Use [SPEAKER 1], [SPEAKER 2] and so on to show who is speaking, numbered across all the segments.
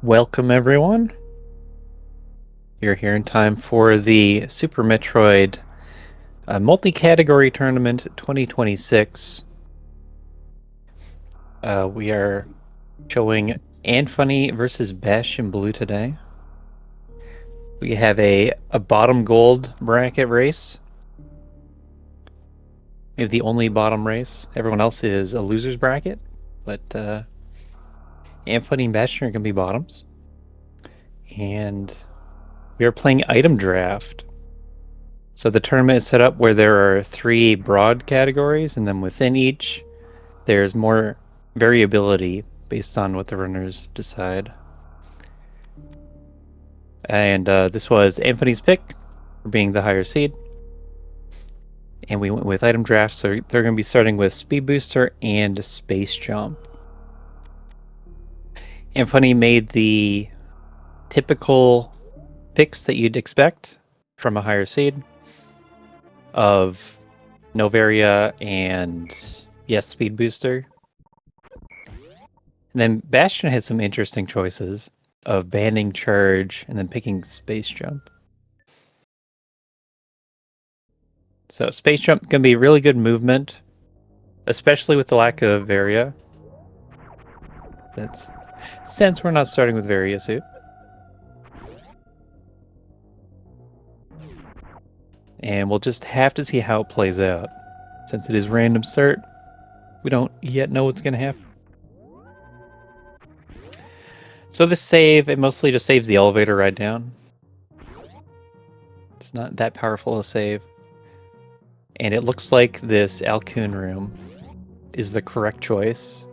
[SPEAKER 1] Welcome everyone. You're here in time for the Super Metroid Multi-Category Tournament 2026. We are showing Anfunny versus BastionBlue today. We have a bottom gold bracket race. We have the only bottom race. Everyone else is a loser's bracket, but Anfunny and Bastion are going to be bottoms. And we are playing item draft. So the tournament is set up where there are 3 broad categories, and then within each, there's more variability based on what the runners decide. And this was Anthony's pick for being the higher seed. And we went with item draft, so they're going to be starting with Speed Booster and Space Jump. Anthony made the typical picks that you'd expect from a higher seed of Novaria and, yes, Speed Booster. And then Bastion has some interesting choices of banning Charge and then picking Space Jump. So Space Jump can be really good movement, especially with the lack of Varia. That's since we're not starting with Varia suit. And we'll just have to see how it plays out. Since it is random start, we don't yet know what's going to happen. So this save, it mostly just saves the elevator ride down. It's not that powerful a save. And it looks like this Alcoon room is the correct choice.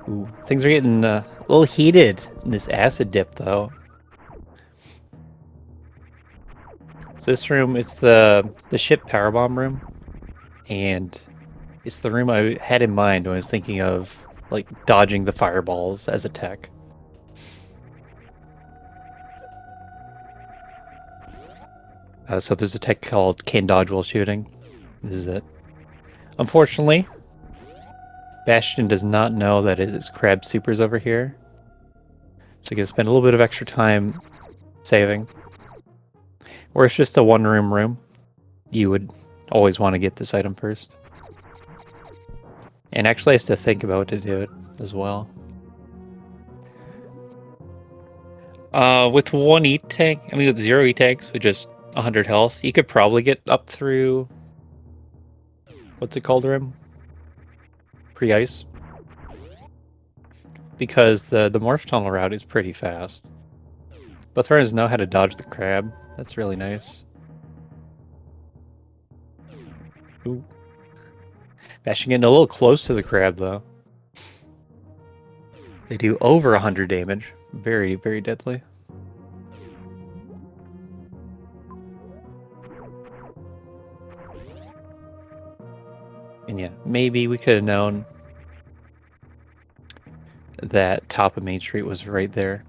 [SPEAKER 1] Ooh, things are getting a little heated in this acid dip, though. So this room, it's the ship powerbomb room. And it's the room I had in mind when I was thinking of like dodging the fireballs as a tech. So there's a tech called can dodge while shooting. This is it. Unfortunately, Bastion does not know that it is crab supers over here. So you can spend a little bit of extra time saving. Or it's just a one-room room. You would always want to get this item first. And actually I have to think about what to do it as well. With one E-tank, I mean with 0 E-tanks, with just 100 health, you could probably get up through... What's it called, room? Pre-ice. Because the morph tunnel route is pretty fast. Both runners know how to dodge the crab. That's really nice. Ooh. Bastion getting a little close to the crab, though. They do over 100 damage. Very, very deadly. And yeah, maybe we could have known that top of Main Street was right there.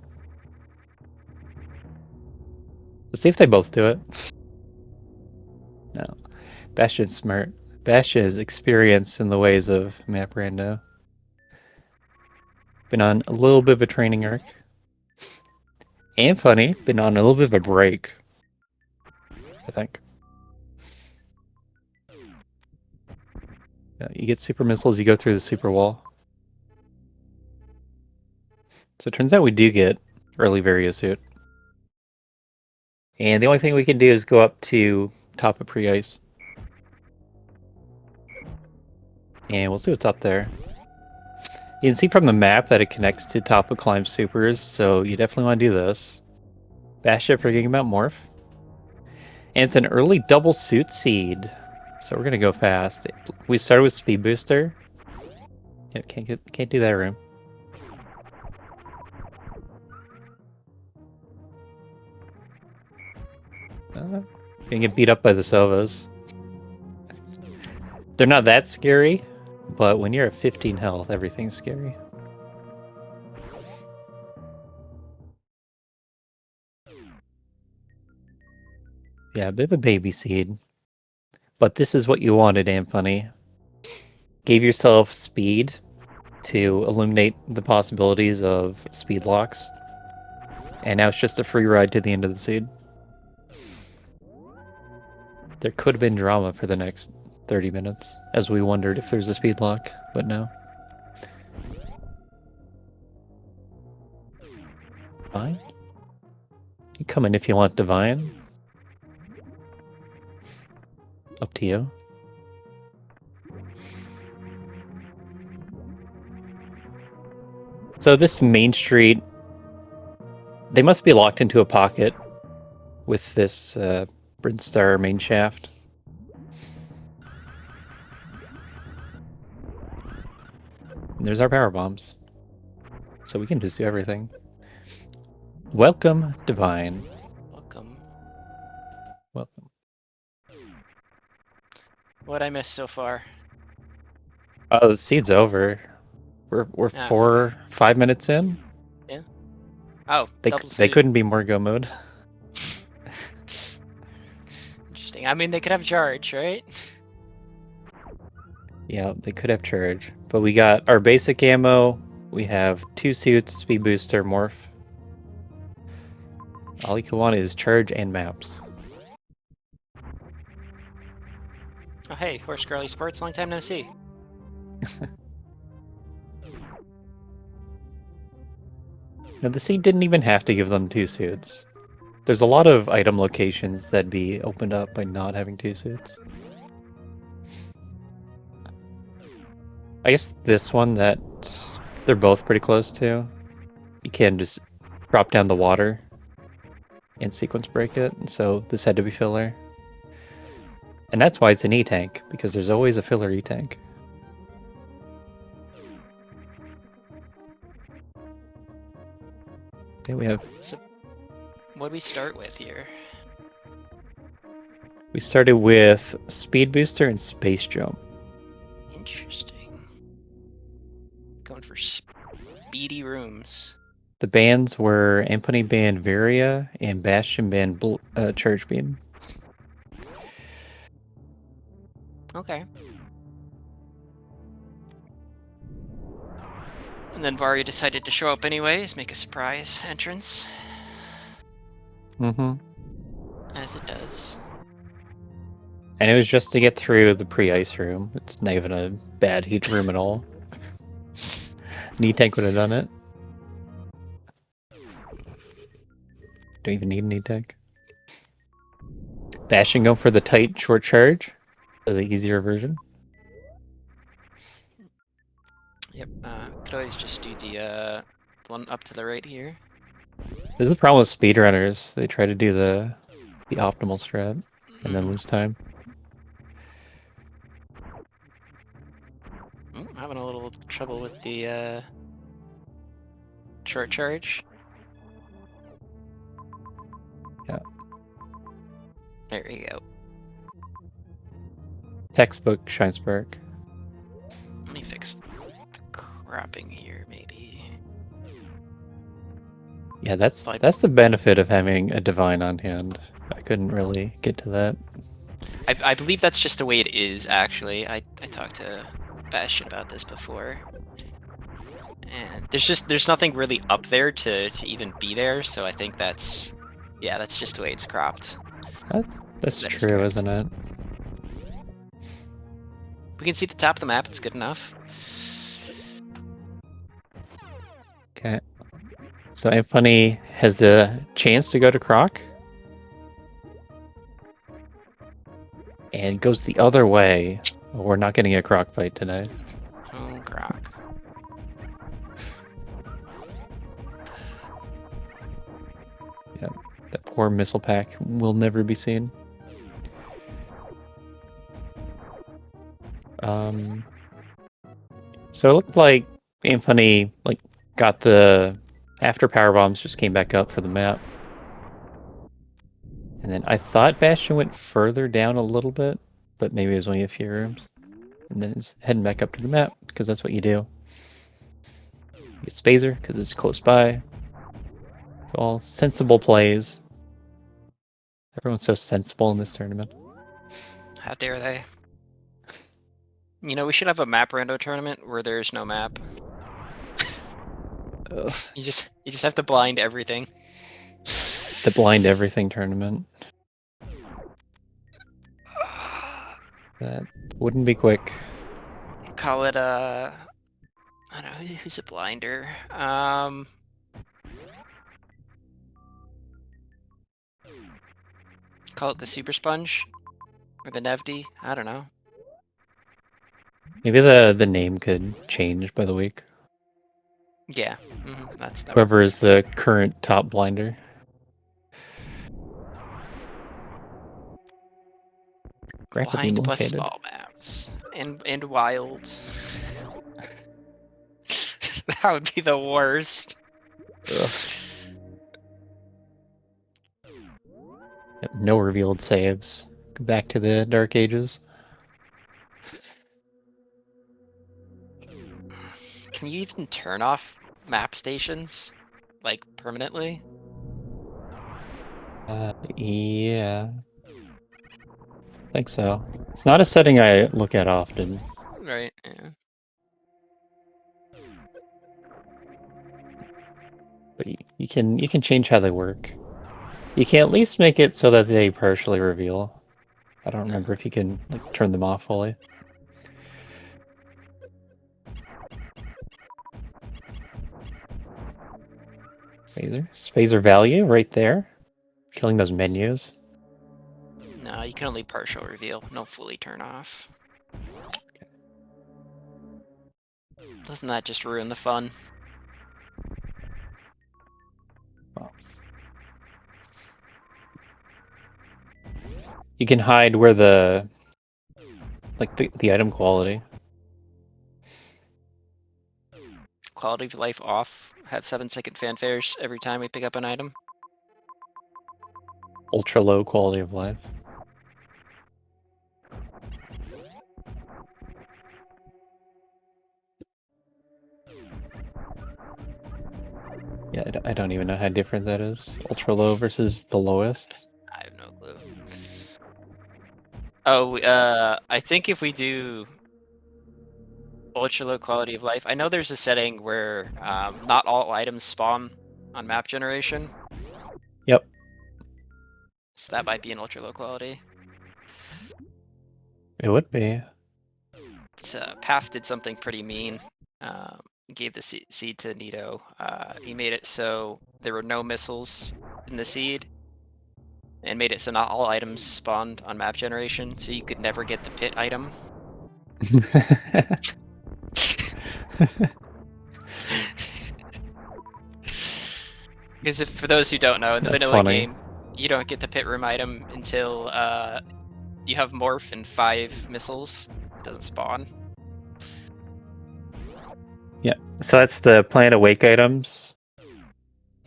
[SPEAKER 1] Let's see if they both do it. No. Bastion's smart. Bastion is experienced in the ways of map rando. Been on a little bit of a training arc. Anfunny, been on a little bit of a break, I think. Yeah, you get super missiles, you go through the super wall. So it turns out we do get early Varia suit. And the only thing we can do is go up to top of pre-ice. And we'll see what's up there. You can see from the map that it connects to top of climb supers, so you definitely want to do this. Bastion forgetting about morph. And it's an early double suit seed. So we're gonna go fast. We started with speed booster. Yeah, can't do that room. Gonna get beat up by the Sovos. They're not that scary, but when you're at 15 health, everything's scary. Yeah, a bit of a baby seed. But this is what you wanted, Anfunny. Gave yourself speed to eliminate the possibilities of speed locks. And now it's just a free ride to the end of the seed. There could have been drama for the next 30 minutes, as we wondered if there's a speed lock, but no. Fine. You come in if you want Divine. Up to you. So this main street, they must be locked into a pocket with this Brinstar main shaft. And there's our power bombs. So we can just do everything. Welcome, Divine.
[SPEAKER 2] Welcome.
[SPEAKER 1] Welcome.
[SPEAKER 2] What I missed so far?
[SPEAKER 1] Oh, the seed's over. We're
[SPEAKER 2] Oh.
[SPEAKER 1] 5 minutes in.
[SPEAKER 2] Yeah. Oh,
[SPEAKER 1] They couldn't be more go mode.
[SPEAKER 2] Interesting. I mean, they could have charge, right?
[SPEAKER 1] Yeah, they could have charge. But we got our basic ammo. We have 2 suits, speed booster, morph. All you can want is charge and maps.
[SPEAKER 2] Oh, hey, Horse Girly Sports, long time no see.
[SPEAKER 1] Now, the seed didn't even have to give them 2 suits. There's a lot of item locations that'd be opened up by not having 2 suits. I guess this one that they're both pretty close to, you can just drop down the water and sequence break it, so this had to be filler. And that's why it's an E-tank, because there's always a filler E-tank. Okay, we have...
[SPEAKER 2] So, what do we start with here?
[SPEAKER 1] We started with Speed Booster and Space Jump.
[SPEAKER 2] Interesting. Going for speedy rooms.
[SPEAKER 1] The bands were Anfunny banned Varia and Bastion banned Charge Beam.
[SPEAKER 2] Okay. And then Varia decided to show up anyways, make a surprise entrance.
[SPEAKER 1] Mm-hmm.
[SPEAKER 2] As it does.
[SPEAKER 1] And it was just to get through the pre-ice room. It's not even a bad heat room at all. Tank would have done it. Don't even need an tank. Bastion going for the tight short charge, so the easier version.
[SPEAKER 2] Yep, could always just do the one up to the right here.
[SPEAKER 1] This is the problem with speedrunners. They try to do the optimal strat and then lose time.
[SPEAKER 2] I'm having a little trouble with the short charge.
[SPEAKER 1] Yeah.
[SPEAKER 2] There we go.
[SPEAKER 1] Textbook Shine Spark.
[SPEAKER 2] Let me fix the cropping here, maybe.
[SPEAKER 1] Yeah, that's the benefit of having a divine on hand. I couldn't really get to that.
[SPEAKER 2] I believe that's just the way it is, actually. I talked to Bastion about this before. And there's nothing really up there to even be there, so I think that's just the way it's cropped.
[SPEAKER 1] That's true, isn't it?
[SPEAKER 2] We can see the top of the map, it's good enough.
[SPEAKER 1] Okay. So Anfunny has the chance to go to Croc. And goes the other way. We're not getting a Croc fight tonight.
[SPEAKER 2] Oh, Croc.
[SPEAKER 1] Yep. That poor missile pack will never be seen. So it looked like Anfunny got the after power bombs, just came back up for the map. And then I thought Bastion went further down a little bit, but maybe it was only a few rooms. And then it's heading back up to the map, because that's what you do. You get Spazer, because it's close by. It's all sensible plays. Everyone's so sensible in this tournament.
[SPEAKER 2] How dare they? You know, we should have a map rando tournament where there's no map.
[SPEAKER 1] Ugh,
[SPEAKER 2] You just have to blind everything.
[SPEAKER 1] the blind everything tournament. That wouldn't be quick.
[SPEAKER 2] Call it I don't know who's a blinder. Call it the Super Sponge or the Nevdi. I don't know.
[SPEAKER 1] Maybe the name could change by the week.
[SPEAKER 2] Yeah, that
[SPEAKER 1] Whoever
[SPEAKER 2] works.
[SPEAKER 1] is the current top blinder. Grapple beam
[SPEAKER 2] Blind plus
[SPEAKER 1] located.
[SPEAKER 2] small maps and wild. That would be the worst.
[SPEAKER 1] Ugh. Yep, no revealed saves. Go back to the Dark Ages.
[SPEAKER 2] Can you even turn off map stations, like permanently?
[SPEAKER 1] Yeah. I think so. It's not a setting I look at often.
[SPEAKER 2] Right. Yeah.
[SPEAKER 1] But you can change how they work. You can at least make it so that they partially reveal. I don't remember if you can like turn them off fully. Spazer value right there. Killing those menus.
[SPEAKER 2] No, you can only partial reveal, no fully turn off. Doesn't that just ruin the fun?
[SPEAKER 1] You can hide where the the item quality.
[SPEAKER 2] Quality of life off. Have 7-second fanfares every time we pick up an item.
[SPEAKER 1] Ultra low quality of life. Yeah, I don't even know how different that is. Ultra low versus the lowest.
[SPEAKER 2] I have no clue. Oh, I think if we do ultra low quality of life, I know there's a setting where not all items spawn on map generation.
[SPEAKER 1] Yep.
[SPEAKER 2] So that might be an ultra low quality.
[SPEAKER 1] It would be.
[SPEAKER 2] Path did something pretty mean. Gave the seed to Nito. He made it so there were no missiles in the seed, and made it so not all items spawned on map generation, so you could never get the pit item. Because if, for those who don't know, in the
[SPEAKER 1] That's
[SPEAKER 2] vanilla
[SPEAKER 1] funny.
[SPEAKER 2] game, you don't get the pit room item until you have morph and 5 missiles. It doesn't spawn.
[SPEAKER 1] Yeah. So that's the Planet Awake items,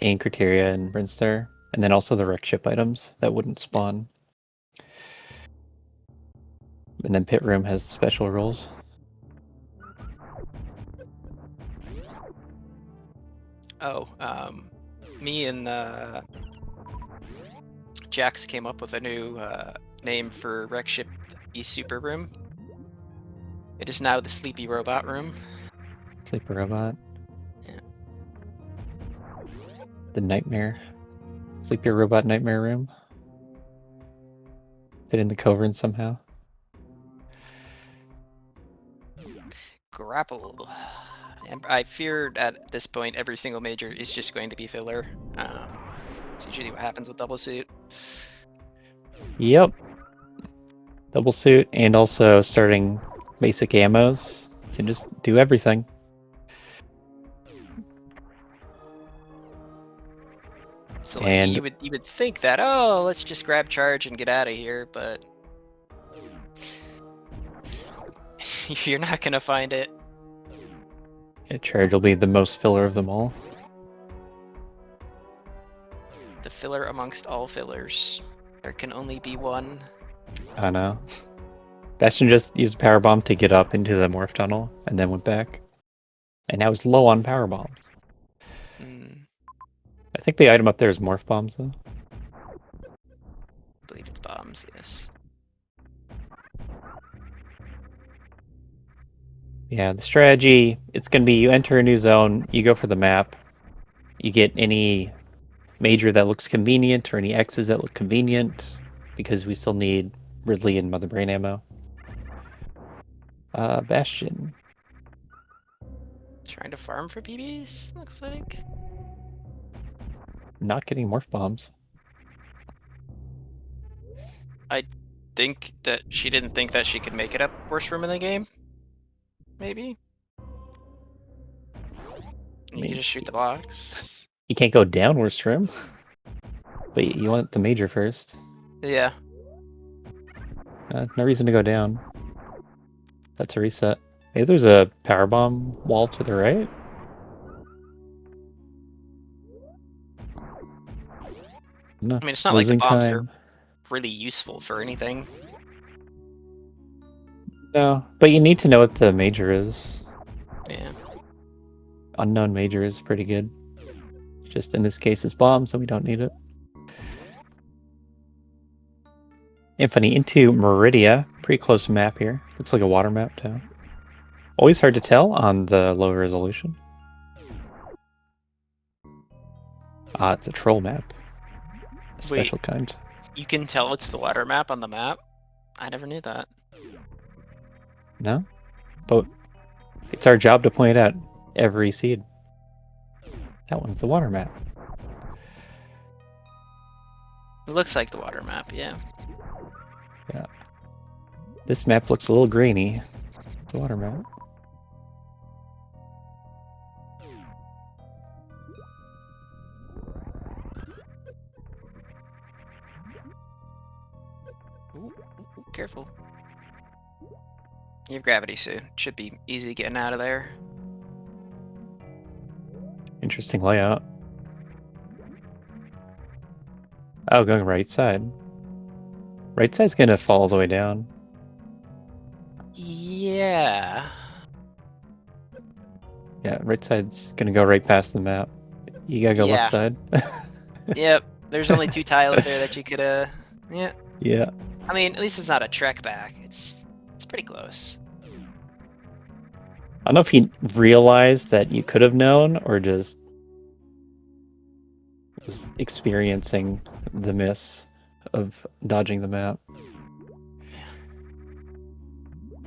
[SPEAKER 1] Anchor Criteria and Brinstar, and then also the wreck ship items that wouldn't spawn. And then Pit Room has special rules.
[SPEAKER 2] Oh, me and Jax came up with a new name for wreck ship East Super Room. It is now the Sleepy Robot Room.
[SPEAKER 1] Sleeper Robot.
[SPEAKER 2] Yeah.
[SPEAKER 1] The Nightmare. Sleepy Robot Nightmare Room. Fit in the Covern somehow.
[SPEAKER 2] Grapple. And I fear at this point every single major is just going to be filler. It's usually what happens with double suit.
[SPEAKER 1] Yep. Double suit and also starting basic ammos. Can just do everything.
[SPEAKER 2] So like,
[SPEAKER 1] And
[SPEAKER 2] you would think that, oh, let's just grab charge and get out of here, but you're not gonna find it.
[SPEAKER 1] Charge will be the most filler of them all.
[SPEAKER 2] The filler amongst all fillers. There can only be one.
[SPEAKER 1] I know. Bastion just used Power Bomb to get up into the morph tunnel and then went back. And now it's low on Power Bombs. I think the item up there is Morph Bombs, though.
[SPEAKER 2] I believe it's bombs, yes.
[SPEAKER 1] Yeah, the strategy, it's going to be you enter a new zone, you go for the map, You get any major that looks convenient or any X's that look convenient because we still need Ridley and Mother Brain ammo. Bastion.
[SPEAKER 2] Trying to farm for BBs, looks like.
[SPEAKER 1] Not getting morph bombs.
[SPEAKER 2] I think that she didn't think that she could make it up worst room in the game. Maybe. You can just shoot the blocks.
[SPEAKER 1] You can't go down worst room. But you want the major first.
[SPEAKER 2] Yeah.
[SPEAKER 1] No reason to go down. That's a reset. Maybe there's a power bomb wall to the right. No,
[SPEAKER 2] I mean, it's not
[SPEAKER 1] losing
[SPEAKER 2] like the bombs
[SPEAKER 1] time.
[SPEAKER 2] are really useful for anything.
[SPEAKER 1] No, but you need to know what the major is.
[SPEAKER 2] Yeah.
[SPEAKER 1] Unknown major is pretty good. Just in this case, it's bombs, so we don't need it. Anfunny into Meridia. Pretty close map here. Looks like a water map too. Always hard to tell on the low resolution. Ah, it's a troll map. A special kind.
[SPEAKER 2] You can tell it's the water map on the map? I never knew that.
[SPEAKER 1] No? But it's our job to point out every seed. That one's the water map.
[SPEAKER 2] It looks like the water map, yeah.
[SPEAKER 1] Yeah. This map looks a little grainy. It's a water map.
[SPEAKER 2] Ooh, careful. You have gravity suit. Should be easy getting out of there.
[SPEAKER 1] Interesting layout. Oh, going right side. Right side's gonna fall all the way down.
[SPEAKER 2] Yeah.
[SPEAKER 1] Yeah, right side's gonna go right past the map. You gotta go left side.
[SPEAKER 2] Yep. There's only 2 tiles there that you could, yeah.
[SPEAKER 1] Yeah.
[SPEAKER 2] I mean, at least it's not a trek back. It's pretty close.
[SPEAKER 1] I don't know if he realized that you could have known or just was experiencing the miss of dodging the map.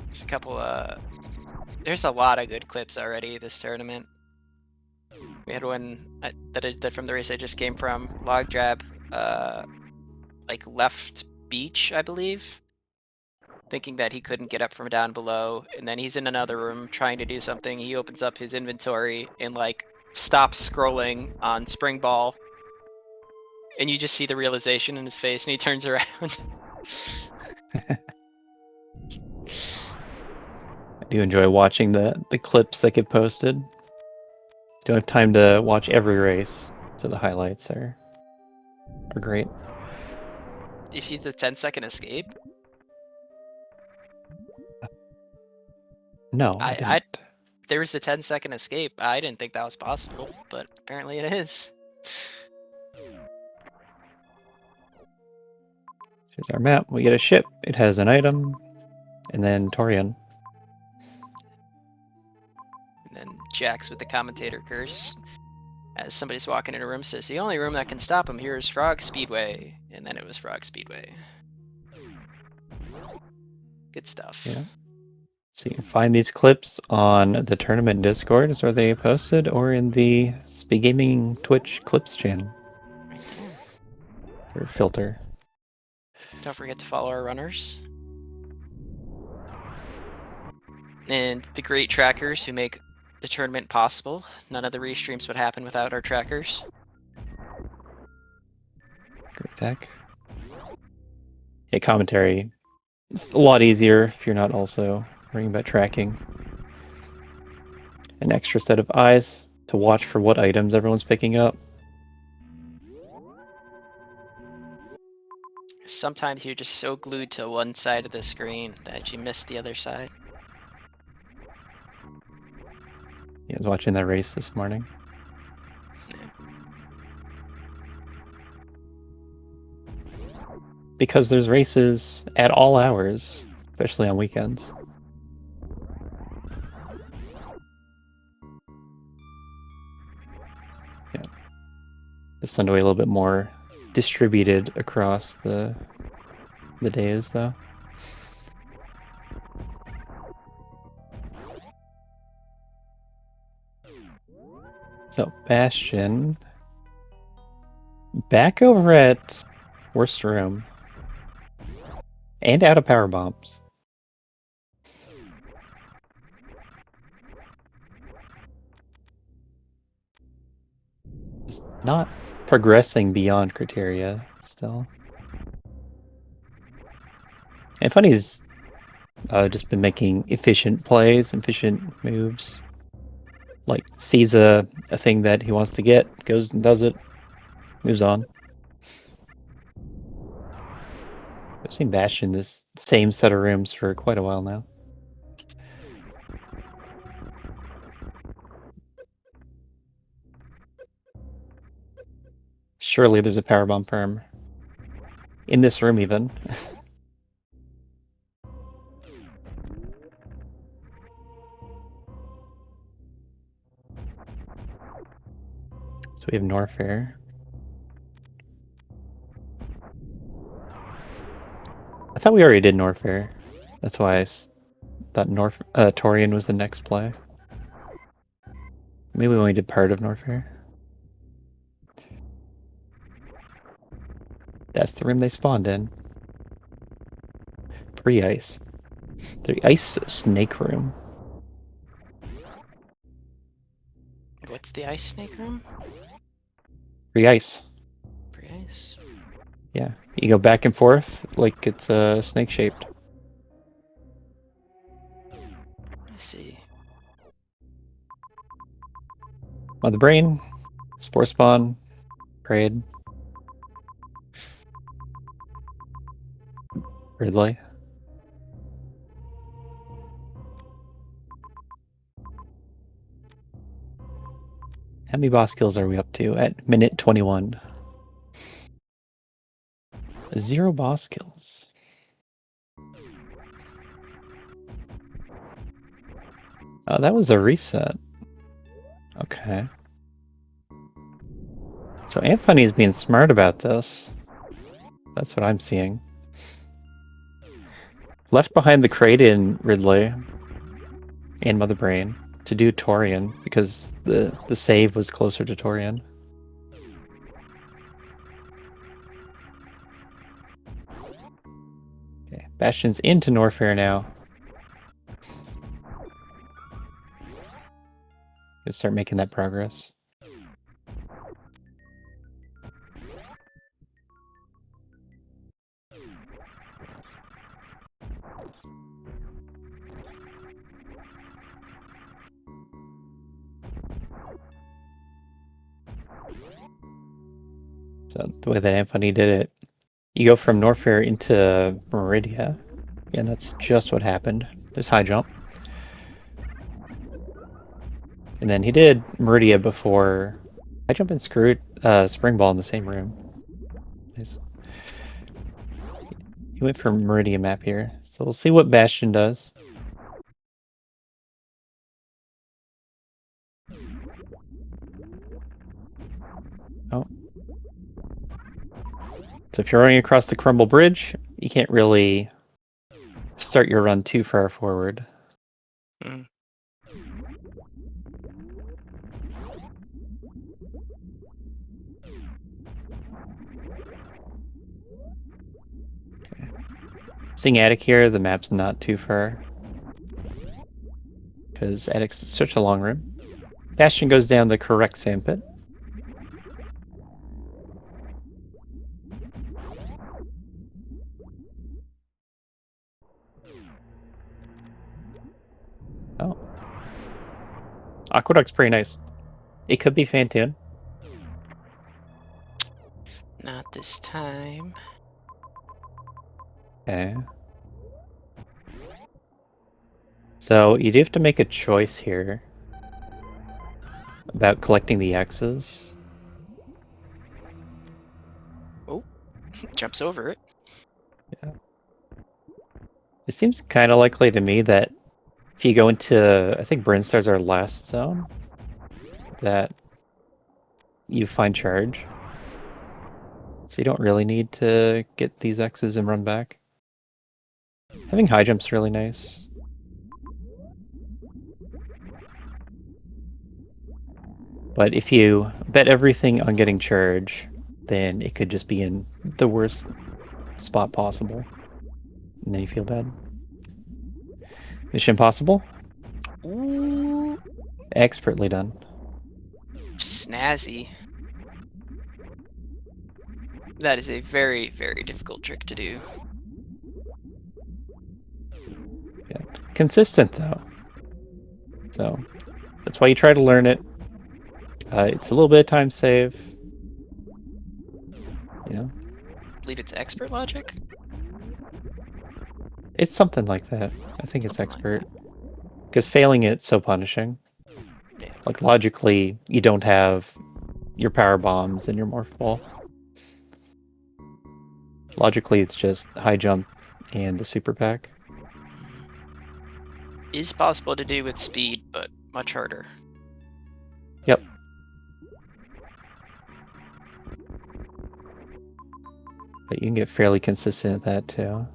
[SPEAKER 2] There's a couple, there's a lot of good clips already this tournament. We had one that from the race I just came from, log drab, like left beach, I believe, thinking that he couldn't get up from down below, and then he's in another room trying to do something. He opens up his inventory and like stops scrolling on spring ball, and you just see the realization in his face, and he turns around.
[SPEAKER 1] I do enjoy watching the clips that get posted. Don't have time to watch every race, so the highlights are great.
[SPEAKER 2] You see the 10-second escape?
[SPEAKER 1] No, I didn't.
[SPEAKER 2] There was a 10-second escape. I didn't think that was possible, but apparently it is.
[SPEAKER 1] Here's our map. We get a ship. It has an item, and then Torian.
[SPEAKER 2] And then Jax with the commentator curse. As somebody's walking in a room, says the only room that can stop him here is Frog Speedway. And then it was Frog Speedway. Good stuff.
[SPEAKER 1] Yeah. So you can find these clips on the tournament Discord, is where they posted, or in the SpeedGaming Twitch clips channel. Or filter.
[SPEAKER 2] Don't forget to follow our runners. And the great trackers who make the tournament possible. None of the restreams would happen without our trackers.
[SPEAKER 1] Great tech. Yeah, commentary. It's a lot easier if you're not also worrying about tracking. An extra set of eyes to watch for what items everyone's picking up.
[SPEAKER 2] Sometimes you're just so glued to one side of the screen that you miss the other side.
[SPEAKER 1] Yeah, I was watching that race this morning. Because there's races at all hours, especially on weekends. Yeah. The Sunday a little bit more distributed across the days, though. So, Bastion. Back over at worst room. And out of power bombs. Just not progressing beyond criteria still. Anfunny's just been making efficient plays, efficient moves. Like, sees a thing that he wants to get, goes and does it, moves on. I've seen Bastion in this same set of rooms for quite a while now. Surely there's a powerbomb perm. In this room, even. So we have Norfair. I thought we already did Norfair. That's why I thought Torian was the next play. Maybe we only did part of Norfair. That's the room they spawned in. Pre-ice. The ice snake room.
[SPEAKER 2] What's the ice snake room?
[SPEAKER 1] Pre-ice.
[SPEAKER 2] Pre-ice?
[SPEAKER 1] Yeah, you go back and forth like it's snake-shaped.
[SPEAKER 2] I see.
[SPEAKER 1] Mother Brain, Spore Spawn, Parade, Ridley. How many boss kills are we up to at minute 21? 0 boss kills. Oh, that was a reset. Okay. So Anfunny is being smart about this. That's what I'm seeing. Left behind the crate in Ridley and Mother Brain to do Torian because the save was closer to Torian. Okay, Bastion's into Norfair now. Gonna start making that progress. So the way that Anfunny did it, you go from Norfair into Meridia, and that's just what happened. There's high jump. And then he did Meridia before high jump and Spring Ball in the same room. Nice. He went for Meridia map here, so we'll see what Bastion does. Oh. So if you're running across the Crumble Bridge, you can't really start your run too far forward.
[SPEAKER 2] Mm.
[SPEAKER 1] Okay. Seeing Attic here, the map's not too far. Because Attic's such a long room. Bastion goes down the correct sandpit. Oh. Aqueduct's pretty nice. It could be Fantoon.
[SPEAKER 2] Not this time.
[SPEAKER 1] Okay. So you do have to make a choice here about collecting the X's.
[SPEAKER 2] Oh, jumps over it.
[SPEAKER 1] Yeah. It seems kind of likely to me that if you go into, I think Brinstar's our last zone, that you find charge. So you don't really need to get these X's and run back. Having high jump's really nice. But if you bet everything on getting charge, then it could just be in the worst spot possible. And then you feel bad. Mission Impossible?
[SPEAKER 2] Ooh,
[SPEAKER 1] Expertly done.
[SPEAKER 2] snazzy. That is a very, very difficult trick to do.
[SPEAKER 1] Yeah. Consistent, though. So that's why you try to learn it. It's a little bit of time save. You know?
[SPEAKER 2] I believe it's expert logic?
[SPEAKER 1] It's something like that. I think it's
[SPEAKER 2] Something like
[SPEAKER 1] expert. Because failing it's so punishing.
[SPEAKER 2] Yeah.
[SPEAKER 1] Like, logically, you don't have your power bombs and your morph ball. Logically, it's just high jump and the super pack.
[SPEAKER 2] Is possible to do with speed, but much harder.
[SPEAKER 1] Yep. But you can get fairly consistent at that, too.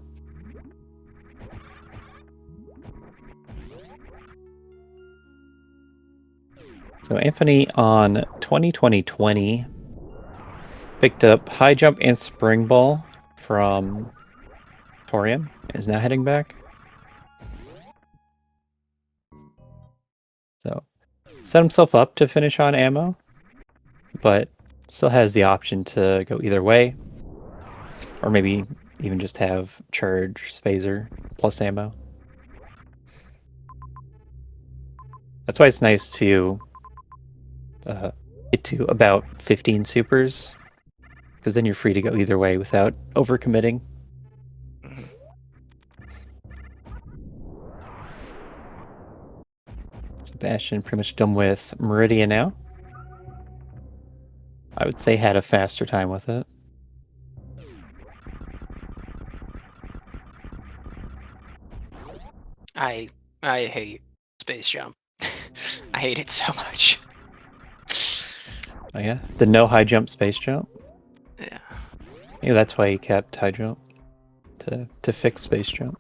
[SPEAKER 1] So Anfunny on 2020 picked up high jump and spring ball from Torian, is now heading back. So set himself up to finish on ammo, but still has the option to go either way, or maybe even just have charge Spazer plus ammo. That's why it's nice to get to about 15 supers, because then you're free to go either way without overcommitting.
[SPEAKER 2] Mhm.
[SPEAKER 1] So Bastion pretty much done with Meridian now. I would say had a faster time with it.
[SPEAKER 2] I hate space jump. I hate it so much.
[SPEAKER 1] Oh yeah, the no high jump space jump.
[SPEAKER 2] Yeah.
[SPEAKER 1] Maybe that's why he kept high jump to fix space jump.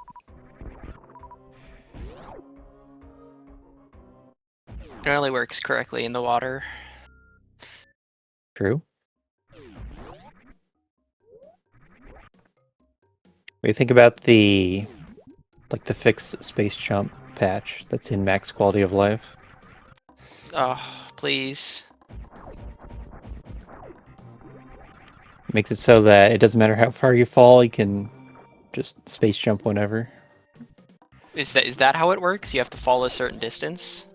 [SPEAKER 2] It only works correctly in the water.
[SPEAKER 1] True. What do you think about the fix space jump patch that's in max quality of life?
[SPEAKER 2] Oh, please.
[SPEAKER 1] Makes it so that it doesn't matter how far you fall, you can just space jump whenever.
[SPEAKER 2] Is that how it works? You have to fall a certain distance?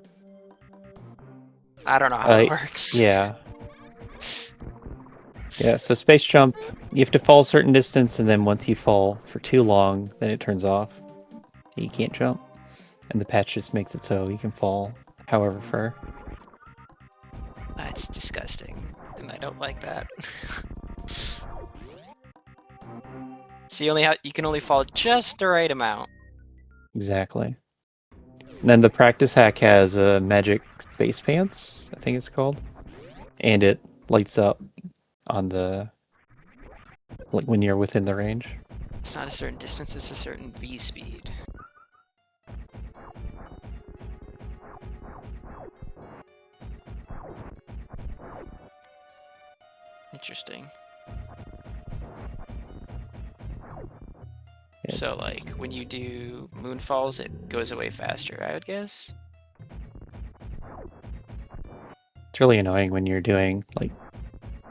[SPEAKER 2] I don't know how it works.
[SPEAKER 1] Yeah. Yeah, so space jump, you have to fall a certain distance, and then once you fall for too long, then it turns off. You can't jump. And the patch just makes it so you can fall however far.
[SPEAKER 2] That's disgusting, and I don't like that. So you can only fall just the right amount.
[SPEAKER 1] Exactly. And then the practice hack has a magic space pants, I think it's called. And it lights up on the like when you're within the range.
[SPEAKER 2] It's not a certain distance, it's a certain V speed. Interesting.
[SPEAKER 1] Yeah,
[SPEAKER 2] So like when you do moonfalls, it goes away faster, I would guess.
[SPEAKER 1] it's really annoying when you're doing like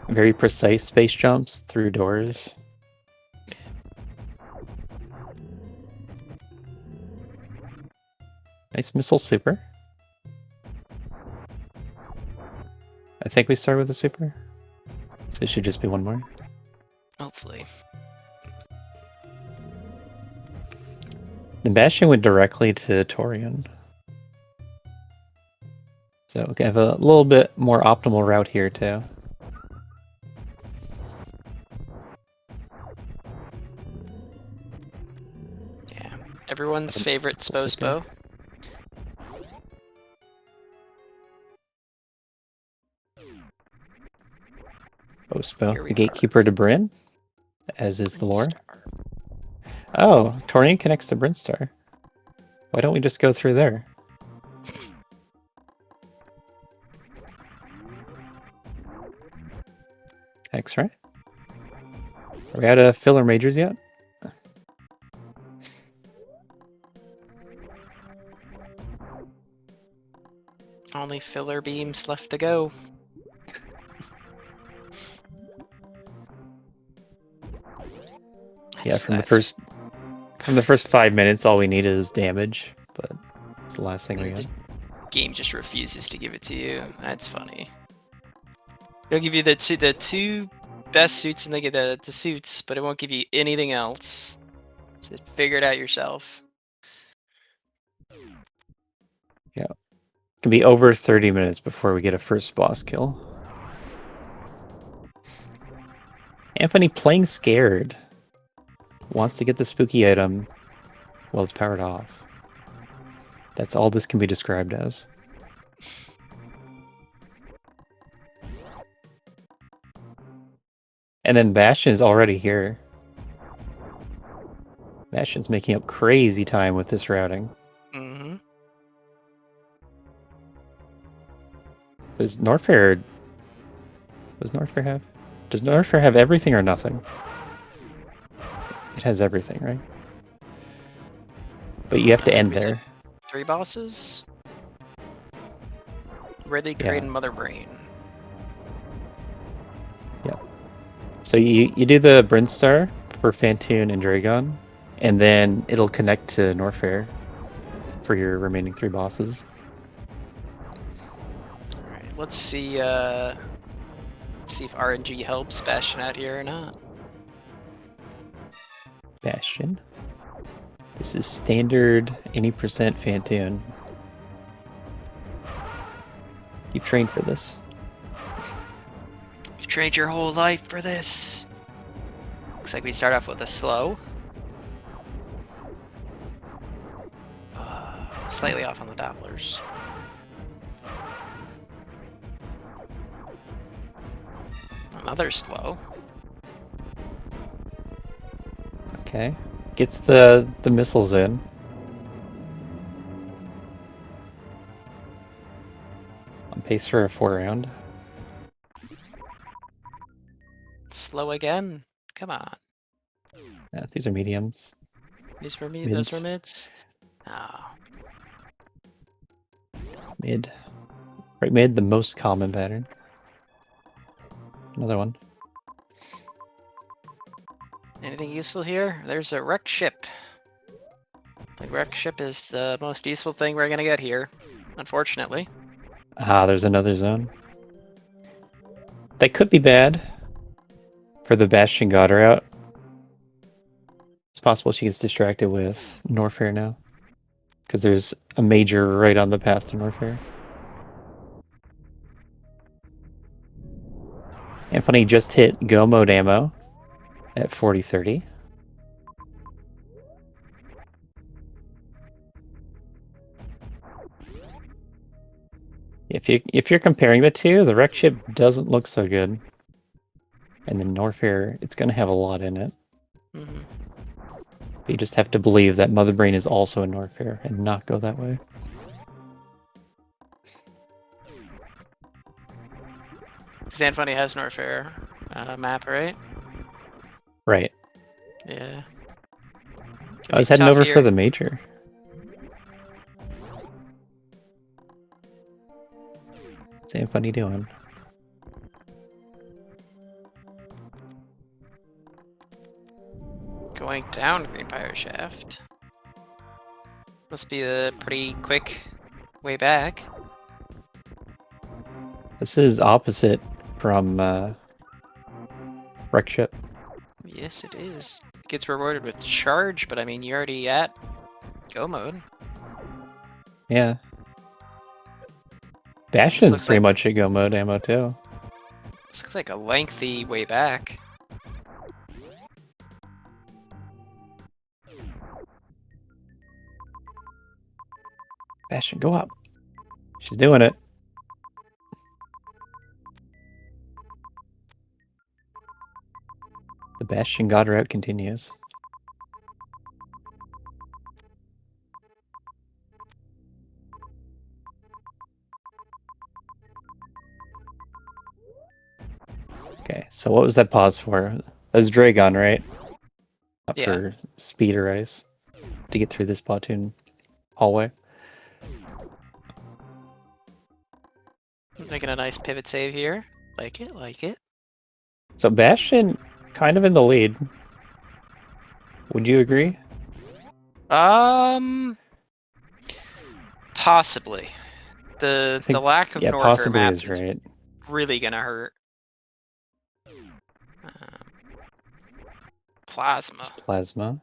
[SPEAKER 1] very precise space jumps through doors. Nice missile super. I think we start with a super. So it should just be one more.
[SPEAKER 2] Hopefully.
[SPEAKER 1] Then Bastion went directly to Torian. So we have a little bit more optimal route here too.
[SPEAKER 2] Yeah. Everyone's favorite
[SPEAKER 1] Missile super.
[SPEAKER 2] Spo.
[SPEAKER 1] Ospo,
[SPEAKER 2] Here we
[SPEAKER 1] the gatekeeper to Bryn, as is the lore.
[SPEAKER 2] Star.
[SPEAKER 1] Oh, Torian connects to Brinstar. Why don't we just go through there? X-ray? Are we out of filler majors yet?
[SPEAKER 2] Only filler beams left to go.
[SPEAKER 1] Yeah, from the first 5 minutes, all we need is damage, but it's the last thing we
[SPEAKER 2] The
[SPEAKER 1] get.
[SPEAKER 2] game just refuses to give it to you. That's funny. It'll give you the two best suits and the suits, but it won't give you anything else. So figure it out yourself.
[SPEAKER 1] Yeah. It can be over 30 minutes before we get a first boss kill. Anfunny playing scared. Wants to get the spooky item while it's powered off. That's all this can be described as. And then Bastion is already here. Bastion's making up crazy time with this routing.
[SPEAKER 2] Mm-hmm.
[SPEAKER 1] Does Norfair have? Does Norfair have everything or nothing? It has everything, right? But you have to end there.
[SPEAKER 2] 3 bosses? Ridley,
[SPEAKER 1] Yeah.
[SPEAKER 2] Kraid, and Mother Brain.
[SPEAKER 1] Yep. So you do the Brinstar for Fantoon and Dragon, and then it'll connect to Norfair for your remaining 3 bosses.
[SPEAKER 2] Alright, let's see if RNG helps Bastion out here or not.
[SPEAKER 1] Bastion. This is standard any percent Fantoon. You've trained for this.
[SPEAKER 2] You trained your whole life for this. Looks like we start off with a slow. Slightly off on the Dopplers. Another slow.
[SPEAKER 1] Okay. Gets the missiles in. On pace for a 4 round.
[SPEAKER 2] Slow again. Come on.
[SPEAKER 1] Yeah, these are mediums.
[SPEAKER 2] These were
[SPEAKER 1] Mids.
[SPEAKER 2] those were mids. Oh.
[SPEAKER 1] Mid. Right mid, the most common pattern. Another one.
[SPEAKER 2] Anything useful here? There's a wreck ship. The wreck ship is the most useful thing we're gonna get here, unfortunately.
[SPEAKER 1] Ah, there's another zone. That could be bad for the Bastion Godder out. It's possible she gets distracted with Norfair now. Because there's a major right on the path to Norfair. Anfunny just hit go mode ammo at 40-30. If you're comparing the two, the wreck ship doesn't look so good. And then Norfair, it's going to have a lot in it.
[SPEAKER 2] Mm-hmm.
[SPEAKER 1] But you just have to believe that Mother Brain is also in Norfair and not go that way.
[SPEAKER 2] Anfunny has Norfair map, right?
[SPEAKER 1] Right.
[SPEAKER 2] Yeah.
[SPEAKER 1] I was heading over for the major. What's Anfunny doing?
[SPEAKER 2] Going down Green Pyre Shaft. Must be a pretty quick way back.
[SPEAKER 1] This is opposite from wreck ship.
[SPEAKER 2] Yes, it is. It gets rewarded with charge, but I mean, you're already at go mode.
[SPEAKER 1] Yeah. Bastion's pretty much a go mode ammo too.
[SPEAKER 2] This looks like a lengthy way back.
[SPEAKER 1] Bastion, go up. She's doing it. The Bastion God route continues. Okay, so what was that pause for? That was Dragon, right? Not
[SPEAKER 2] Yeah.
[SPEAKER 1] for speed or ice. To get through this platoon hallway.
[SPEAKER 2] Making a nice pivot save here. Like it, like it.
[SPEAKER 1] So Bastion kind of in the lead. Would you agree?
[SPEAKER 2] Possibly.
[SPEAKER 1] I
[SPEAKER 2] The
[SPEAKER 1] think,
[SPEAKER 2] lack of
[SPEAKER 1] yeah,
[SPEAKER 2] Norther
[SPEAKER 1] possibly
[SPEAKER 2] map
[SPEAKER 1] is
[SPEAKER 2] is
[SPEAKER 1] right.
[SPEAKER 2] really gonna hurt. Plasma.
[SPEAKER 1] Plasma.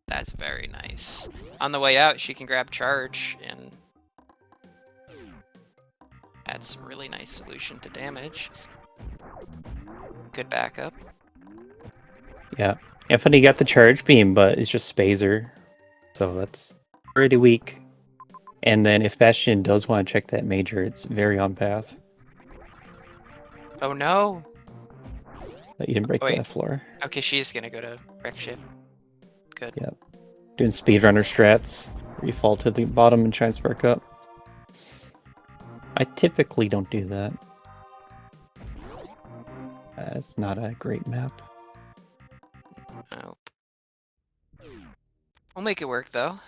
[SPEAKER 2] That's very nice. On the way out, she can grab charge and that's a really nice solution to damage. Good backup.
[SPEAKER 1] Yeah. Anfunny got the charge beam, but it's just Spazer. So that's pretty weak. And then if Bastion does want to check that major, it's very on path.
[SPEAKER 2] Oh no!
[SPEAKER 1] But you didn't break
[SPEAKER 2] Oh, wait.
[SPEAKER 1] the floor.
[SPEAKER 2] Okay, she's gonna go to wreck ship. Good.
[SPEAKER 1] Yep. Doing speedrunner strats, where you fall to the bottom and try and spark up. I typically don't do that. It's not a great map.
[SPEAKER 2] Nope. We'll make it work though.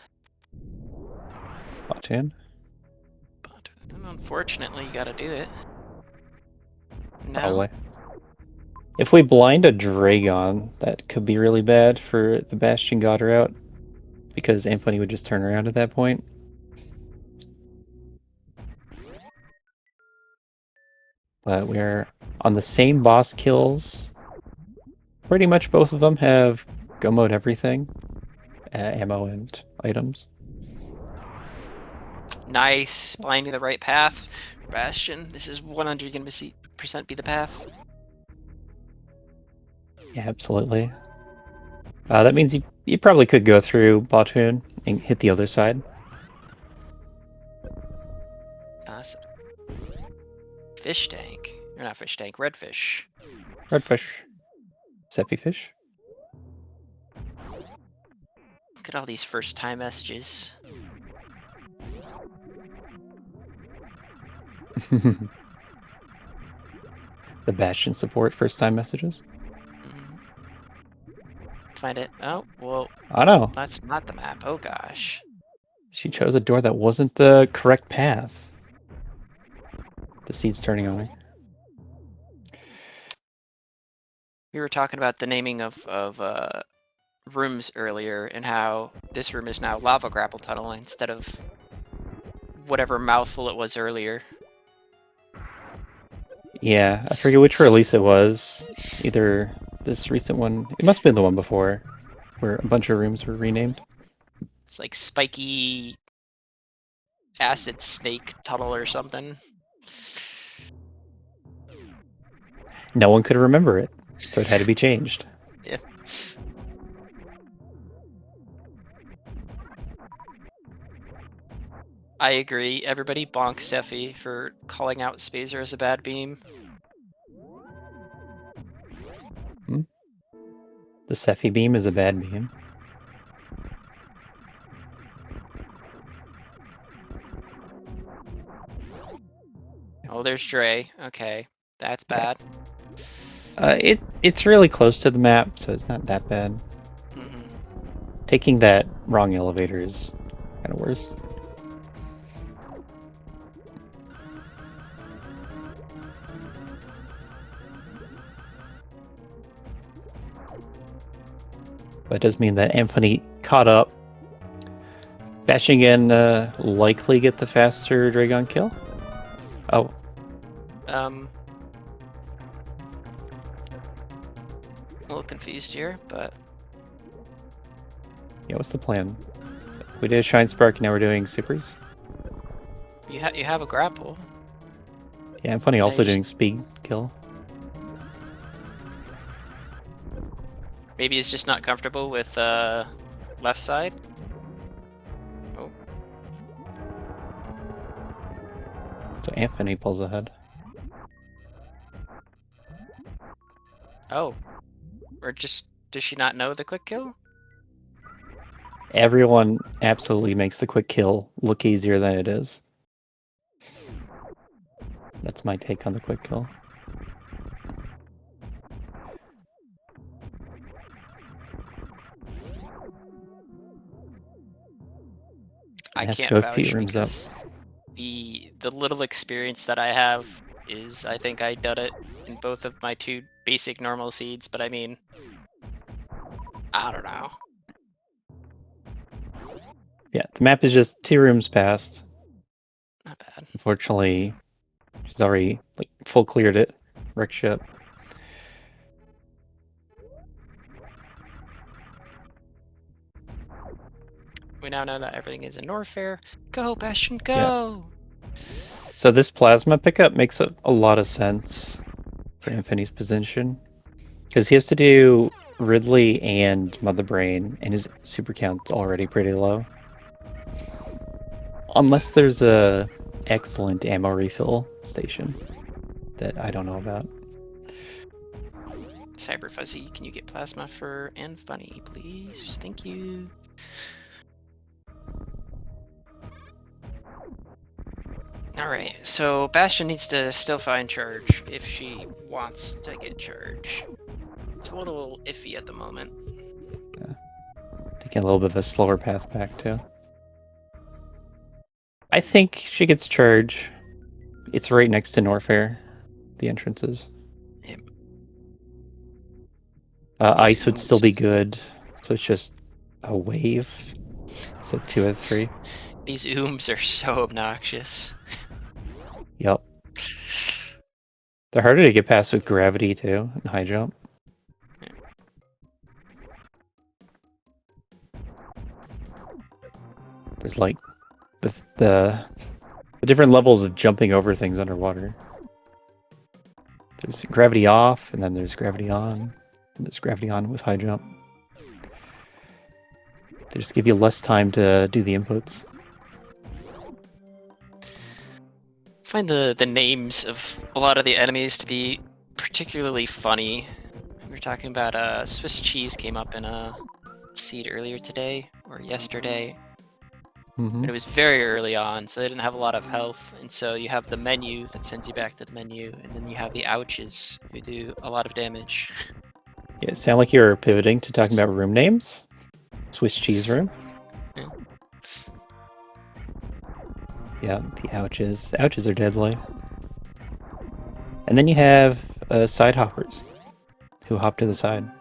[SPEAKER 1] Platoon.
[SPEAKER 2] But unfortunately, you gotta do it. No.
[SPEAKER 1] Probably. If we blind a Dragon, that could be really bad for the Bastion God route, because Anfunny would just turn around at that point. But we're on the same boss kills. Pretty much both of them have go mode everything, ammo and items.
[SPEAKER 2] Nice. Blinding the right path. Bastion, this is 100% be the path.
[SPEAKER 1] Yeah, absolutely. That means you probably could go through Platoon and hit the other side.
[SPEAKER 2] Awesome. Fish tank. Or not fish tank, redfish.
[SPEAKER 1] Redfish. Seppi fish.
[SPEAKER 2] Look at all these first time messages.
[SPEAKER 1] The Bastion support first time messages.
[SPEAKER 2] Find it. Oh, well,
[SPEAKER 1] I know.
[SPEAKER 2] that's not the map. Oh gosh.
[SPEAKER 1] She chose a door that wasn't the correct path. The seed's turning on her.
[SPEAKER 2] We were talking about the naming of rooms earlier and how this room is now lava grapple tunnel instead of whatever mouthful it was earlier.
[SPEAKER 1] Yeah, I forget which release it was. Either this recent one, it must have been the one before, where a bunch of rooms were renamed.
[SPEAKER 2] It's like spiky acid snake tunnel or something.
[SPEAKER 1] No one could remember it, so it had to be changed.
[SPEAKER 2] Yeah. I agree. Everybody bonk Sephi for calling out Spazer as a bad beam.
[SPEAKER 1] The Sephi beam is a bad beam.
[SPEAKER 2] Oh, there's Dre. Okay, that's bad.
[SPEAKER 1] It's really close to the map, so it's not that bad. Taking that wrong elevator is kind of worse. But it does mean that Anfunny caught up. Bashing in likely get the faster Dragon kill. Oh.
[SPEAKER 2] A little confused here, but
[SPEAKER 1] Yeah, what's the plan? We did a Shine Spark, now we're doing supers?
[SPEAKER 2] you have a grapple.
[SPEAKER 1] Yeah, Anfunny also
[SPEAKER 2] you
[SPEAKER 1] doing speed kill.
[SPEAKER 2] Maybe he's just not comfortable with left side. Oh.
[SPEAKER 1] So Anfunny pulls ahead.
[SPEAKER 2] Oh. Or just Does she not know the quick kill?
[SPEAKER 1] Everyone absolutely makes the quick kill look easier than it is. That's my take on the quick kill.
[SPEAKER 2] I
[SPEAKER 1] Has to
[SPEAKER 2] can't
[SPEAKER 1] go a few
[SPEAKER 2] vouch
[SPEAKER 1] rooms up.
[SPEAKER 2] because the little experience that I have is I think I done it in both of my 2 basic normal seeds, but I mean, I don't know.
[SPEAKER 1] Yeah, the map is just 2 rooms past.
[SPEAKER 2] Not bad.
[SPEAKER 1] Unfortunately, she's already like full cleared it. Wreck ship.
[SPEAKER 2] We now know that everything is in Norfair. Go, Bastion, go!
[SPEAKER 1] So this plasma pickup makes a lot of sense for Anfunny's position. Because he has to do Ridley and Mother Brain, and his super count's already pretty low. Unless there's a excellent ammo refill station that I don't know about.
[SPEAKER 2] Cyber Fuzzy, can you get plasma for Anfunny, please? Thank you. Alright, so Bastion needs to still find charge if she wants to get charge. It's a little iffy at the moment.
[SPEAKER 1] Yeah. Taking a little bit of a slower path back, too. I think she gets charge. It's right next to Norfair, the entrances.
[SPEAKER 2] Yep.
[SPEAKER 1] Ice would still be good, so it's just a wave. So 2 out of 3.
[SPEAKER 2] These ooms are so obnoxious.
[SPEAKER 1] Yep. They're harder to get past with gravity, too, and high jump.
[SPEAKER 2] Yeah.
[SPEAKER 1] There's like the different levels of jumping over things underwater. There's gravity off, and then there's gravity on, and there's gravity on with high jump. They just give you less time to do the inputs.
[SPEAKER 2] I find the names of a lot of the enemies to be particularly funny. We were talking about Swiss cheese came up in a seed earlier today or yesterday.
[SPEAKER 1] Mm-hmm.
[SPEAKER 2] And it was very early on, so they didn't have a lot of health, and so you have the menu that sends you back to the menu, and then you have the ouches who do a lot of damage.
[SPEAKER 1] Yeah, it sounded like you were pivoting to talking about room names. Swiss cheese room.
[SPEAKER 2] Yeah.
[SPEAKER 1] Yeah, the ouches. The ouches are deadly. And then you have side hoppers who hop to the side.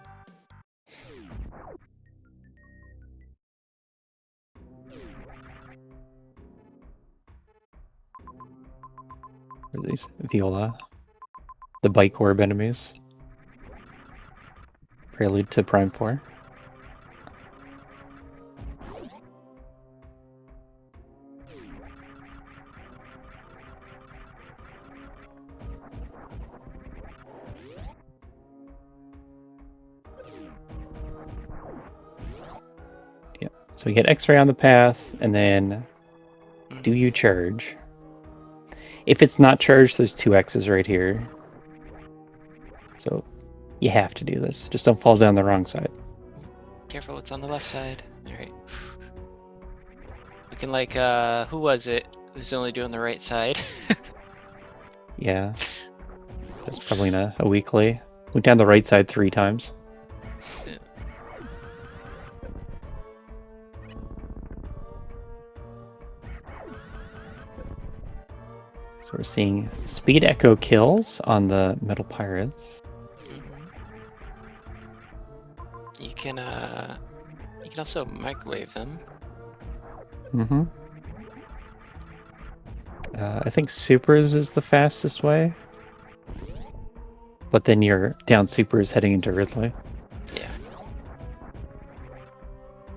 [SPEAKER 1] What are these? Viola. The bike orb enemies. Prelude to Prime 4. Yeah. So we get X-ray on the path, and then do you charge? If it's not charged, there's 2 X's right here. So you have to do this. Just don't fall down the wrong side.
[SPEAKER 2] Careful, it's on the left side. Alright. Looking like, who was it who's only doing the right side?
[SPEAKER 1] Yeah. That's probably a weekly. Went down the right side 3 times.
[SPEAKER 2] Yeah.
[SPEAKER 1] So we're seeing speed echo kills on the metal pirates.
[SPEAKER 2] You can also microwave them.
[SPEAKER 1] Mm-hmm. I think supers is the fastest way. But then you're down supers heading into Ridley.
[SPEAKER 2] Yeah.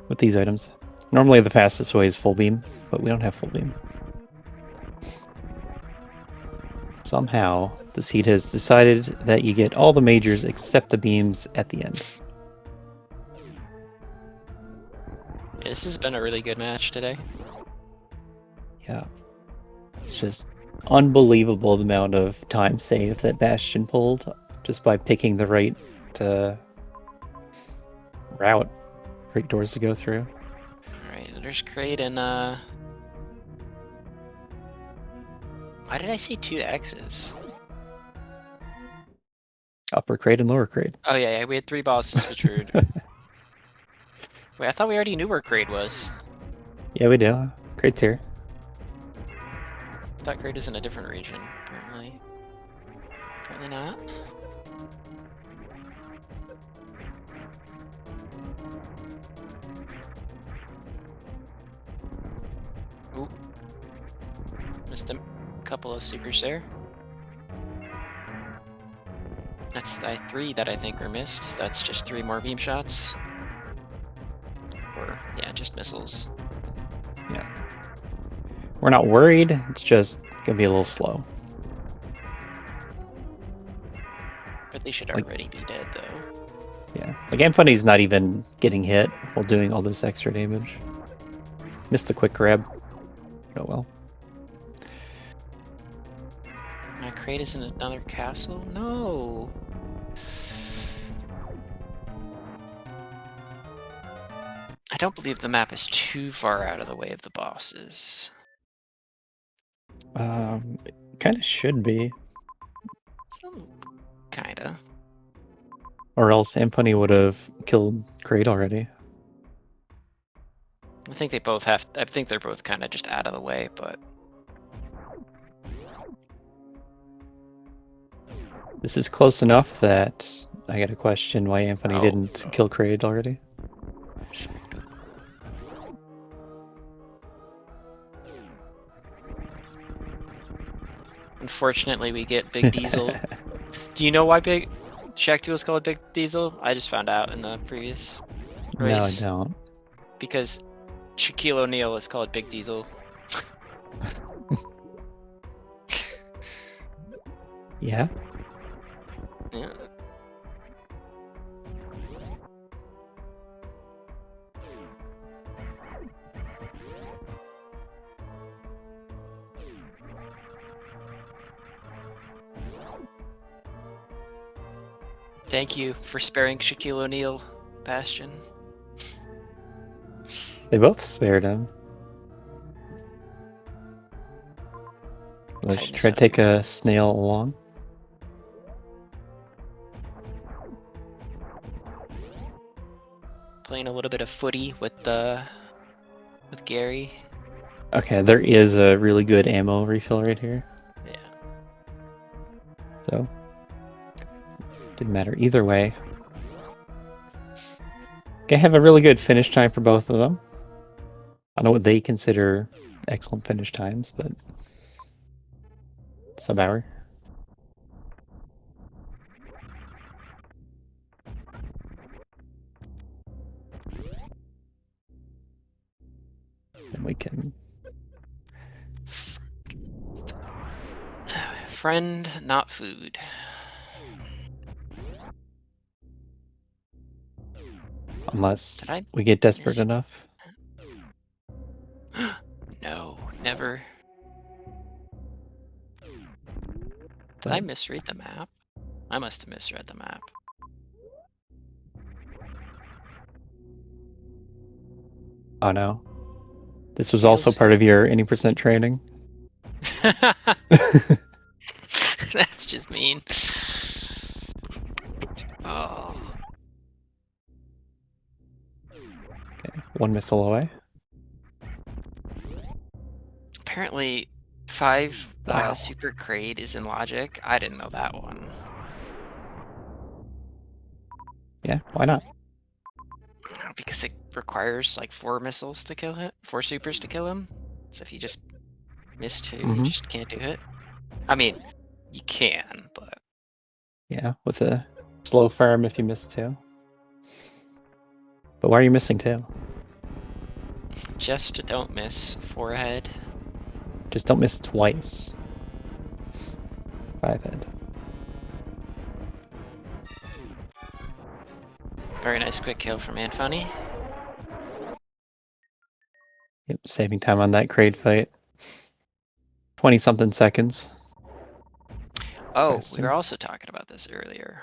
[SPEAKER 1] With these items. Normally the fastest way is full beam, but we don't have full beam. Somehow, the seed has decided that you get all the majors except the beams at the end.
[SPEAKER 2] Yeah, this has been a really good match today.
[SPEAKER 1] Yeah. It's just unbelievable the amount of time save that Bastion pulled just by picking the right route. Great doors to go through.
[SPEAKER 2] Alright, there's crate and why did I say 2 X's?
[SPEAKER 1] Upper crate and lower crate.
[SPEAKER 2] Oh yeah, we had 3 bosses which were... Wait, I thought we already knew where crate was.
[SPEAKER 1] Yeah, we do. Crate's here.
[SPEAKER 2] I thought crate is in a different region, apparently. Apparently not. Ooh. Missed a couple of supers there. That's 3 that I think are missed. That's just 3 more beam shots. Or, yeah, just missiles.
[SPEAKER 1] Yeah. We're not worried. It's just gonna be a little slow.
[SPEAKER 2] But they should
[SPEAKER 1] Like-
[SPEAKER 2] already be dead, though.
[SPEAKER 1] Yeah. Like Anfunny's not even getting hit while doing all this extra damage. Missed the quick grab. Oh well.
[SPEAKER 2] My crate is in another castle? No! I don't believe the map is too far out of the way of the bosses.
[SPEAKER 1] It kind of should be.
[SPEAKER 2] Kinda.
[SPEAKER 1] Or else Anfunny would have killed Crate already.
[SPEAKER 2] I think they both have. I think they're both kind of just out of the way, but
[SPEAKER 1] This is close enough that I got a question why Anfunny
[SPEAKER 2] Oh.
[SPEAKER 1] didn't kill Crate already.
[SPEAKER 2] unfortunately we get Big Diesel. Do you know why Big Shack 2 is called Big Diesel? I just found out in the previous
[SPEAKER 1] No, I
[SPEAKER 2] race.
[SPEAKER 1] don't.
[SPEAKER 2] Because Shaquille O'Neal is called Big Diesel.
[SPEAKER 1] Yeah?
[SPEAKER 2] Yeah. Thank you for sparing Shaquille O'Neal, Bastion.
[SPEAKER 1] They both spared him. Let's
[SPEAKER 2] Kindness
[SPEAKER 1] try to
[SPEAKER 2] out of
[SPEAKER 1] take
[SPEAKER 2] your
[SPEAKER 1] a
[SPEAKER 2] heart.
[SPEAKER 1] snail along.
[SPEAKER 2] Playing a little bit of footy with Gary.
[SPEAKER 1] Okay, there is a really good ammo refill right here.
[SPEAKER 2] Yeah.
[SPEAKER 1] So, didn't matter either way. Okay, have a really good finish time for both of them. I don't know what they consider excellent finish times, but sub-hour. Then we can...
[SPEAKER 2] Friend, not food.
[SPEAKER 1] Unless
[SPEAKER 2] Did I
[SPEAKER 1] we get desperate
[SPEAKER 2] miss-
[SPEAKER 1] enough.
[SPEAKER 2] No, never. Did I misread the map? I must have misread the map.
[SPEAKER 1] Oh no. This was also
[SPEAKER 2] Feels-
[SPEAKER 1] part of your any percent training.
[SPEAKER 2] That's just mean. Oh.
[SPEAKER 1] Okay, one missile away.
[SPEAKER 2] Apparently, 5
[SPEAKER 1] Wow.
[SPEAKER 2] super crate is in logic. I didn't know that one.
[SPEAKER 1] Yeah, why not?
[SPEAKER 2] Because it requires like 4 missiles to kill him, 4 supers to kill him. So if you just miss 2, you
[SPEAKER 1] Mhm.
[SPEAKER 2] just can't do it. I mean, you can, but
[SPEAKER 1] Yeah, with a slow farm if you miss 2. But why are you missing 2?
[SPEAKER 2] just don't miss 4 ahead.
[SPEAKER 1] Just don't miss twice. 5 head.
[SPEAKER 2] Very nice quick kill from Anfunny.
[SPEAKER 1] Yep, saving time on that crate fight. 20-something seconds.
[SPEAKER 2] Oh, we
[SPEAKER 1] Bastion.
[SPEAKER 2] were also talking about this earlier.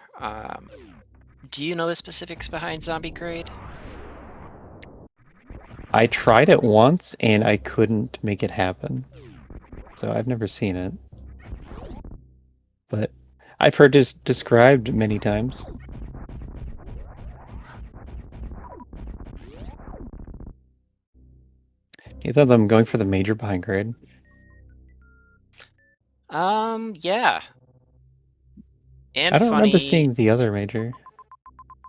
[SPEAKER 2] Do you know the specifics behind Zombie Grade?
[SPEAKER 1] I tried it once and I couldn't make it happen. So I've never seen it. But I've heard it described many times. Either of them going for the major behind grade.
[SPEAKER 2] Yeah. And
[SPEAKER 1] I don't remember
[SPEAKER 2] funny,
[SPEAKER 1] seeing the other major.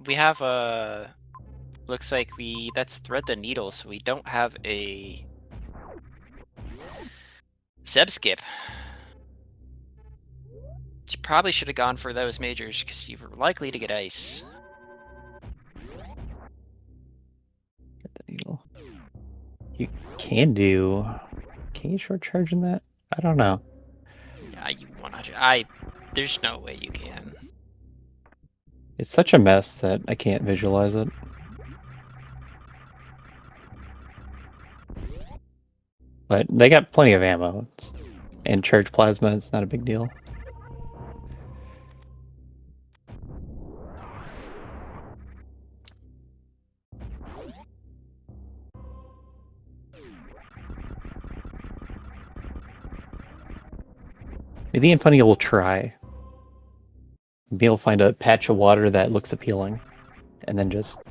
[SPEAKER 2] we have a. Looks like that's Thread the Needle, so we don't have a Zeb Skip. You probably should have gone for those majors because you were likely to get ice.
[SPEAKER 1] Get the needle. You can do. Can you short charge in that? I don't know.
[SPEAKER 2] Yeah, you 100. There's no way you can.
[SPEAKER 1] It's such a mess that I can't visualize it. But they got plenty of ammo. And charge plasma is not a big deal. Maybe Anfunny will try. Maybe he'll find a patch of water that looks appealing. And then just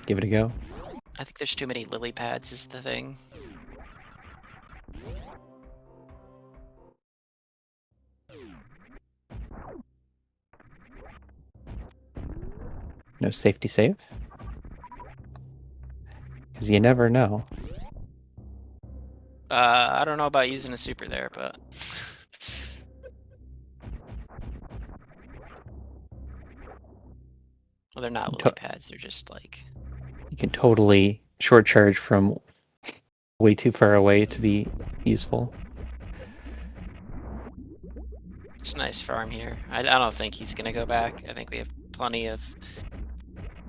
[SPEAKER 1] give it a go.
[SPEAKER 2] I think there's too many lily pads is the thing.
[SPEAKER 1] No safety save. Because you never know.
[SPEAKER 2] I don't know about using a super there, but. Well, they're not lily pads, they're just like.
[SPEAKER 1] You can totally short charge from way too far away to be useful.
[SPEAKER 2] It's a nice farm here. I don't think he's gonna go back. I think we have plenty of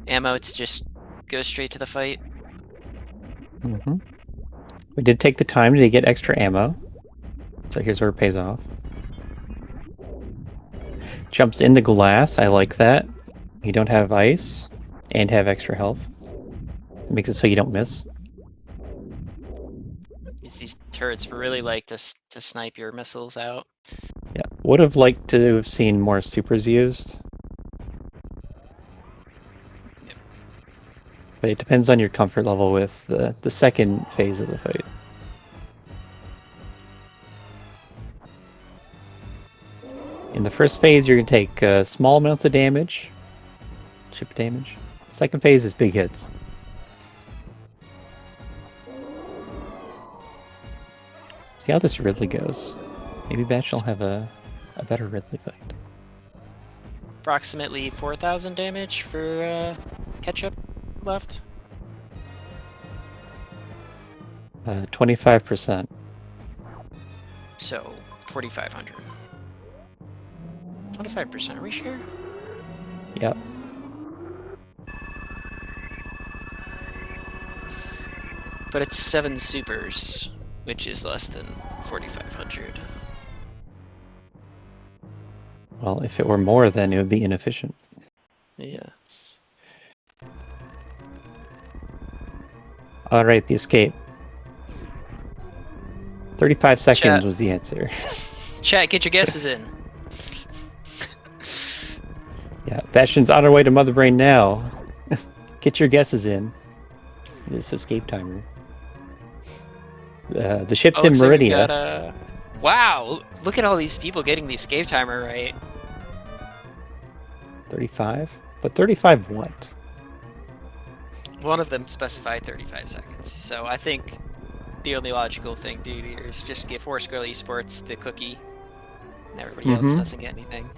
[SPEAKER 2] ammo to just go straight to the fight.
[SPEAKER 1] Mm-hmm. We did take the time to get extra ammo. So here's where it pays off. Jumps in the glass. I like that. You don't have ice and have extra health. It makes it so you don't miss.
[SPEAKER 2] These turrets really like to snipe your missiles out.
[SPEAKER 1] Yeah, would have liked to have seen more supers used.
[SPEAKER 2] Yep.
[SPEAKER 1] But it depends on your comfort level with the second phase of the fight. In the first phase, you're going to take small amounts of damage. Chip damage. Second phase is big hits. See how this Ridley goes. Maybe Batch will have a better Ridley fight.
[SPEAKER 2] Approximately 4,000 damage for ketchup left.
[SPEAKER 1] 25%.
[SPEAKER 2] So 4,500. 25%, are we sure?
[SPEAKER 1] Yep.
[SPEAKER 2] But it's 7 supers, which is less than 4,500.
[SPEAKER 1] Well, if it were more, then it would be inefficient.
[SPEAKER 2] Yes.
[SPEAKER 1] Alright, the escape. 35 seconds was the answer.
[SPEAKER 2] Chat, get your guesses in.
[SPEAKER 1] Yeah, Bastion's on our way to Mother Brain now. Get your guesses in. This escape timer. The ship's in Meridia.
[SPEAKER 2] Wow, look at all these people getting the escape timer right.
[SPEAKER 1] 35? But 35 what?
[SPEAKER 2] One of them specified 35 seconds, so I think the only logical thing to do here is just give Horse Girl Esports the cookie, and everybody else doesn't get anything.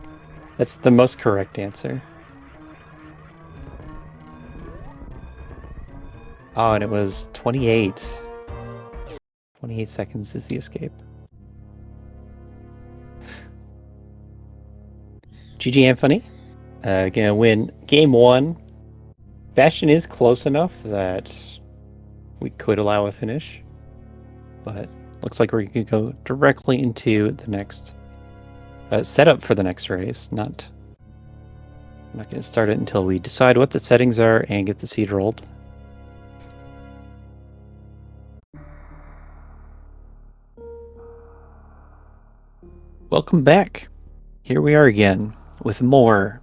[SPEAKER 1] That's the most correct answer. Oh, and it was 28. 28 seconds is the escape. GG Anfunny. Gonna win game 1. Bastion is close enough that we could allow a finish. But looks like we're going to go directly into the next setup for the next race. Not I'm not going to start it until we decide what the settings are and get the seed rolled. Welcome back. Here we are again with more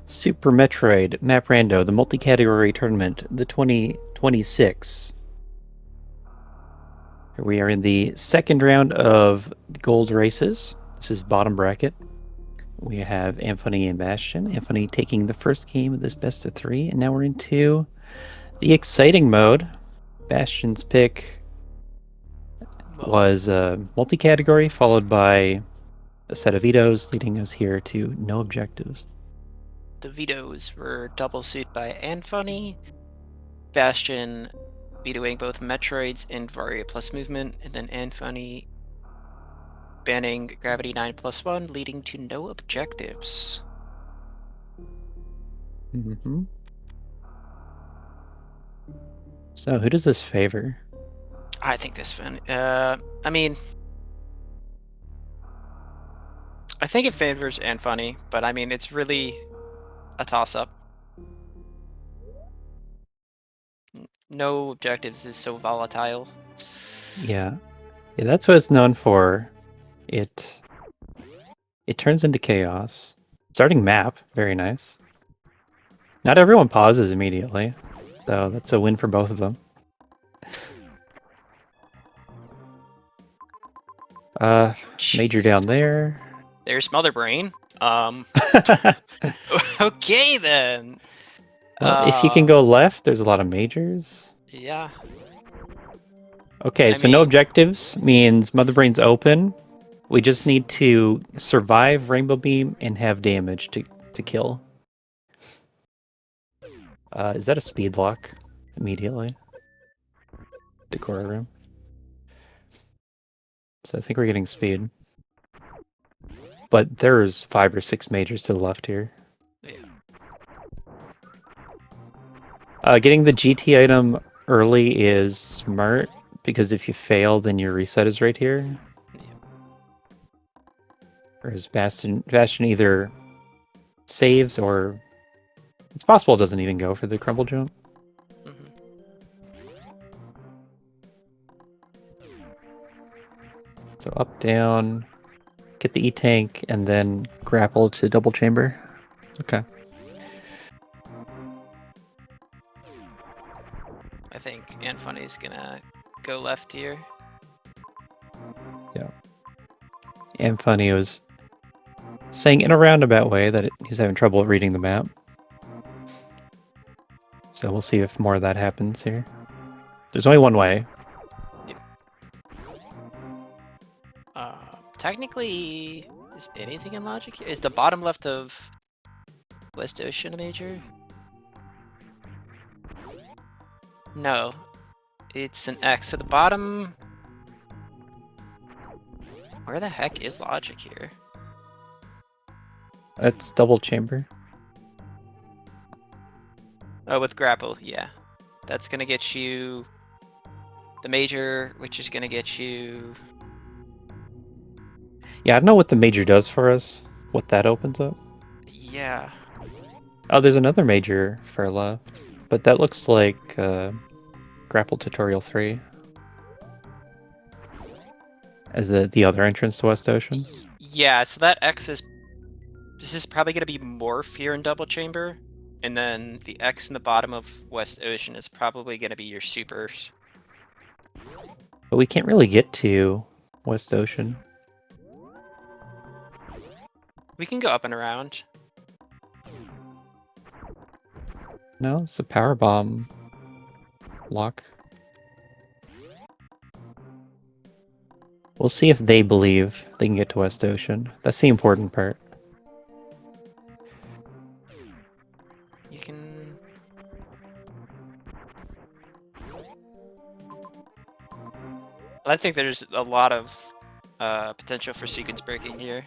[SPEAKER 1] Super Metroid Map Rando, the multi-category tournament, the 2026. Here we are in the second round of gold races. This is bottom bracket. We have Anfunny and Bastion. Anfunny taking the first game of this best of 3, and now we're into the exciting mode. Bastion's pick was multi-category, followed by a set of vetoes, leading us here to no objectives.
[SPEAKER 2] The vetoes were double suit by Anfunny, Bastion vetoing both Metroids and Varia plus movement, and then Anfunny banning Gravity 9+1, leading to no objectives.
[SPEAKER 1] Mm-hmm. So, who does this favor?
[SPEAKER 2] I think this one. I mean, I think it favors Anfunny, but I mean, it's really a toss-up. No objectives is so volatile.
[SPEAKER 1] Yeah, that's what it's known for. It turns into chaos. Starting map, very nice. Not everyone pauses immediately, so that's a win for both of them. Major
[SPEAKER 2] Jesus.
[SPEAKER 1] down there.
[SPEAKER 2] There's Mother Brain. Okay then.
[SPEAKER 1] Well, if you can go left, there's a lot of majors.
[SPEAKER 2] Yeah.
[SPEAKER 1] Okay,
[SPEAKER 2] I
[SPEAKER 1] so no
[SPEAKER 2] mean,
[SPEAKER 1] objectives means Mother Brain's open. We just need to survive Rainbow Beam and have damage to kill. Is that a speed lock? Immediately. Decor room. So I think we're getting speed. But there's 5 or 6 majors to the left here.
[SPEAKER 2] yeah.
[SPEAKER 1] Getting the GT item early is smart, because if you fail, then your reset is right here.
[SPEAKER 2] Yeah.
[SPEAKER 1] Whereas Bastion either saves or it's possible it doesn't even go for the crumble jump.
[SPEAKER 2] Mm-hmm.
[SPEAKER 1] So up, down, get the E-tank, and then grapple to double chamber. Okay.
[SPEAKER 2] I think Anfunny's gonna go left here.
[SPEAKER 1] Yeah. Anfunny was saying in a roundabout way that he's having trouble reading the map. So we'll see if more of that happens here. There's only one way.
[SPEAKER 2] Yep. Technically, is anything in logic here? Is the bottom left of West Ocean a major? No, it's an X. So the bottom. Where the heck is logic here?
[SPEAKER 1] It's double chamber.
[SPEAKER 2] Oh, with grapple, yeah. That's gonna get you the major, which is gonna get you.
[SPEAKER 1] Yeah, I don't know what the major does for us. What that opens up.
[SPEAKER 2] Yeah.
[SPEAKER 1] Oh, there's another major for left. But that looks like Grapple Tutorial 3. As the other entrance to West Ocean.
[SPEAKER 2] Yeah, so that X is. This is probably gonna be more fear in double chamber. And then the X in the bottom of West Ocean is probably gonna be your supers.
[SPEAKER 1] But we can't really get to West Ocean.
[SPEAKER 2] We can go up and around.
[SPEAKER 1] No, it's a power bomb lock. We'll see if they believe they can get to West Ocean. That's the important part.
[SPEAKER 2] You can. I think there's a lot of potential for sequence breaking here.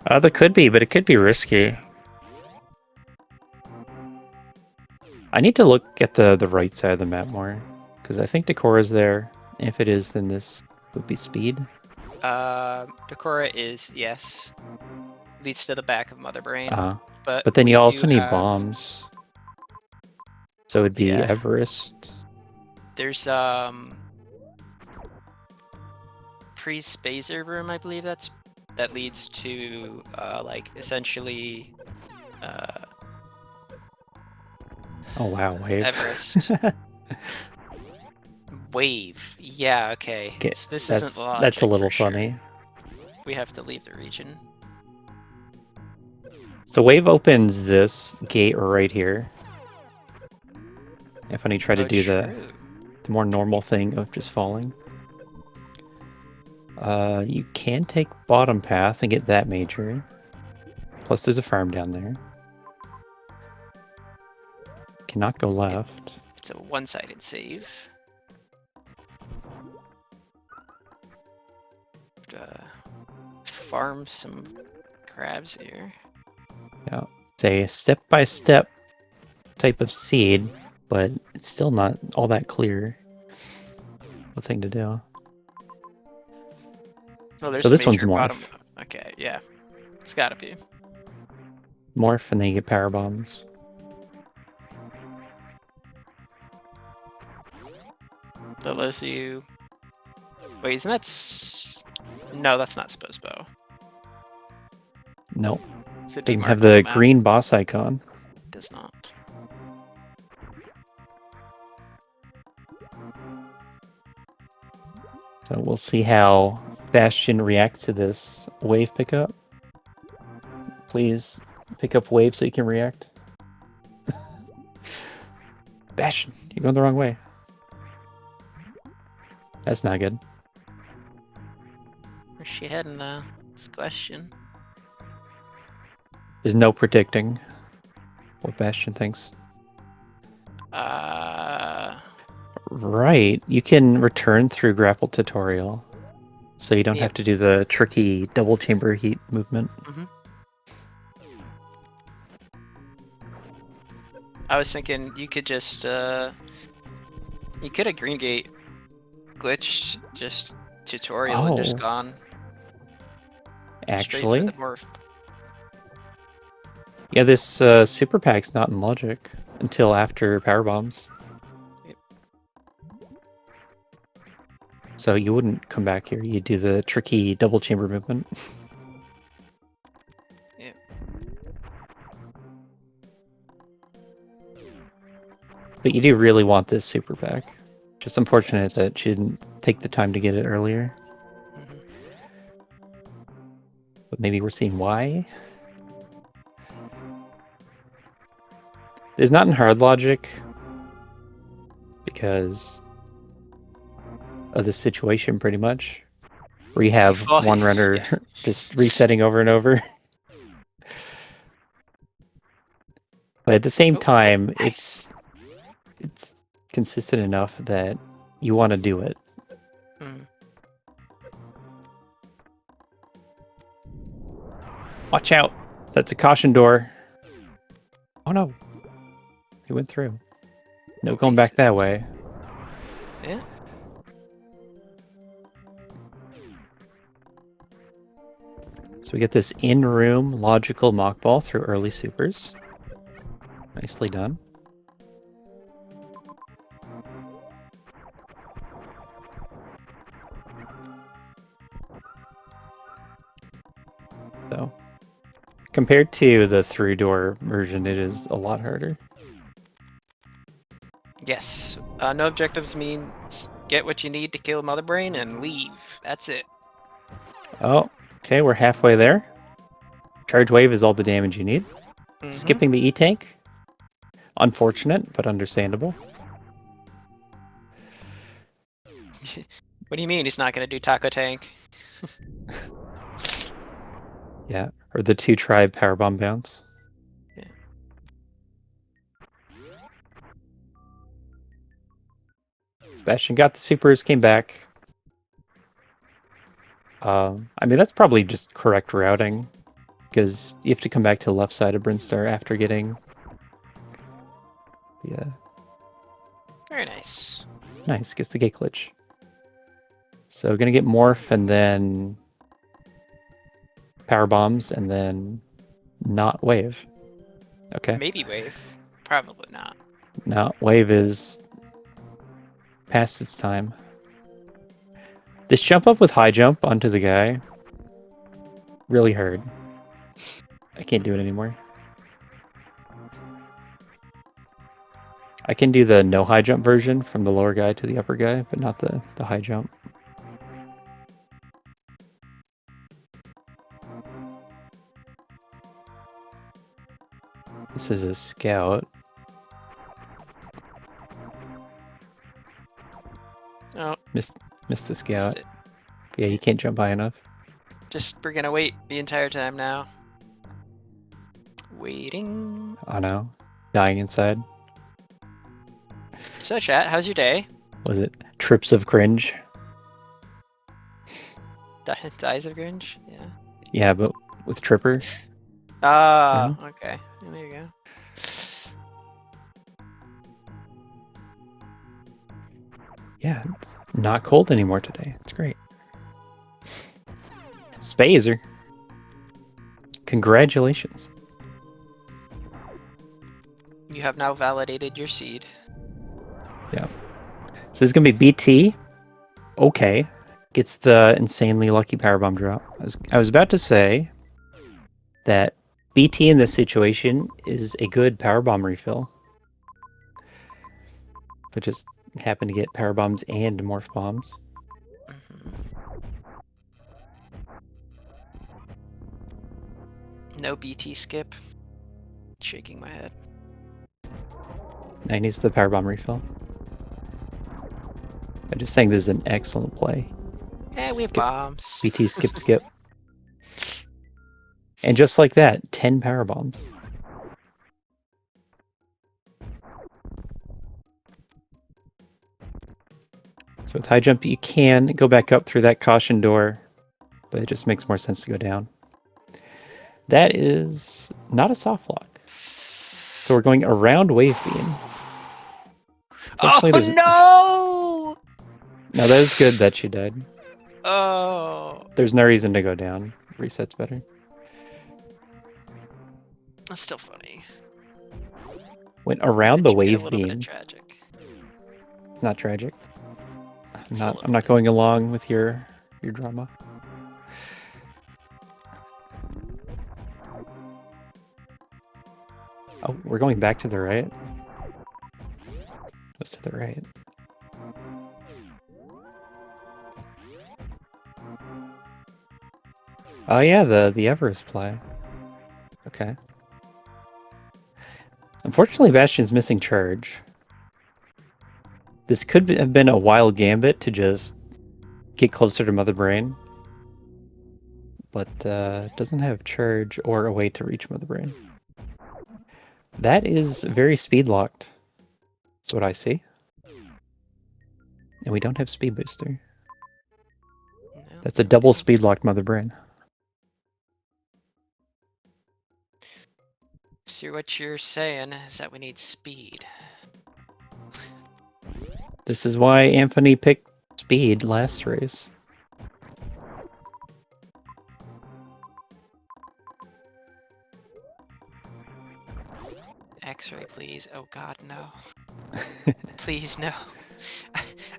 [SPEAKER 1] There could be, but it could be risky. I need to look at the right side of the map more, because I think Decor is there. If it is, then this would be speed.
[SPEAKER 2] Decora is, yes. leads to the back of Mother Brain.
[SPEAKER 1] But
[SPEAKER 2] But
[SPEAKER 1] then
[SPEAKER 2] we
[SPEAKER 1] you
[SPEAKER 2] do
[SPEAKER 1] also need
[SPEAKER 2] have,
[SPEAKER 1] bombs. So it'd be
[SPEAKER 2] Yeah.
[SPEAKER 1] Everest.
[SPEAKER 2] There's pre-spacer room, I believe that leads to like essentially
[SPEAKER 1] Oh wow, wave.
[SPEAKER 2] Everest. Wave. Yeah, okay.
[SPEAKER 1] Okay,
[SPEAKER 2] So this isn't
[SPEAKER 1] that's a
[SPEAKER 2] logic
[SPEAKER 1] little
[SPEAKER 2] for sure.
[SPEAKER 1] funny.
[SPEAKER 2] We have to leave the region.
[SPEAKER 1] So wave opens this gate right here. If I try to do the
[SPEAKER 2] True.
[SPEAKER 1] more normal thing of just falling. You can take bottom path and get that major. Plus there's a farm down there. Cannot go left.
[SPEAKER 2] It's a one-sided save. Farm some crabs here.
[SPEAKER 1] Yeah, it's a step-by-step type of seed, but it's still not all that clear. The thing to do.
[SPEAKER 2] Oh, there's
[SPEAKER 1] So this one's
[SPEAKER 2] major
[SPEAKER 1] morph.
[SPEAKER 2] bottom. Okay, yeah, it's gotta be.
[SPEAKER 1] Morph and then you get power bombs.
[SPEAKER 2] That lets you. Wait, isn't that? No, that's not Sposbo.
[SPEAKER 1] Nope.
[SPEAKER 2] So
[SPEAKER 1] Doesn't
[SPEAKER 2] demark
[SPEAKER 1] have
[SPEAKER 2] on
[SPEAKER 1] the
[SPEAKER 2] map.
[SPEAKER 1] green boss icon.
[SPEAKER 2] It does not.
[SPEAKER 1] So we'll see how Bastion reacts to this wave pickup. Please pick up wave so you can react. Bastion, you're going the wrong way. That's not good.
[SPEAKER 2] Where's she heading though? That's a question.
[SPEAKER 1] There's no predicting what Bastion thinks. Right, you can return through grapple tutorial, so you don't have to do the tricky double chamber heat movement.
[SPEAKER 2] I was thinking you could just you could have Green Gate glitched just tutorial and just gone
[SPEAKER 1] actually
[SPEAKER 2] straight for the morph.
[SPEAKER 1] Yeah, this super pack's not in logic until after power bombs.
[SPEAKER 2] Yep.
[SPEAKER 1] So you wouldn't come back here. You do the tricky double chamber movement.
[SPEAKER 2] Yeah.
[SPEAKER 1] But you do really want this super pack. Just unfortunate that she didn't take the time to get it earlier. But maybe we're seeing why. It's not in hard logic because of this situation, pretty much, where you have one runner just resetting over and over. But at the same time,
[SPEAKER 2] nice.
[SPEAKER 1] it's consistent enough that you want to do it. Watch out! That's a caution door. Oh no! He went through. No going back that way.
[SPEAKER 2] Yeah.
[SPEAKER 1] So we get this in-room logical mock ball through early supers. Nicely done. So, compared to the through-door version, it is a lot harder.
[SPEAKER 2] Yes. No objectives means get what you need to kill Mother Brain and leave. That's it.
[SPEAKER 1] Oh, okay, we're halfway there. Charge wave is all the damage you need. Skipping the E-tank. Unfortunate, but understandable.
[SPEAKER 2] What do you mean he's not going to do Taco Tank?
[SPEAKER 1] Yeah, or the 2-tribe powerbomb bounce.
[SPEAKER 2] Yeah.
[SPEAKER 1] Bastion got the supers, came back. I mean, that's probably just correct routing, because you have to come back to the left side of Brinstar after getting... Yeah.
[SPEAKER 2] Very nice.
[SPEAKER 1] Nice, gets the gate glitch. So gonna get Morph and then power bombs, and then not wave. Okay.
[SPEAKER 2] Maybe wave. Probably not.
[SPEAKER 1] No, wave is past its time. This jump up with high jump onto the guy really hurt. I can't do it anymore. I can do the no high jump version from the lower guy to the upper guy, but not the high jump. This is a scout.
[SPEAKER 2] Oh,
[SPEAKER 1] Missed the scout.
[SPEAKER 2] missed it.
[SPEAKER 1] Yeah, you can't jump high enough.
[SPEAKER 2] We're gonna wait the entire time now. Waiting.
[SPEAKER 1] Oh no. Dying inside.
[SPEAKER 2] So chat, how's your day?
[SPEAKER 1] Was it trips of cringe?
[SPEAKER 2] Dies of Grinch? Yeah.
[SPEAKER 1] Yeah, but with Tripper.
[SPEAKER 2] Oh, okay. There you go.
[SPEAKER 1] Yeah, it's not cold anymore today. It's great. Spazer. Congratulations.
[SPEAKER 2] You have now validated your seed.
[SPEAKER 1] Yeah. So this is gonna be BT. Okay. Gets the insanely lucky powerbomb drop. I was about to say that BT in this situation is a good powerbomb refill. But just happen to get power bombs and morph bombs.
[SPEAKER 2] No BT skip. Shaking my head.
[SPEAKER 1] Now he needs the power bomb refill. I'm just saying this is an excellent play.
[SPEAKER 2] Yeah, we have bombs.
[SPEAKER 1] BT skip skip. And just like that, 10 power bombs. So with high jump, you can go back up through that caution door, but it just makes more sense to go down. That is not a soft lock. So we're going around wave beam.
[SPEAKER 2] Oh no!
[SPEAKER 1] No, that is good that she died.
[SPEAKER 2] Oh.
[SPEAKER 1] There's no reason to go down. Reset's better.
[SPEAKER 2] That's still funny.
[SPEAKER 1] Went around the wave
[SPEAKER 2] a little
[SPEAKER 1] beam.
[SPEAKER 2] bit tragic.
[SPEAKER 1] Not tragic. I'm not going along with your drama. Oh, we're going back to the right. What's to the right? Oh yeah, the Everest play. Okay. Unfortunately, Bastion's missing charge. This could have been a wild gambit to just get closer to Mother Brain, but doesn't have charge or a way to reach Mother Brain. That is very speed locked. That's what I see. And we don't have speed booster.
[SPEAKER 2] No.
[SPEAKER 1] That's a double speed locked Mother Brain.
[SPEAKER 2] So what you're saying is that we need speed.
[SPEAKER 1] This is why Anfunny picked speed last race.
[SPEAKER 2] X-ray, please. Oh god, no. Please, no.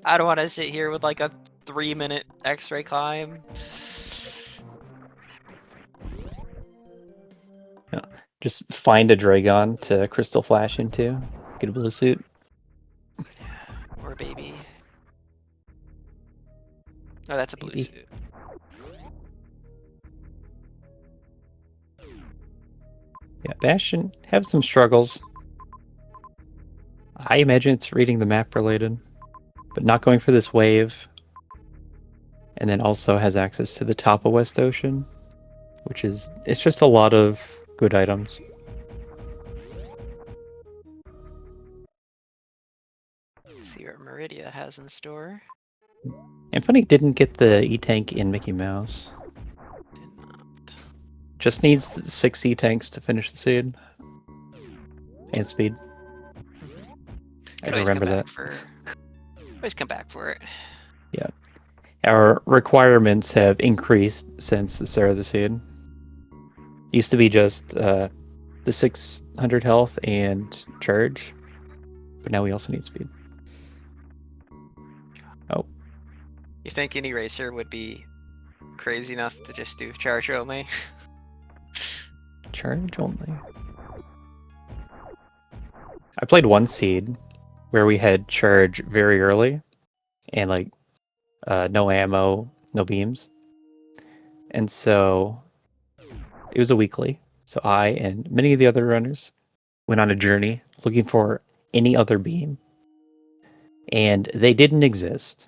[SPEAKER 2] I don't want to sit here with like a 3-minute X-ray climb.
[SPEAKER 1] No, just find a Dragon to Crystal Flash into. Get a blue suit.
[SPEAKER 2] Or baby. Oh, that's a blue suit.
[SPEAKER 1] Yeah, Bastion have some struggles. I imagine it's reading the map related, but not going for this wave. And then also has access to the top of West Ocean, which is, it's just a lot of good items.
[SPEAKER 2] Let's see what Meridia has in store.
[SPEAKER 1] Anfunny didn't get the E-Tank in Mickey Mouse.
[SPEAKER 2] Did not.
[SPEAKER 1] Just needs 6 E-Tanks to finish the seed. And speed. I remember that.
[SPEAKER 2] Always come back for it.
[SPEAKER 1] Yeah. Our requirements have increased since the start of the seed. Used to be just the 600 health and charge, but now we also need speed. Oh.
[SPEAKER 2] You think any racer would be crazy enough to just do charge only?
[SPEAKER 1] Charge only. I played one seed where we had charge very early and like no ammo, no beams. And so it was a weekly. So I and many of the other runners went on a journey looking for any other beam. And they didn't exist.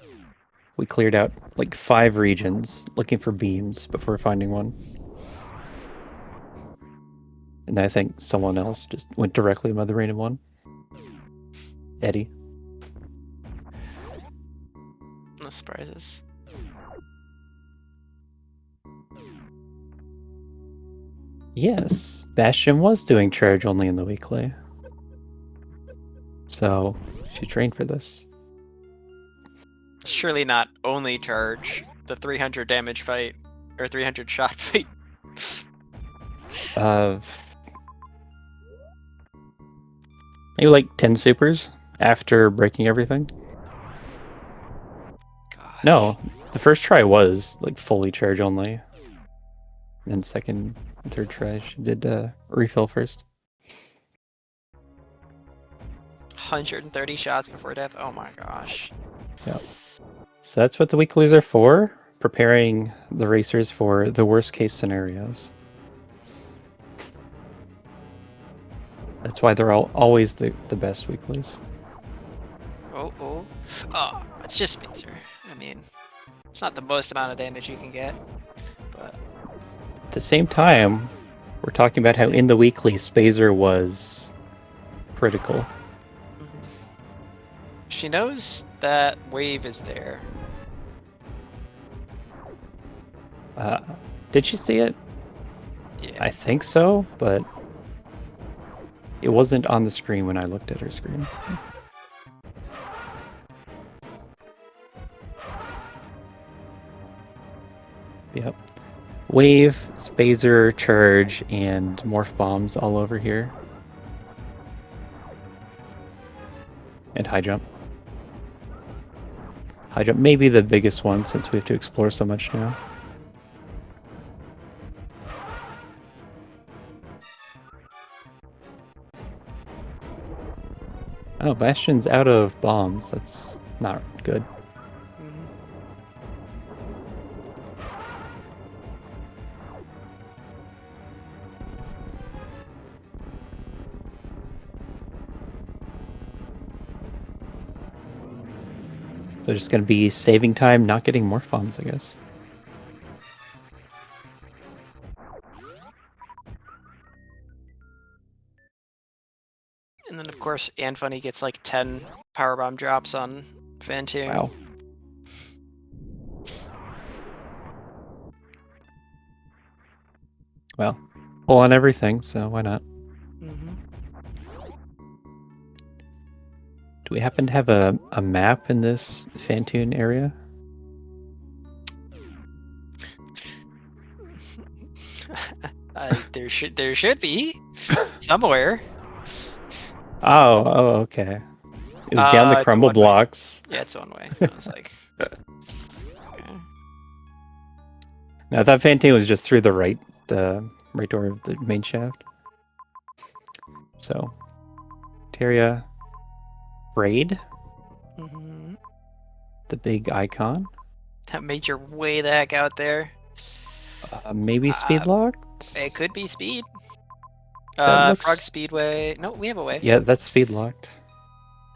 [SPEAKER 1] We cleared out like 5 regions looking for beams before finding one. And I think someone else just went directly by the random one. Eddie.
[SPEAKER 2] No surprises.
[SPEAKER 1] Yes, Bastion was doing charge only in the weekly. So she trained for this.
[SPEAKER 2] Surely not only charge the 300 damage fight or 300 shot fight.
[SPEAKER 1] Maybe like 10 supers after breaking everything.
[SPEAKER 2] Gosh.
[SPEAKER 1] No, the first try was like fully charge only. And then second and third try she did refill first.
[SPEAKER 2] 130 shots before death. Oh my gosh.
[SPEAKER 1] Yeah. So that's what the weeklies are for, preparing the racers for the worst case scenarios. That's why they're always the best weeklies.
[SPEAKER 2] Oh, it's just Spitzer. I mean, it's not the most amount of damage you can get, but
[SPEAKER 1] At the same time, we're talking about how in the weekly, Spazer was critical.
[SPEAKER 2] She knows that wave is there.
[SPEAKER 1] Did she see it?
[SPEAKER 2] Yeah.
[SPEAKER 1] I think so, but it wasn't on the screen when I looked at her screen. Yep. Wave, Spazer, charge, and morph bombs all over here. And high jump. High jump may be the biggest one since we have to explore so much now. Oh, Bastion's out of bombs. That's not good. So just going to be saving time, not getting morph bombs, I guess.
[SPEAKER 2] And then of course Anfunny gets like 10 powerbomb drops on Fantoon.
[SPEAKER 1] Wow. Well, pull on everything, so why not? Do we happen to have a map in this Fantoon area?
[SPEAKER 2] There should be somewhere.
[SPEAKER 1] Oh, okay. It was down the crumble blocks.
[SPEAKER 2] Yeah, it's one way. I was like, okay.
[SPEAKER 1] No, that Fantoon was just through the right door of the main shaft. So, Teria, Raid, the big icon.
[SPEAKER 2] That made your way the heck out there.
[SPEAKER 1] Maybe speed locked?
[SPEAKER 2] It could be speed.
[SPEAKER 1] Looks...
[SPEAKER 2] Frog Speedway. No, we have a way.
[SPEAKER 1] Yeah, that's speed locked.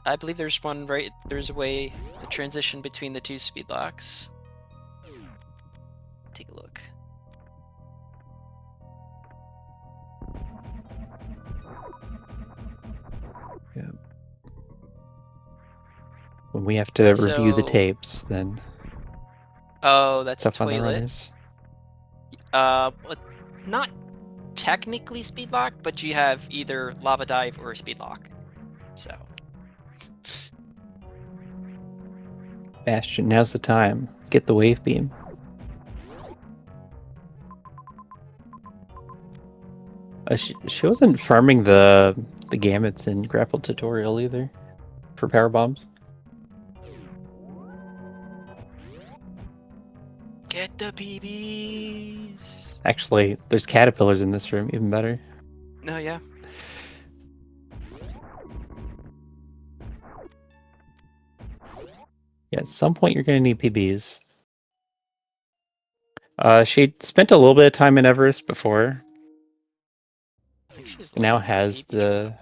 [SPEAKER 2] I believe there's one right. There's a way, a transition between the 2 speed locks. Take a look.
[SPEAKER 1] Yeah. When we have to review the tapes, then.
[SPEAKER 2] Oh, that's
[SPEAKER 1] tough
[SPEAKER 2] toilet.
[SPEAKER 1] On the runners.
[SPEAKER 2] Not technically speed lock, but you have either lava dive or speed lock. So.
[SPEAKER 1] Bastion, now's the time. Get the wave beam. She wasn't farming the gamuts in grapple tutorial either for power bombs.
[SPEAKER 2] Get the PBs.
[SPEAKER 1] Actually, there's caterpillars in this room, even better.
[SPEAKER 2] No, yeah.
[SPEAKER 1] Yeah, at some point you're gonna need PBs. She spent a little bit of time in Everest before.
[SPEAKER 2] I think she's
[SPEAKER 1] Now
[SPEAKER 2] looking for a
[SPEAKER 1] has
[SPEAKER 2] PB drop.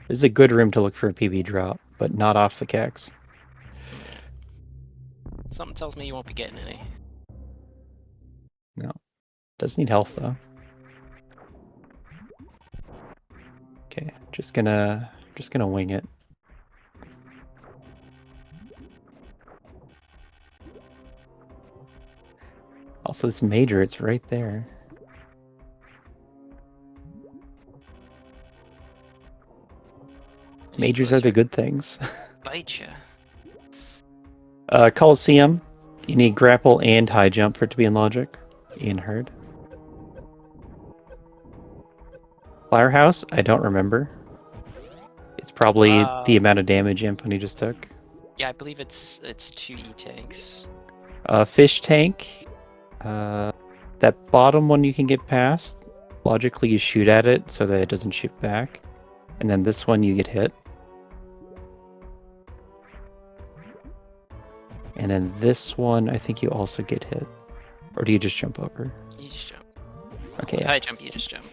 [SPEAKER 1] This is a good room to look for a PB drop, but not off the cax.
[SPEAKER 2] Yeah. Something tells me you won't be getting any.
[SPEAKER 1] No. Does need health though. Okay, just gonna wing it. Also, this major, it's right there. Majors are the good things.
[SPEAKER 2] Bite ya.
[SPEAKER 1] Coliseum, you need grapple and high jump for it to be in logic. Ian heard. Firehouse, I don't remember. It's probably the amount of damage Anfunny just took.
[SPEAKER 2] Yeah, I believe it's 2 E-tanks.
[SPEAKER 1] Fish tank, that bottom one you can get past. Logically, you shoot at it so that it doesn't shoot back. And then this one you get hit. And then this one, I think you also get hit. Or do you just jump over?
[SPEAKER 2] You just jump.
[SPEAKER 1] Okay.
[SPEAKER 2] With high jump, you just jump.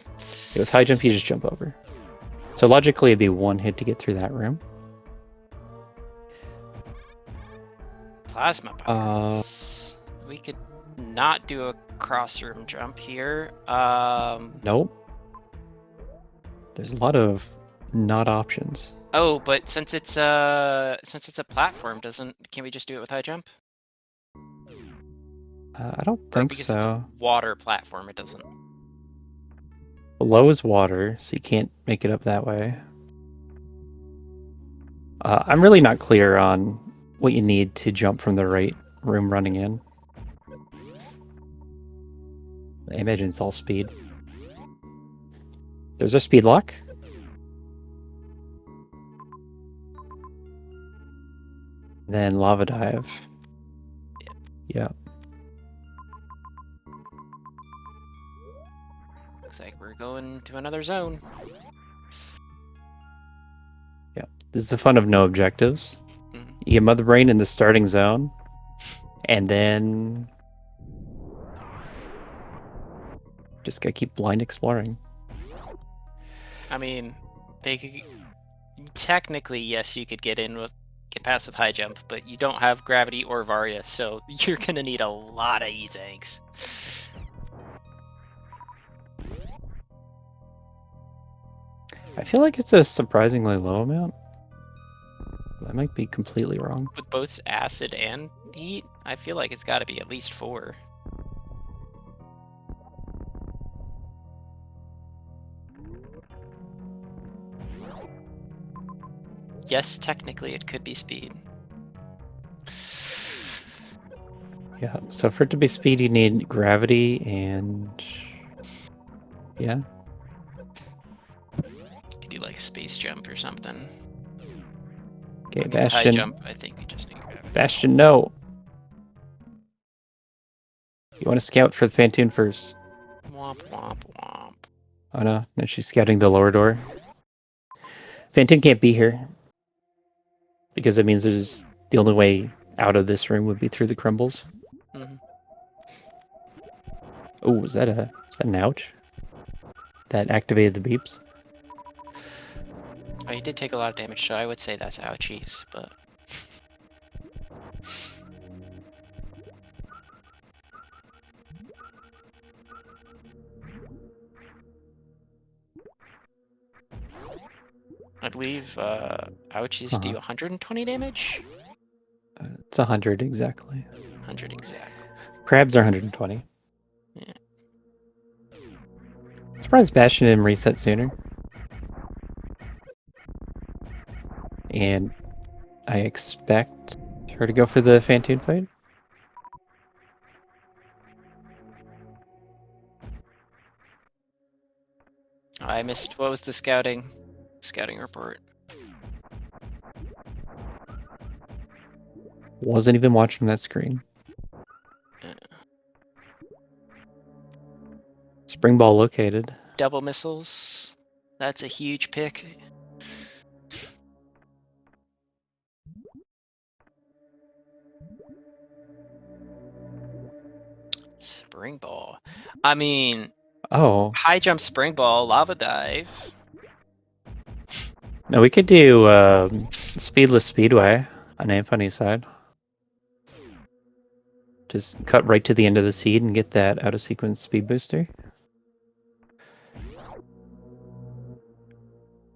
[SPEAKER 1] Yeah, with high jump, you just jump over. So logically, it'd be one hit to get through that room.
[SPEAKER 2] Plasma bombs. We could not do a cross room jump here.
[SPEAKER 1] Nope. There's a lot of not options.
[SPEAKER 2] Oh, but since it's a platform, can we just do it with high jump?
[SPEAKER 1] I don't think so.
[SPEAKER 2] It's a water platform, it doesn't.
[SPEAKER 1] Below is water, so you can't make it up that way. I'm really not clear on what you need to jump from the right room running in. I imagine it's all speed. There's a speed lock. Then lava dive. Yeah.
[SPEAKER 2] Looks like we're going to another zone.
[SPEAKER 1] Yeah. This is the fun of no objectives.
[SPEAKER 2] Mm-hmm.
[SPEAKER 1] You get Mother Brain in the starting zone. And then just gotta keep blind exploring.
[SPEAKER 2] I mean, technically, yes, you could get past with high jump, but you don't have gravity or Varia, so you're gonna need a lot of E-tanks.
[SPEAKER 1] I feel like it's a surprisingly low amount. I might be completely wrong.
[SPEAKER 2] With both acid and heat, I feel like it's got to be at least 4. Yes, technically it could be speed.
[SPEAKER 1] Yeah, so for it to be speed, you need gravity and... yeah.
[SPEAKER 2] Could do like a space jump or something.
[SPEAKER 1] Okay,
[SPEAKER 2] Bastion. High jump, I think we just need gravity.
[SPEAKER 1] Bastion, no! You want to scout for the Fantoon first.
[SPEAKER 2] Womp womp womp.
[SPEAKER 1] Oh no, no, she's scouting the lower door. Fantoon can't be here. Because that means there's the only way out of this room would be through the crumbles.
[SPEAKER 2] Mm-hmm.
[SPEAKER 1] Oh, was that an ouch? That activated the beeps?
[SPEAKER 2] Oh, he did take a lot of damage, so I would say that's ouchies, but... I believe ouchies do 120 damage?
[SPEAKER 1] It's 100 exactly.
[SPEAKER 2] 100 exactly.
[SPEAKER 1] Crabs are 120.
[SPEAKER 2] Yeah.
[SPEAKER 1] Surprised Bastion didn't reset sooner. And I expect her to go for the Fantoon fight.
[SPEAKER 2] I missed. What was the scouting report?
[SPEAKER 1] Wasn't even watching that screen. Spring ball located.
[SPEAKER 2] Double missiles. That's a huge pick. Spring ball. I mean,
[SPEAKER 1] Oh.
[SPEAKER 2] high jump spring ball, lava dive.
[SPEAKER 1] No, we could do speedless speedway on Anfunny's side. Just cut right to the end of the seed and get that out of sequence speed booster.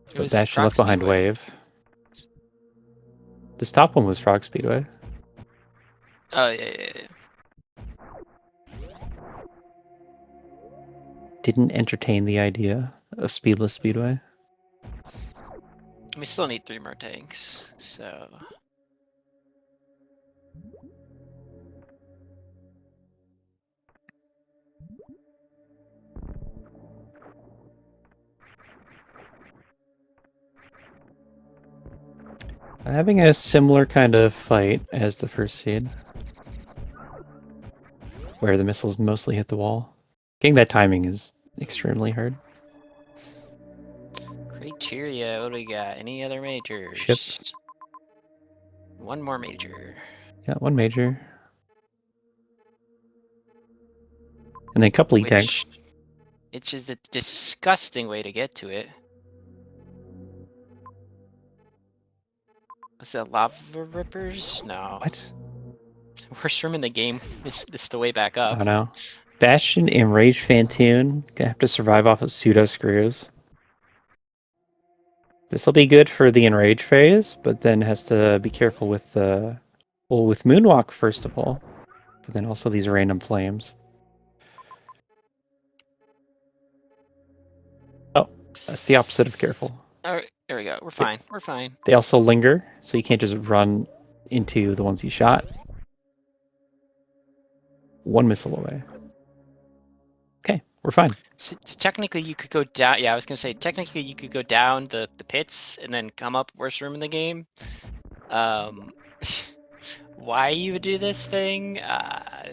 [SPEAKER 2] It
[SPEAKER 1] But
[SPEAKER 2] was
[SPEAKER 1] Bastion
[SPEAKER 2] Frog
[SPEAKER 1] left behind
[SPEAKER 2] Speedway.
[SPEAKER 1] wave. This top one was Frog Speedway.
[SPEAKER 2] Oh yeah.
[SPEAKER 1] Didn't entertain the idea of speedless speedway.
[SPEAKER 2] We still need 3 more tanks, so.
[SPEAKER 1] Having a similar kind of fight as the first seed, where the missiles mostly hit the wall. Getting that timing is extremely hard.
[SPEAKER 2] Criteria, what do we got? Any other majors?
[SPEAKER 1] Ship.
[SPEAKER 2] 1 more major.
[SPEAKER 1] Yeah, 1 major. And then a couple E-tanks.
[SPEAKER 2] Which is a disgusting way to get to it. Is that lava rippers? No.
[SPEAKER 1] What?
[SPEAKER 2] Worst room in the game. It's the way back up.
[SPEAKER 1] Oh no. Bastion, Enraged Fantoon. Gonna have to survive off of pseudo screws. This will be good for the Enrage phase, but then has to be careful with the... Well, with Moonwalk, first of all. But then also these random flames. Oh, that's the opposite of careful.
[SPEAKER 2] Alright, there we go. We're fine. We're fine.
[SPEAKER 1] They also linger, so you can't just run into the ones you shot. 1 missile away. Okay, we're fine.
[SPEAKER 2] So technically you could go down. Yeah, I was gonna say technically you could go down the pits and then come up worst room in the game. Why you would do this thing? I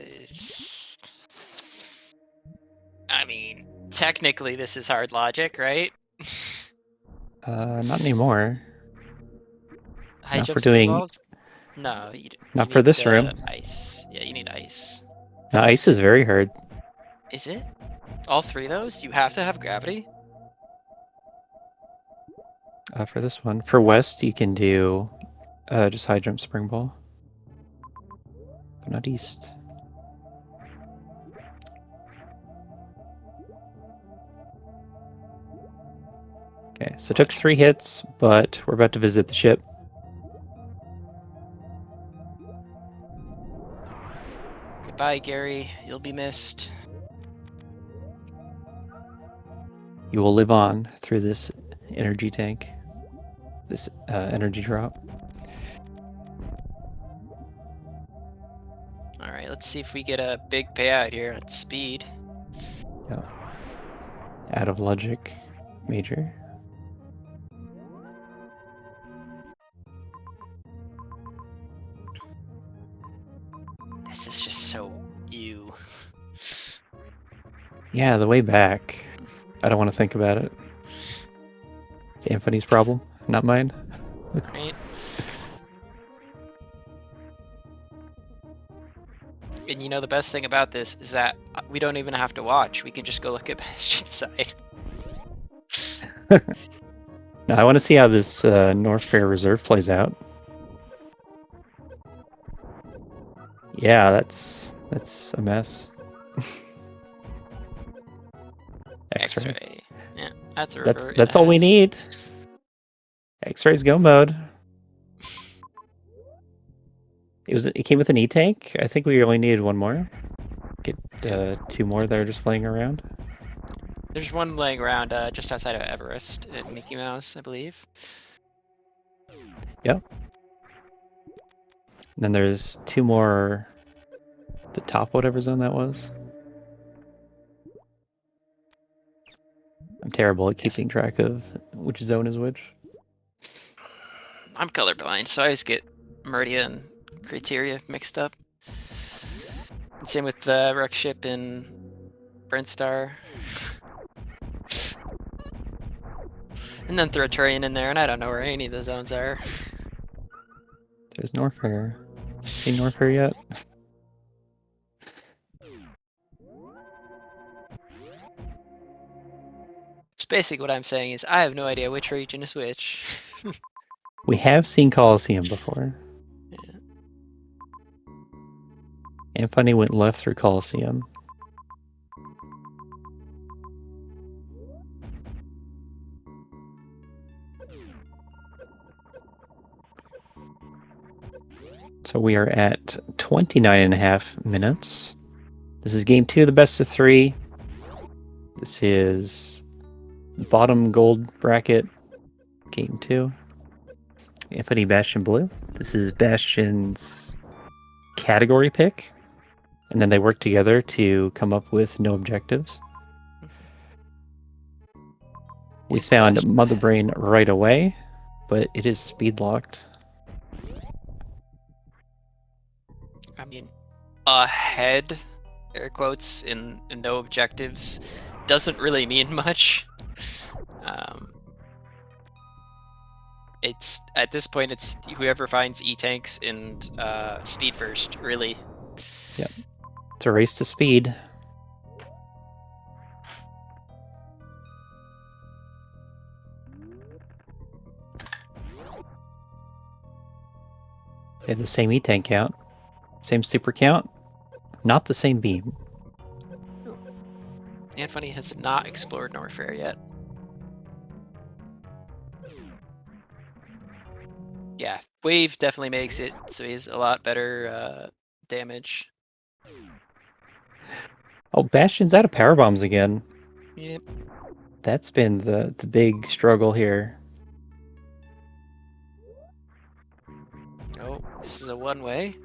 [SPEAKER 2] mean, technically this is hard logic, right?
[SPEAKER 1] Not anymore.
[SPEAKER 2] High
[SPEAKER 1] Not
[SPEAKER 2] jump
[SPEAKER 1] for
[SPEAKER 2] spring
[SPEAKER 1] doing...
[SPEAKER 2] balls? No, you
[SPEAKER 1] Not for
[SPEAKER 2] need
[SPEAKER 1] this room.
[SPEAKER 2] ice. Yeah, you need ice.
[SPEAKER 1] No, ice is very hard.
[SPEAKER 2] Is it? All 3 of those? You have to have gravity?
[SPEAKER 1] For this one. For west, you can do just high jump spring ball. But not east. Okay, so it took 3 hits, but we're about to visit the ship.
[SPEAKER 2] Goodbye, Gary. You'll be missed.
[SPEAKER 1] You will live on through this energy tank. This energy drop.
[SPEAKER 2] Alright, let's see if we get a big payout here at speed.
[SPEAKER 1] Yeah. Out of logic. Major.
[SPEAKER 2] This is just so you.
[SPEAKER 1] Yeah, the way back. I don't want to think about it. It's Anfunny's problem, not mine.
[SPEAKER 2] Right? And you know the best thing about this is that we don't even have to watch. We can just go look at Bastion's side.
[SPEAKER 1] Now I want to see how this North Fair Reserve plays out. Yeah, that's a mess. X-ray.
[SPEAKER 2] Yeah, that's a river.
[SPEAKER 1] That's all we need. X-ray's go mode. It came with an E-tank. I think we only needed 1 more. Get 2 more that are just laying around.
[SPEAKER 2] There's 1 laying around just outside of Everest at Mickey Mouse, I believe.
[SPEAKER 1] Yep. And then there's 2 more. The top whatever zone that was. I'm terrible at
[SPEAKER 2] Yes.
[SPEAKER 1] keeping track of which zone is which.
[SPEAKER 2] I'm colorblind, so I always get Meridia and Criteria mixed up. And same with the Ruck Ship in Brentstar. And then throw a Turian in there, and I don't know where any of the zones are.
[SPEAKER 1] There's Norfair. Seen Norfair yet?
[SPEAKER 2] It's basically what I'm saying is I have no idea which region is which.
[SPEAKER 1] We have seen Coliseum before.
[SPEAKER 2] Yeah.
[SPEAKER 1] Anfunny went left through Coliseum. So we are at 29.5 minutes. This is game 2 of the best of 3. This is bottom gold bracket, game 2. Anfunny BastionBlue. This is Bastion's category pick. And then they work together to come up with no objectives. We found
[SPEAKER 2] Bastion.
[SPEAKER 1] Mother Brain right away, but it is speed locked.
[SPEAKER 2] I mean, ahead, air quotes, in no objectives, doesn't really mean much. It's at this point, it's whoever finds E-tanks and speed first, really.
[SPEAKER 1] Yep. It's a race to speed. They have the same E-tank count, same super count, not the same beam.
[SPEAKER 2] Anfunny has not explored Norfair yet. Yeah, Wave definitely makes it, so he's a lot better damage.
[SPEAKER 1] Oh, Bastion's out of power bombs again.
[SPEAKER 2] Yep.
[SPEAKER 1] That's been the big struggle here.
[SPEAKER 2] Oh, this is a one-way.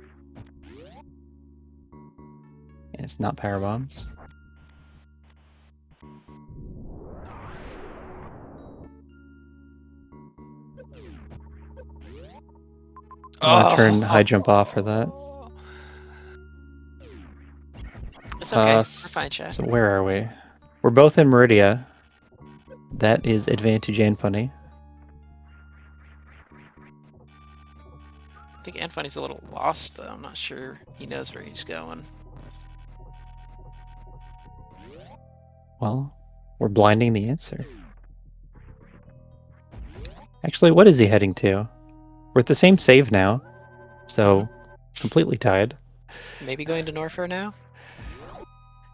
[SPEAKER 1] And it's not power bombs. I'm gonna turn high jump off for that.
[SPEAKER 2] It's okay. We're fine, chat.
[SPEAKER 1] So where are we? We're both in Meridia. That is advantage Anfunny.
[SPEAKER 2] I think Anfunny's a little lost, though. I'm not sure he knows where he's going.
[SPEAKER 1] Well, we're blinding the answer. Actually, what is he heading to? We're at the same save now, so completely tied.
[SPEAKER 2] Maybe going to Norfair now?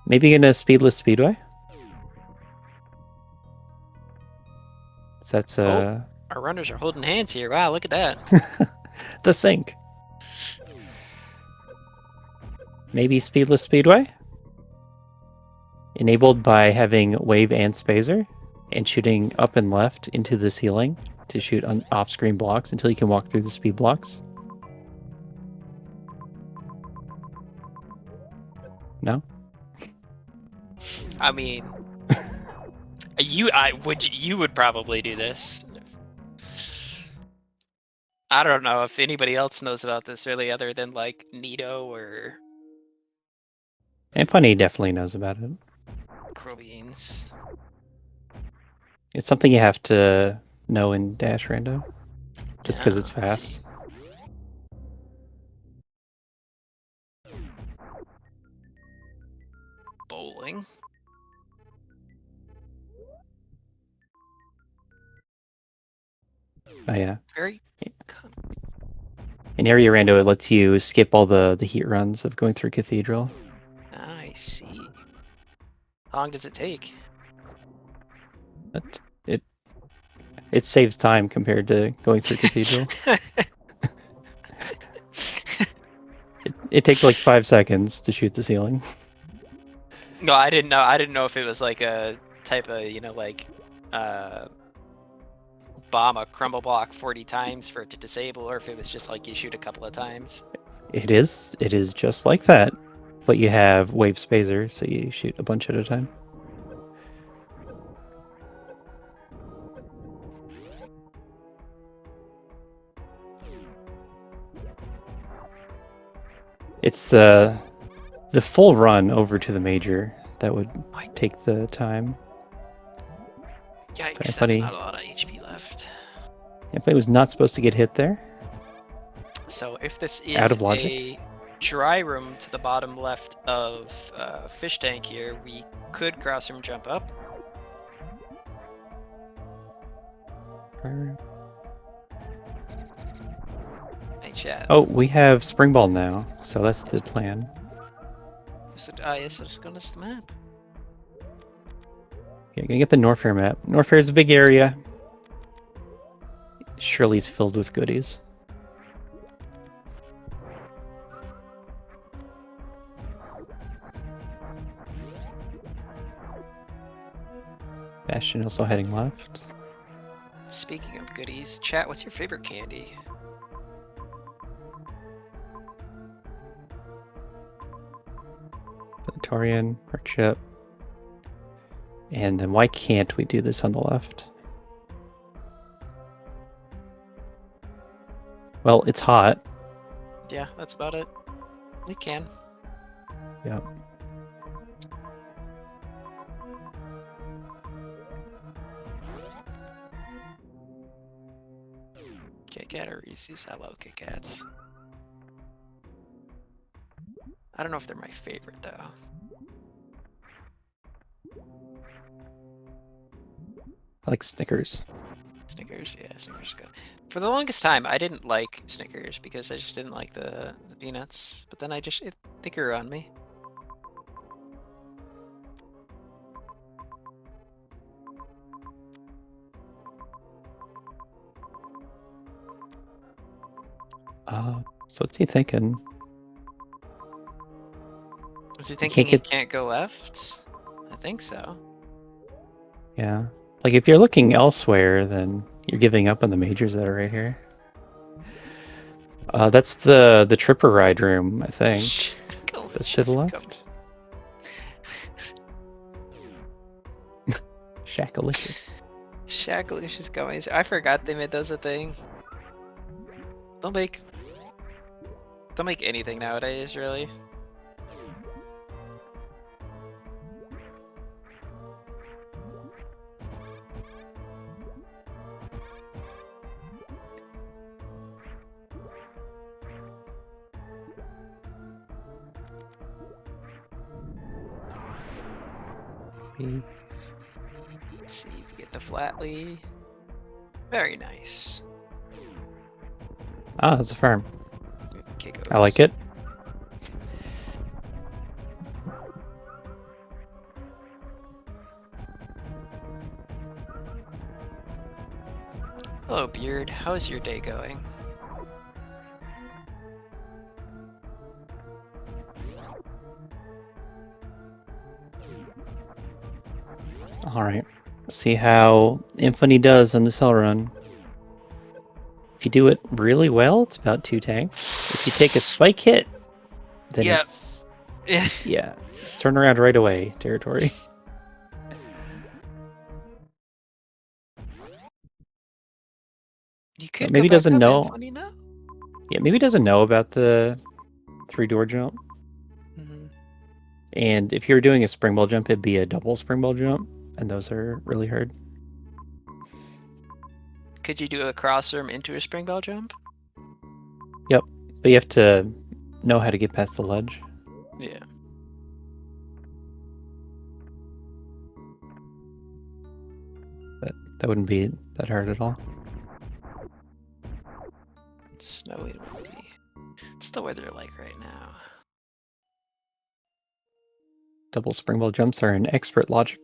[SPEAKER 1] Maybe in a speedless speedway? So that's
[SPEAKER 2] Our runners are holding hands here. Wow, look at that.
[SPEAKER 1] the sync. Maybe speedless speedway? Enabled by having wave and spazer and shooting up and left into the ceiling to shoot off-screen blocks until you can walk through the speed blocks. No?
[SPEAKER 2] I mean, you would probably do this. I don't know if anybody else knows about this really, other than like Nito or
[SPEAKER 1] Anfunny definitely knows about it.
[SPEAKER 2] Crobeans.
[SPEAKER 1] It's something you have to know in Dash Rando, just because it's fast.
[SPEAKER 2] Bowling.
[SPEAKER 1] Oh yeah.
[SPEAKER 2] Very.
[SPEAKER 1] In Area Rando, it lets you skip all the heat runs of going through Cathedral.
[SPEAKER 2] I see. How long does it take?
[SPEAKER 1] But it saves time compared to going through Cathedral. It takes like 5 seconds to shoot the ceiling.
[SPEAKER 2] No, I didn't know. I didn't know if it was like a type of, like, bomb a crumble block 40 times for it to disable, or if it was just like you shoot a couple of times.
[SPEAKER 1] It is just like that, but you have wave spazer, so you shoot a bunch at a time. It's the full run over to the major that would take the time.
[SPEAKER 2] Yikes, that's
[SPEAKER 1] Anfunny,
[SPEAKER 2] not a lot of HP left.
[SPEAKER 1] Anfunny was not supposed to get hit there.
[SPEAKER 2] So if this
[SPEAKER 1] Out
[SPEAKER 2] is
[SPEAKER 1] of logic.
[SPEAKER 2] a dry room to the bottom left of fish tank here, we could cross room jump up. Hey chat.
[SPEAKER 1] Oh, we have spring ball now, so that's the plan.
[SPEAKER 2] Yes, it's gonna the map.
[SPEAKER 1] Yeah, gonna get the Norfair map. Norfair is a big area. Surely it's filled with goodies. Bastion also heading left.
[SPEAKER 2] Speaking of goodies, chat, what's your favorite candy?
[SPEAKER 1] Torian, workshop. And then why can't we do this on the left? Well, it's hot.
[SPEAKER 2] Yeah, that's about it. We can.
[SPEAKER 1] Yep.
[SPEAKER 2] Kit Kat or Reese's? I love Kit Kats. I don't know if they're my favorite though.
[SPEAKER 1] I like Snickers.
[SPEAKER 2] Snickers, yeah, Snickers are good. For the longest time, I didn't like Snickers because I just didn't like the peanuts. But then they grew on me.
[SPEAKER 1] So what's he thinking?
[SPEAKER 2] Is he thinking he can't go left? I think so.
[SPEAKER 1] Yeah. Like if you're looking elsewhere, then you're giving up on the majors that are right here. That's the Tripper ride room, I think. That's to the left. Shackalicious.
[SPEAKER 2] Shackalicious gummies. I forgot they made those a thing. Don't make anything nowadays, really. See if you get the flatly. Very nice.
[SPEAKER 1] Ah, that's a farm.
[SPEAKER 2] Kickos.
[SPEAKER 1] I like it.
[SPEAKER 2] Hello, Beard. How's your day going?
[SPEAKER 1] Alright. See how Anfunny does on this hell run. If you do it really well, it's about 2 tanks. If you take a spike hit, then it's... Yeah. It's turn around right away territory.
[SPEAKER 2] You could
[SPEAKER 1] maybe doesn't know.
[SPEAKER 2] Anfunny now?
[SPEAKER 1] Yeah, maybe doesn't know about the 3-door jump. And if you're doing a springball jump, it'd be a double springball jump, and those are really hard.
[SPEAKER 2] Could you do a cross arm into a springball jump?
[SPEAKER 1] Yep, but you have to know how to get past the ledge.
[SPEAKER 2] Yeah.
[SPEAKER 1] But that wouldn't be that hard at all.
[SPEAKER 2] It's snowy and windy. What's the weather like right now?
[SPEAKER 1] Double springball jumps are an expert logic.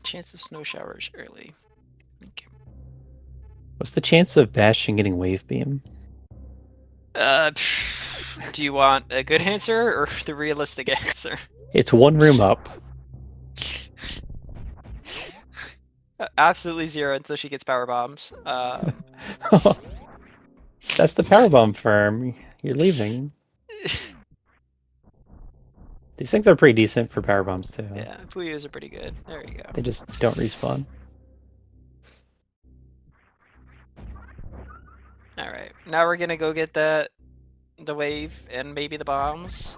[SPEAKER 2] Chance of snow showers early. Thank you.
[SPEAKER 1] What's the chance of Bastion getting wave beam?
[SPEAKER 2] Do you want a good answer or the realistic answer?
[SPEAKER 1] It's 1 room up.
[SPEAKER 2] Absolutely 0 until she gets power bombs.
[SPEAKER 1] That's the powerbomb farm. You're leaving. These things are pretty decent for power bombs too.
[SPEAKER 2] Yeah, Puyos are pretty good. There you go.
[SPEAKER 1] They just don't respawn.
[SPEAKER 2] Now we're gonna go get the wave and maybe the bombs.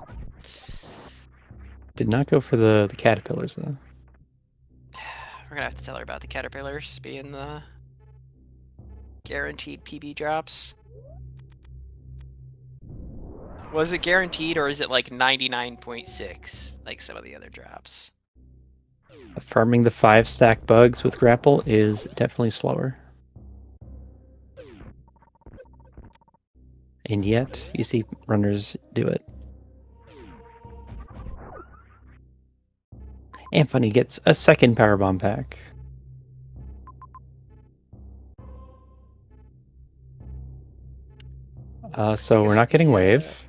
[SPEAKER 1] Did not go for the caterpillars though.
[SPEAKER 2] We're gonna have to tell her about the caterpillars being the guaranteed PB drops. Was it guaranteed or is it like 99.6 like some of the other drops?
[SPEAKER 1] Farming the 5-stack bugs with grapple is definitely slower. And yet, you see runners do it. Anfunny gets a second power bomb pack. So we're not getting wave.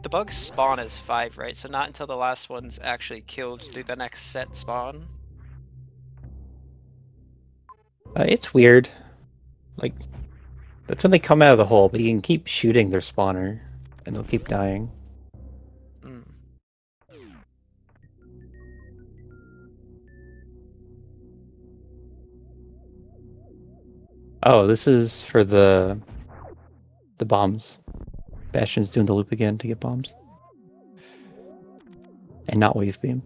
[SPEAKER 2] The bugs spawn as 5, right? So not until the last one's actually killed do the next set spawn.
[SPEAKER 1] It's weird. Like, that's when they come out of the hole, but you can keep shooting their spawner, and they'll keep dying.
[SPEAKER 2] Mm.
[SPEAKER 1] Oh, this is for the bombs. Bastion's doing the loop again to get bombs. And not wave beam.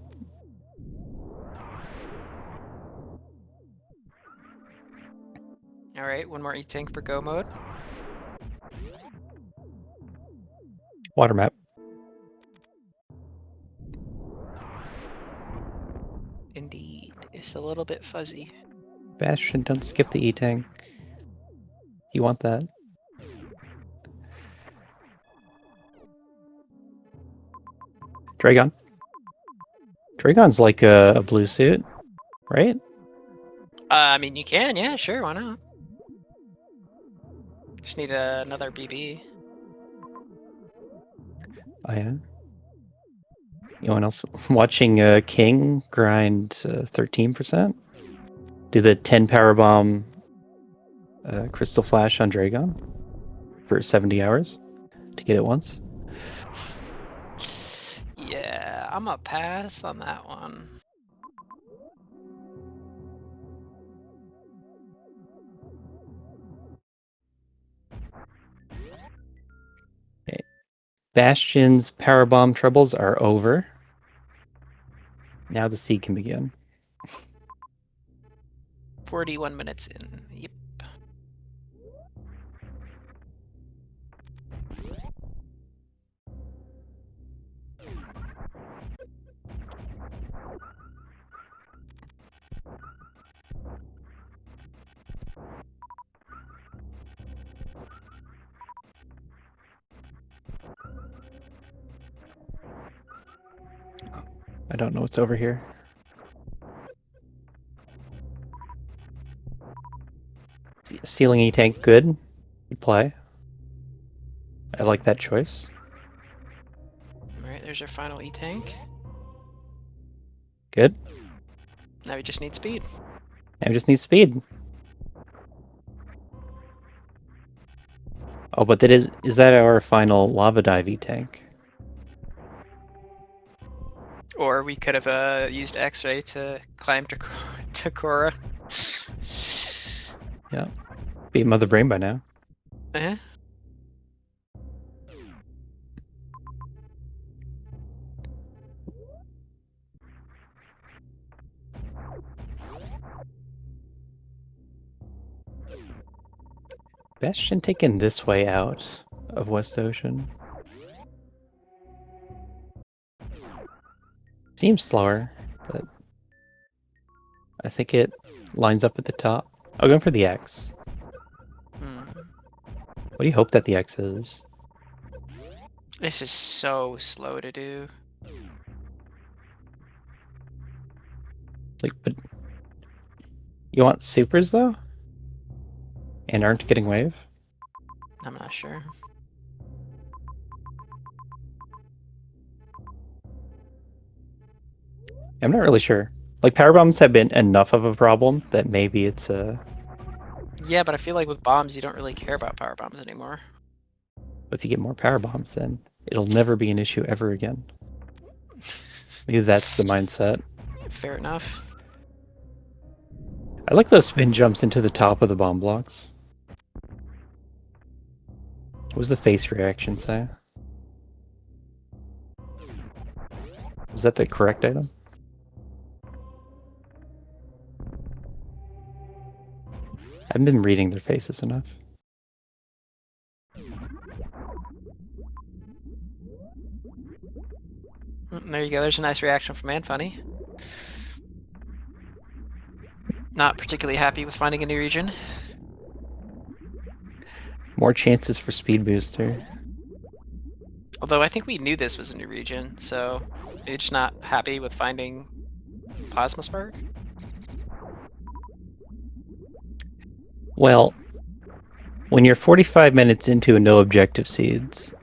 [SPEAKER 2] Alright, one more E-Tank for go mode.
[SPEAKER 1] Water map.
[SPEAKER 2] Indeed, it's a little bit fuzzy.
[SPEAKER 1] Bastion, don't skip the E-tank. You want that. Dragon. Dragon's like a blue suit, right?
[SPEAKER 2] I mean, you can, yeah, sure, why not? Just need another BB.
[SPEAKER 1] Oh yeah. Anyone else watching King grind 13%? Do the 10 power bomb crystal flash on Dragon for 70 hours to get it once?
[SPEAKER 2] Yeah, I'm a pass on that one.
[SPEAKER 1] Okay. Bastion's power bomb troubles are over. Now the seed can begin.
[SPEAKER 2] 41 minutes in. Yep.
[SPEAKER 1] I don't know what's over here. Sealing E-tank, good. Good play. I like that choice.
[SPEAKER 2] Alright, there's our final E-Tank.
[SPEAKER 1] Good.
[SPEAKER 2] Now we just need speed.
[SPEAKER 1] Now we just need speed. Oh, but that is that our final lava dive E-tank?
[SPEAKER 2] Or we could have used X-ray to climb to Korra.
[SPEAKER 1] Yeah. Beat Mother Brain by now.
[SPEAKER 2] Uh-huh.
[SPEAKER 1] Bastion taken this way out of West Ocean. Seems slower, but I think it lines up at the top. I'll go for the X. What do you hope that the X is?
[SPEAKER 2] This is so slow to do.
[SPEAKER 1] It's like, but you want supers though? And aren't getting wave?
[SPEAKER 2] I'm not sure.
[SPEAKER 1] I'm not really sure. Like, power bombs have been enough of a problem that maybe it's
[SPEAKER 2] Yeah, but I feel like with bombs, you don't really care about power bombs anymore.
[SPEAKER 1] if you get more power bombs, then it'll never be an issue ever again. Maybe that's the mindset.
[SPEAKER 2] Fair enough.
[SPEAKER 1] I like those spin jumps into the top of the bomb blocks. What was the face reaction say? Was that the correct item? I haven't been reading their faces enough.
[SPEAKER 2] There you go, there's a nice reaction from Anfunny. Not particularly happy with finding a new region.
[SPEAKER 1] More chances for Speed Booster.
[SPEAKER 2] Although I think we knew this was a new region, so maybe just not happy with finding Plasma Spark?
[SPEAKER 1] Well, when you're 45 minutes into a no objective seeds,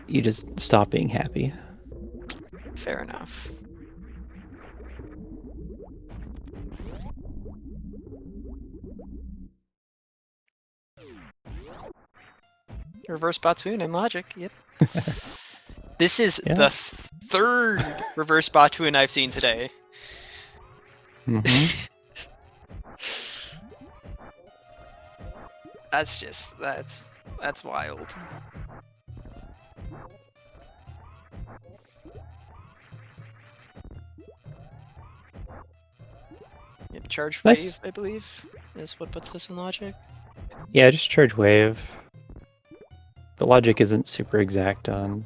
[SPEAKER 1] you just stop being happy.
[SPEAKER 2] Fair enough. Reverse Batoon and Logic, yep. This is
[SPEAKER 1] Yeah.
[SPEAKER 2] the third reverse Batoon I've seen today.
[SPEAKER 1] Mm-hmm.
[SPEAKER 2] That's wild. Yep, charge wave,
[SPEAKER 1] Nice.
[SPEAKER 2] I believe, is what puts this in Logic.
[SPEAKER 1] Yeah, just charge wave. The logic isn't super exact on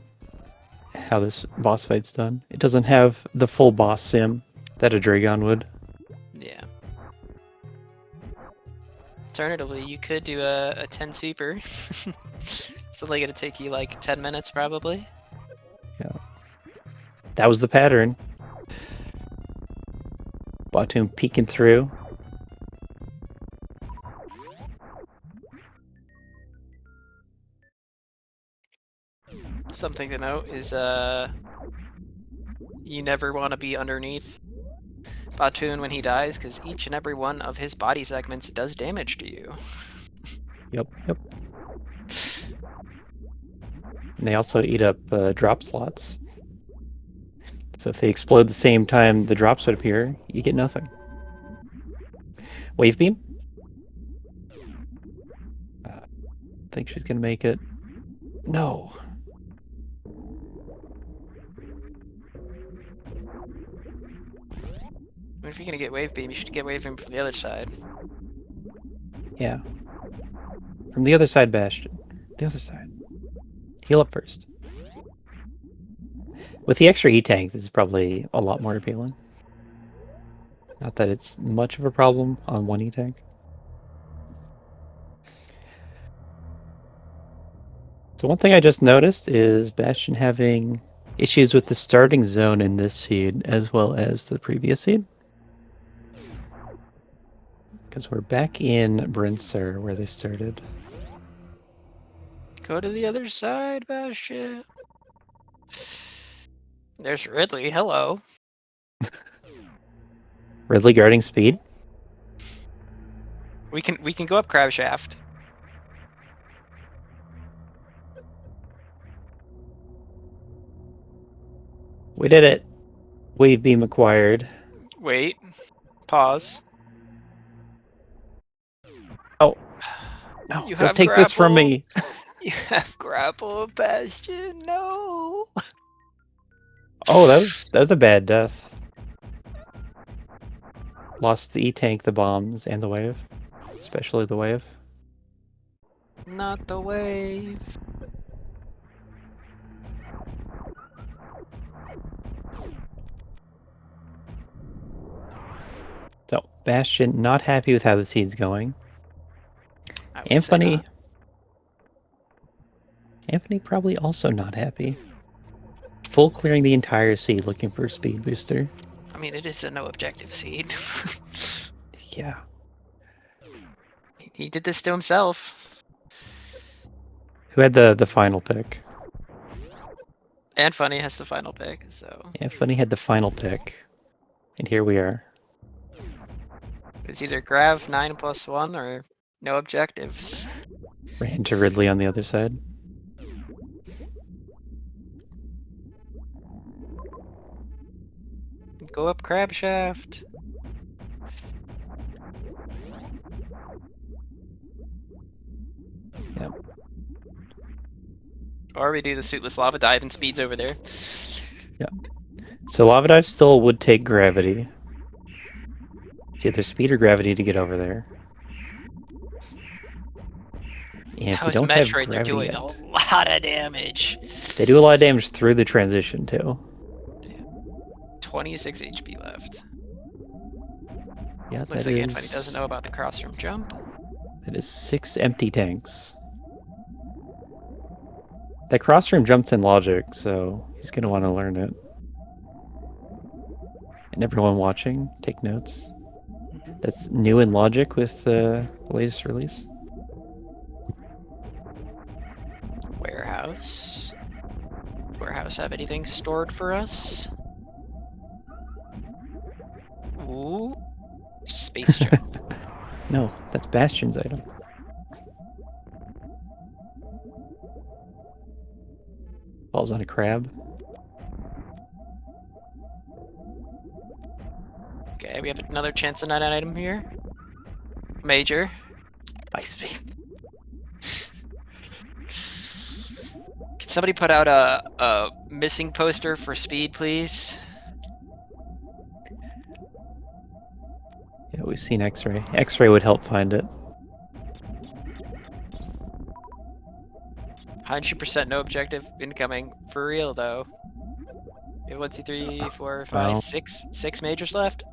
[SPEAKER 1] how this boss fight's done. It doesn't have the full boss sim that a Dragon would.
[SPEAKER 2] Yeah. Alternatively, you could do a 10 super. It's only gonna take you like 10 minutes probably.
[SPEAKER 1] Yeah. That was the pattern. Batoon peeking through.
[SPEAKER 2] Something to note is you never want to be underneath Batoon when he dies, because each and every one of his body segments does damage to you.
[SPEAKER 1] Yep. And they also eat up drop slots. So if they explode the same time the drops would appear, you get nothing. Wave beam? Think she's gonna make it. No.
[SPEAKER 2] If you're gonna get wave beam, you should get wave beam from the other side.
[SPEAKER 1] Yeah. From the other side, Bastion. The other side. Heal up first. With the extra E-Tank, this is probably a lot more appealing. Not that it's much of a problem on one E-Tank. So one thing I just noticed is Bastion having issues with the starting zone in this seed as well as the previous seed. Because we're back in Brincer where they started.
[SPEAKER 2] Go to the other side, Bastion. There's Ridley, hello.
[SPEAKER 1] Ridley guarding speed.
[SPEAKER 2] We can go up Crab Shaft.
[SPEAKER 1] We did it. Wave beam acquired.
[SPEAKER 2] Wait. Pause.
[SPEAKER 1] Oh. No,
[SPEAKER 2] You
[SPEAKER 1] don't
[SPEAKER 2] have
[SPEAKER 1] take this from
[SPEAKER 2] grapple.
[SPEAKER 1] me.
[SPEAKER 2] You have grapple, Bastion, no!
[SPEAKER 1] Oh, that was a bad death. Lost the E-Tank, the bombs, and the wave. Especially the wave.
[SPEAKER 2] Not the wave.
[SPEAKER 1] So, Bastion not happy with how the seed's going.
[SPEAKER 2] I would say
[SPEAKER 1] Anfunny
[SPEAKER 2] not.
[SPEAKER 1] probably also not happy. Full clearing the entire seed looking for a speed booster.
[SPEAKER 2] I mean, it is a no objective seed.
[SPEAKER 1] Yeah.
[SPEAKER 2] He did this to himself.
[SPEAKER 1] Who had the final pick?
[SPEAKER 2] Anfunny has the final pick, so.
[SPEAKER 1] Anfunny had the final pick. And here we are.
[SPEAKER 2] It's either Grav 9+1 or no objectives.
[SPEAKER 1] Ran to Ridley on the other side.
[SPEAKER 2] Go up Crab Shaft.
[SPEAKER 1] Yep.
[SPEAKER 2] Or we do the suitless lava dive and speeds over there.
[SPEAKER 1] So lava dive still would take gravity. It's either speed or gravity to get over there. And if we
[SPEAKER 2] Those
[SPEAKER 1] don't have
[SPEAKER 2] Metroids are
[SPEAKER 1] gravity
[SPEAKER 2] doing
[SPEAKER 1] yet,
[SPEAKER 2] a lot of damage.
[SPEAKER 1] they do a lot of damage through the transition too.
[SPEAKER 2] 26 HP left.
[SPEAKER 1] Yeah,
[SPEAKER 2] Looks
[SPEAKER 1] that
[SPEAKER 2] like
[SPEAKER 1] is
[SPEAKER 2] Anfunny doesn't know about the crossroom jump.
[SPEAKER 1] that is 6 empty tanks. That crossroom jumps in logic, so he's gonna want to learn it. And everyone watching, take notes. That's new in logic with the latest release.
[SPEAKER 2] Warehouse. Warehouse have anything stored for us? Ooh. Space jump.
[SPEAKER 1] No, that's Bastion's item. Falls on a crab.
[SPEAKER 2] Okay, we have another chance to 9 item here. Major.
[SPEAKER 1] Ice speed.
[SPEAKER 2] Can somebody put out a missing poster for speed, please?
[SPEAKER 1] Yeah, we've seen X-ray. X-ray would help find it.
[SPEAKER 2] 100% no objective incoming. For real though. We have 1, 2, 3, 4, 5,
[SPEAKER 1] Well.
[SPEAKER 2] 6 majors left.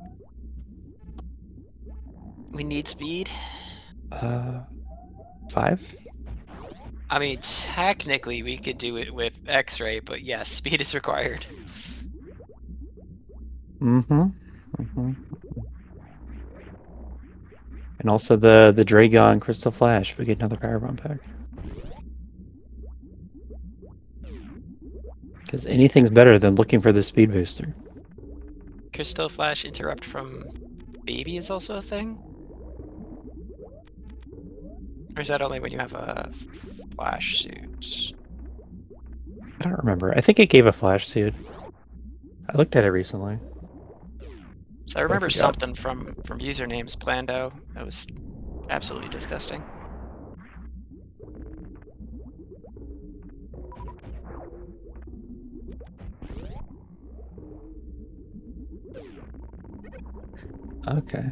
[SPEAKER 2] We need speed.
[SPEAKER 1] 5?
[SPEAKER 2] I mean, technically we could do it with X-ray, but yes, speed is required.
[SPEAKER 1] Mm-hmm. And also the Dragon Crystal Flash if we get another Power Bomb pack. Because anything's better than looking for the speed booster.
[SPEAKER 2] Crystal Flash interrupt from baby is also a thing? Or is that only when you have a flash suit?
[SPEAKER 1] I don't remember. I think it gave a flash suit. I looked at it recently.
[SPEAKER 2] So I remember
[SPEAKER 1] forgot.
[SPEAKER 2] something from usernames Plando. That was absolutely disgusting.
[SPEAKER 1] Okay.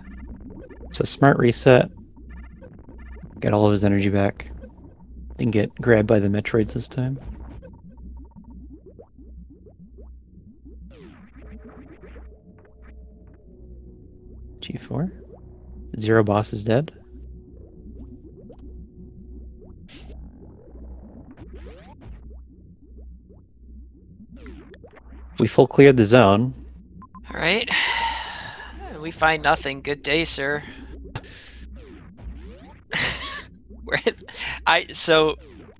[SPEAKER 1] So smart reset. Got all of his energy back. Didn't get grabbed by the Metroids this time. G4. 0 boss is dead. We full cleared the zone.
[SPEAKER 2] Alright. We find nothing. Good day, sir.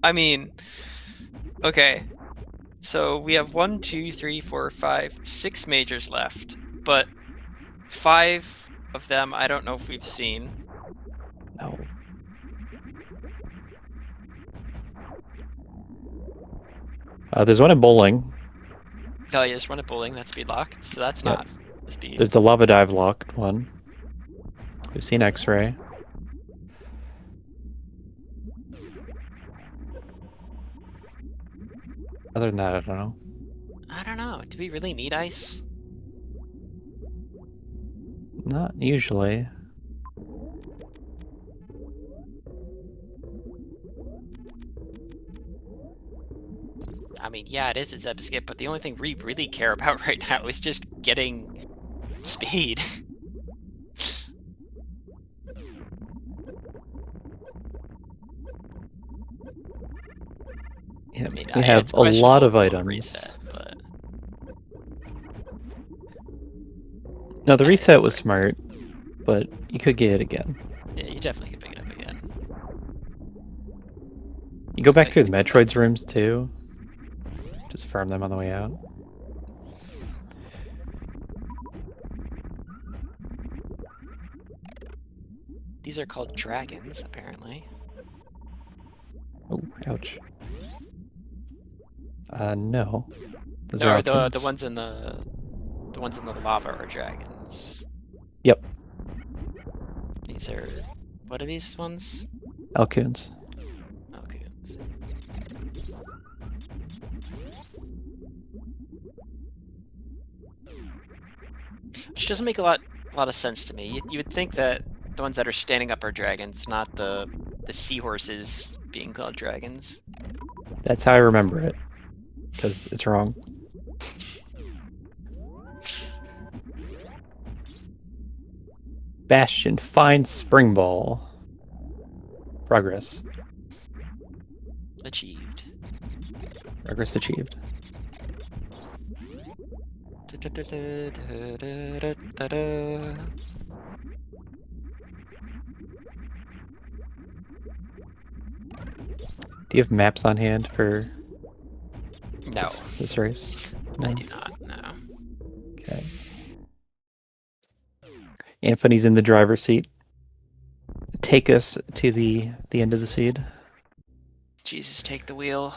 [SPEAKER 2] I mean, okay. So we have 1, 2, 3, 4, 5, 6 majors left, but 5 of them I don't know if we've seen.
[SPEAKER 1] No. There's one at bowling.
[SPEAKER 2] Oh, yeah, there's one at bowling. That's speed locked, so that's
[SPEAKER 1] Yep.
[SPEAKER 2] not the speed.
[SPEAKER 1] There's the lava dive locked one. We've seen X-ray. Other than that, I don't know.
[SPEAKER 2] I don't know. Do we really need ice?
[SPEAKER 1] Not usually.
[SPEAKER 2] I mean, yeah, it is a Zeb skip, but the only thing we really care about right now is just getting speed.
[SPEAKER 1] Yeah,
[SPEAKER 2] I mean,
[SPEAKER 1] we
[SPEAKER 2] it's
[SPEAKER 1] have a lot of
[SPEAKER 2] questionable
[SPEAKER 1] items.
[SPEAKER 2] Reset, but
[SPEAKER 1] No, the
[SPEAKER 2] Yeah,
[SPEAKER 1] reset
[SPEAKER 2] it's
[SPEAKER 1] was
[SPEAKER 2] fine.
[SPEAKER 1] smart, but you could get it again.
[SPEAKER 2] yeah, you definitely could pick it up again.
[SPEAKER 1] You go back
[SPEAKER 2] Like
[SPEAKER 1] through the
[SPEAKER 2] it's-
[SPEAKER 1] Metroids rooms too. Just farm them on the way out.
[SPEAKER 2] These are called dragons, apparently.
[SPEAKER 1] Oh, ouch. No. Those
[SPEAKER 2] No,
[SPEAKER 1] are
[SPEAKER 2] the
[SPEAKER 1] Alkins.
[SPEAKER 2] ones in the lava are dragons.
[SPEAKER 1] Yep,
[SPEAKER 2] These are what are these ones?
[SPEAKER 1] Alkins.
[SPEAKER 2] Okay. doesn't make a lot of sense to me. You would think that the ones that are standing up are dragons, not the seahorses being called dragons.
[SPEAKER 1] That's how I remember it, because it's wrong. Bastion finds spring ball. Progress.
[SPEAKER 2] Achieved.
[SPEAKER 1] Progress achieved. Do you have maps on hand for
[SPEAKER 2] No,
[SPEAKER 1] this race? No?
[SPEAKER 2] I do not. No.
[SPEAKER 1] Okay. Anfunny's in the driver's seat. Take us to the end of the seed.
[SPEAKER 2] Jesus, take the wheel.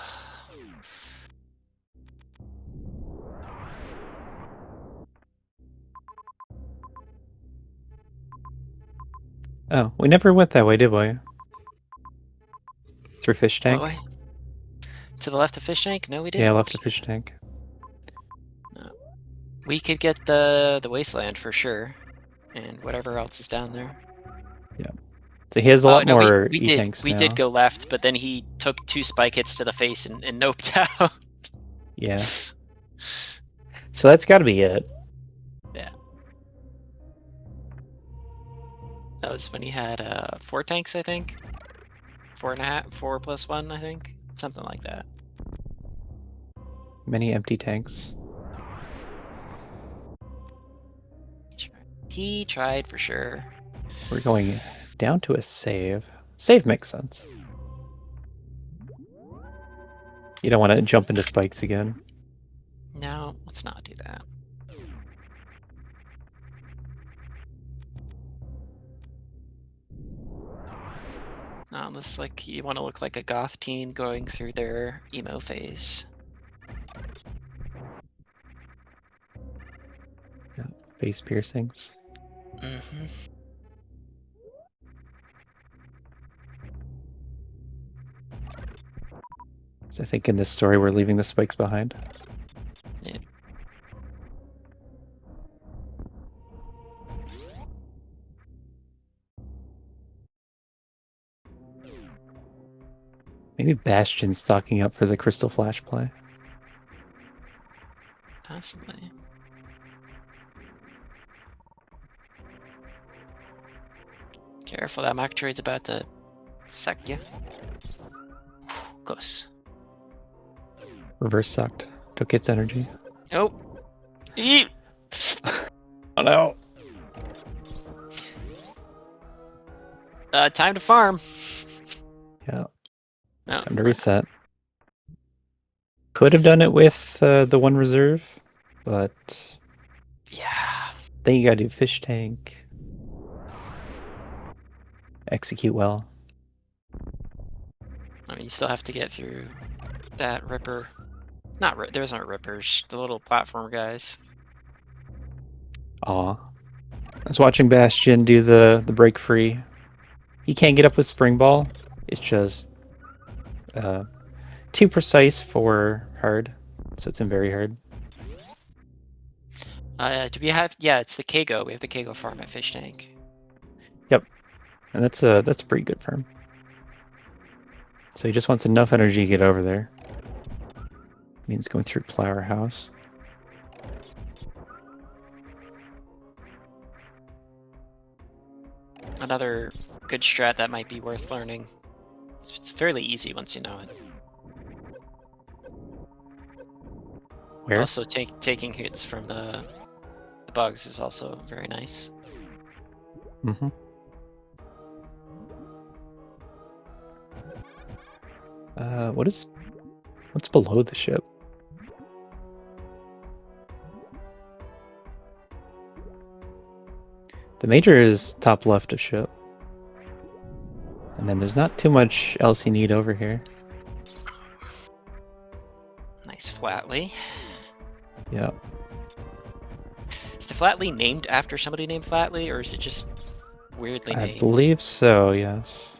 [SPEAKER 1] Oh, we never went that way, did we? Through fish tank?
[SPEAKER 2] What way? To the left of fish tank? No, we didn't.
[SPEAKER 1] Yeah, left of fish tank.
[SPEAKER 2] No. We could get the wasteland for sure, and whatever else is down there.
[SPEAKER 1] Yeah. So he has a lot
[SPEAKER 2] no,
[SPEAKER 1] more
[SPEAKER 2] we
[SPEAKER 1] E-tanks now.
[SPEAKER 2] did go left, but then he took 2 spike hits to the face and noped out.
[SPEAKER 1] Yeah. So that's got to be it.
[SPEAKER 2] Yeah. That was when he had 4 tanks, I think. 4.5, 4 plus 1, I think. Something like that.
[SPEAKER 1] Many empty tanks.
[SPEAKER 2] He tried for sure.
[SPEAKER 1] We're going down to a save. Save makes sense. You don't want to jump into spikes again.
[SPEAKER 2] No, let's not do that. Unless like you want to look like a goth teen going through their emo phase.
[SPEAKER 1] Yeah. Face piercings.
[SPEAKER 2] Mm-hmm.
[SPEAKER 1] So I think in this story we're leaving the spikes behind.
[SPEAKER 2] Yeah.
[SPEAKER 1] Maybe Bastion's stocking up for the Crystal Flash play.
[SPEAKER 2] Possibly. Careful, that Metroid's about to suck you. Close.
[SPEAKER 1] Reverse sucked. Took its energy.
[SPEAKER 2] Oh! Eep.
[SPEAKER 1] Oh no!
[SPEAKER 2] Time to farm.
[SPEAKER 1] Yeah.
[SPEAKER 2] No.
[SPEAKER 1] Time to reset. Could have done it with the one reserve, but
[SPEAKER 2] Yeah.
[SPEAKER 1] then you gotta do fish tank. Execute well.
[SPEAKER 2] I mean, you still have to get through that ripper. There's no rippers. The little platform guys.
[SPEAKER 1] Aw. I was watching Bastion do the break free. He can't get up with spring ball. It's just too precise for hard, so it's in very hard.
[SPEAKER 2] Do we have? Yeah, it's the Kago. We have the Kago farm at fish tank.
[SPEAKER 1] Yep, and that's a pretty good farm. So he just wants enough energy to get over there. Means going through Flower House.
[SPEAKER 2] Another good strat that might be worth learning. It's fairly easy once you know it.
[SPEAKER 1] Where?
[SPEAKER 2] Also, taking hits from the bugs is also very nice.
[SPEAKER 1] Mm-hmm. What's below the ship? The major is top left of ship. And then there's not too much else you need over here.
[SPEAKER 2] Nice Flatley.
[SPEAKER 1] Yeah.
[SPEAKER 2] Is the Flatley named after somebody named Flatley, or is it just weirdly named?
[SPEAKER 1] I believe so, yes.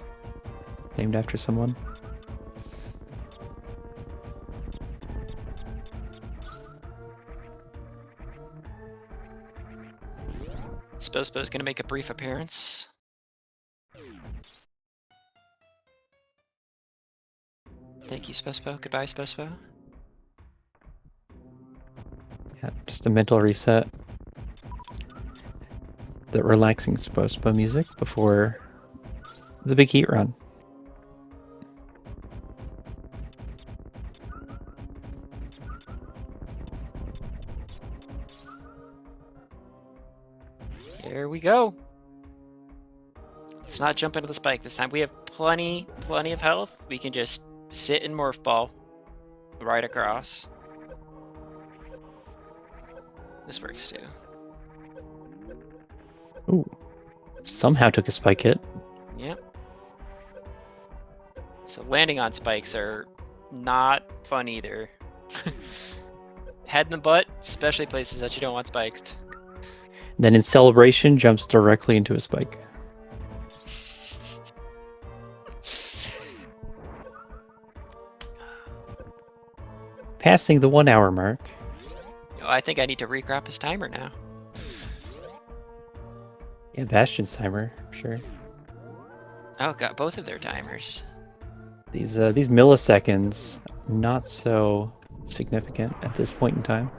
[SPEAKER 1] Named after someone.
[SPEAKER 2] Spospo's gonna make a brief appearance. Thank you, Spospo. Goodbye, Spospo.
[SPEAKER 1] Yeah, just a mental reset. The relaxing Spospo music before the big heat run.
[SPEAKER 2] Here we go. Let's not jump into the spike this time. We have plenty of health. We can just sit in Morph Ball right across. This works too.
[SPEAKER 1] Ooh. Somehow took a spike hit.
[SPEAKER 2] Yep. So landing on spikes are not fun either. Head in the butt, especially places that you don't want spiked.
[SPEAKER 1] Then in celebration, jumps directly into a spike. Passing the 1 hour mark.
[SPEAKER 2] Oh, I think I need to recrop his timer now.
[SPEAKER 1] Yeah, Bastion's timer, sure.
[SPEAKER 2] Oh, got both of their timers.
[SPEAKER 1] These milliseconds, not so significant at this point in time.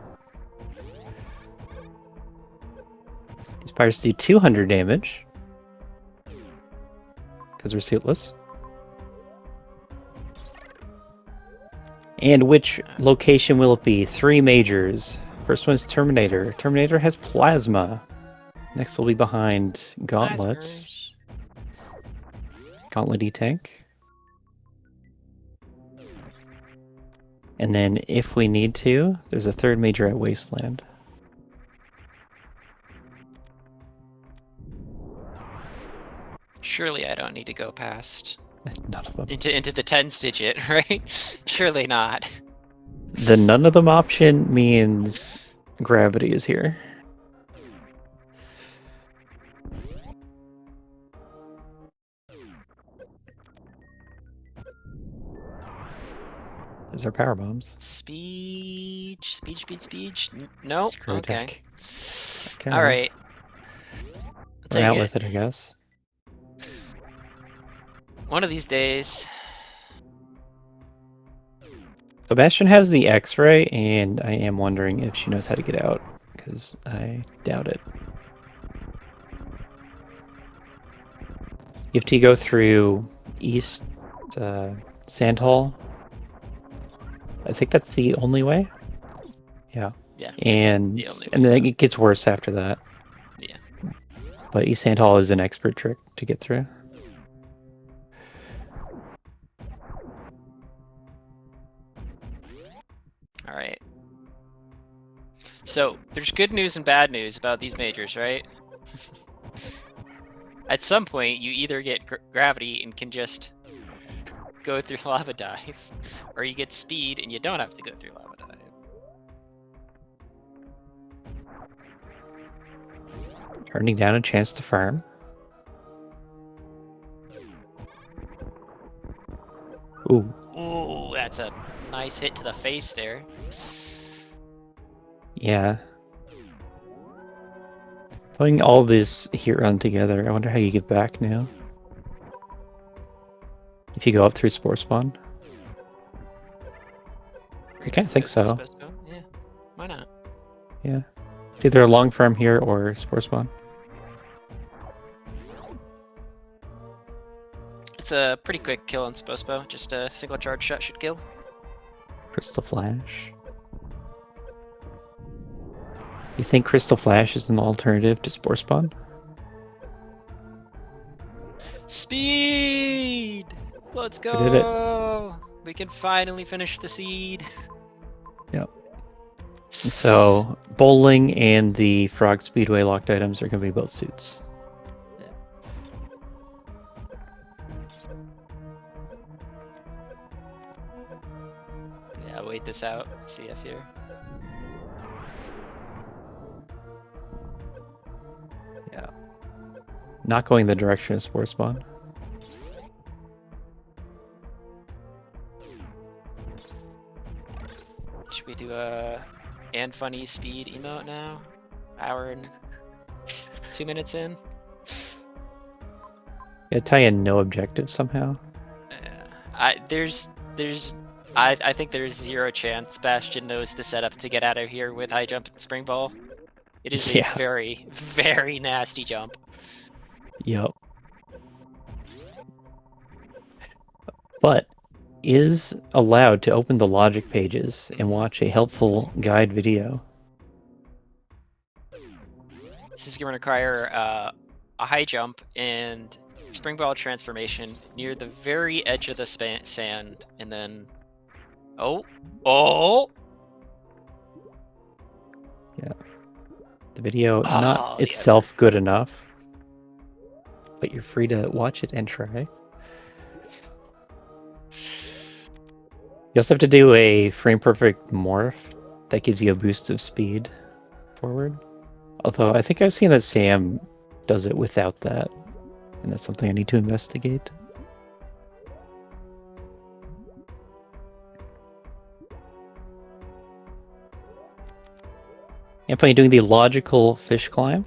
[SPEAKER 1] These pirates do 200 damage because they're suitless. And which location will it be? 3 majors. First one's Terminator. Terminator has plasma. Next will be behind Gauntlet.
[SPEAKER 2] Plasmers.
[SPEAKER 1] Gauntlet E-Tank. And then, if we need to, there's a 3rd major at Wasteland.
[SPEAKER 2] Surely I don't need to go past
[SPEAKER 1] None of them.
[SPEAKER 2] into the tens digit, right? Surely not.
[SPEAKER 1] The none of them option means gravity is here. There's our power bombs.
[SPEAKER 2] Speed. Nope.
[SPEAKER 1] Screw
[SPEAKER 2] Okay.
[SPEAKER 1] attack. Okay.
[SPEAKER 2] All right.
[SPEAKER 1] Run out with it, I guess.
[SPEAKER 2] One of these days.
[SPEAKER 1] So Bastion has the X-ray, and I am wondering if she knows how to get out, because I doubt it. You have to go through East Sand Hall. I think that's the only way. Yeah.
[SPEAKER 2] Yeah.
[SPEAKER 1] And
[SPEAKER 2] the only way.
[SPEAKER 1] then it gets worse after that.
[SPEAKER 2] Yeah.
[SPEAKER 1] But East Sand Hall is an expert trick to get through.
[SPEAKER 2] All right. So there's good news and bad news about these majors, right? At some point, you either get gravity and can just go through lava dive, or you get speed and you don't have to go through lava dive.
[SPEAKER 1] Turning down a chance to farm. Ooh.
[SPEAKER 2] Ooh, that's a nice hit to the face there.
[SPEAKER 1] Yeah. Putting all this heat run together, I wonder how you get back now. If you go up through Spore Spawn. Okay, I think so.
[SPEAKER 2] Yeah, why not?
[SPEAKER 1] Yeah. It's either a long farm here or Spore Spawn.
[SPEAKER 2] It's a pretty quick kill on Spospo. Just a single charge shot should kill.
[SPEAKER 1] Crystal Flash. You think Crystal Flash is an alternative to Spore Spawn?
[SPEAKER 2] Speed! Let's
[SPEAKER 1] We did it.
[SPEAKER 2] go! We can finally finish the seed.
[SPEAKER 1] Yep. So, bowling and the Frog Speedway locked items are going to be both suits.
[SPEAKER 2] Yeah, wait this out. CF here.
[SPEAKER 1] Yeah. Not going the direction of Spore Spawn.
[SPEAKER 2] Should we do a Anfunny speed emote now? Hour and 2 minutes in.
[SPEAKER 1] Yeah, tie in no objective somehow.
[SPEAKER 2] I think there's zero chance Bastion knows the setup to get out of here with high jump and spring ball. It is a
[SPEAKER 1] Yeah.
[SPEAKER 2] very, very nasty jump.
[SPEAKER 1] Yep. But is allowed to open the logic pages and watch a helpful guide video.
[SPEAKER 2] This is going to require a high jump and spring ball transformation near the very edge of the sand, and then oh.
[SPEAKER 1] Yeah. The video not
[SPEAKER 2] Oh, the
[SPEAKER 1] itself
[SPEAKER 2] effort.
[SPEAKER 1] good enough, but you're free to watch it and try. You also have to do a frame perfect morph that gives you a boost of speed forward. Although I think I've seen that Sam does it without that, and that's something I need to investigate. I'm playing doing the logical fish climb.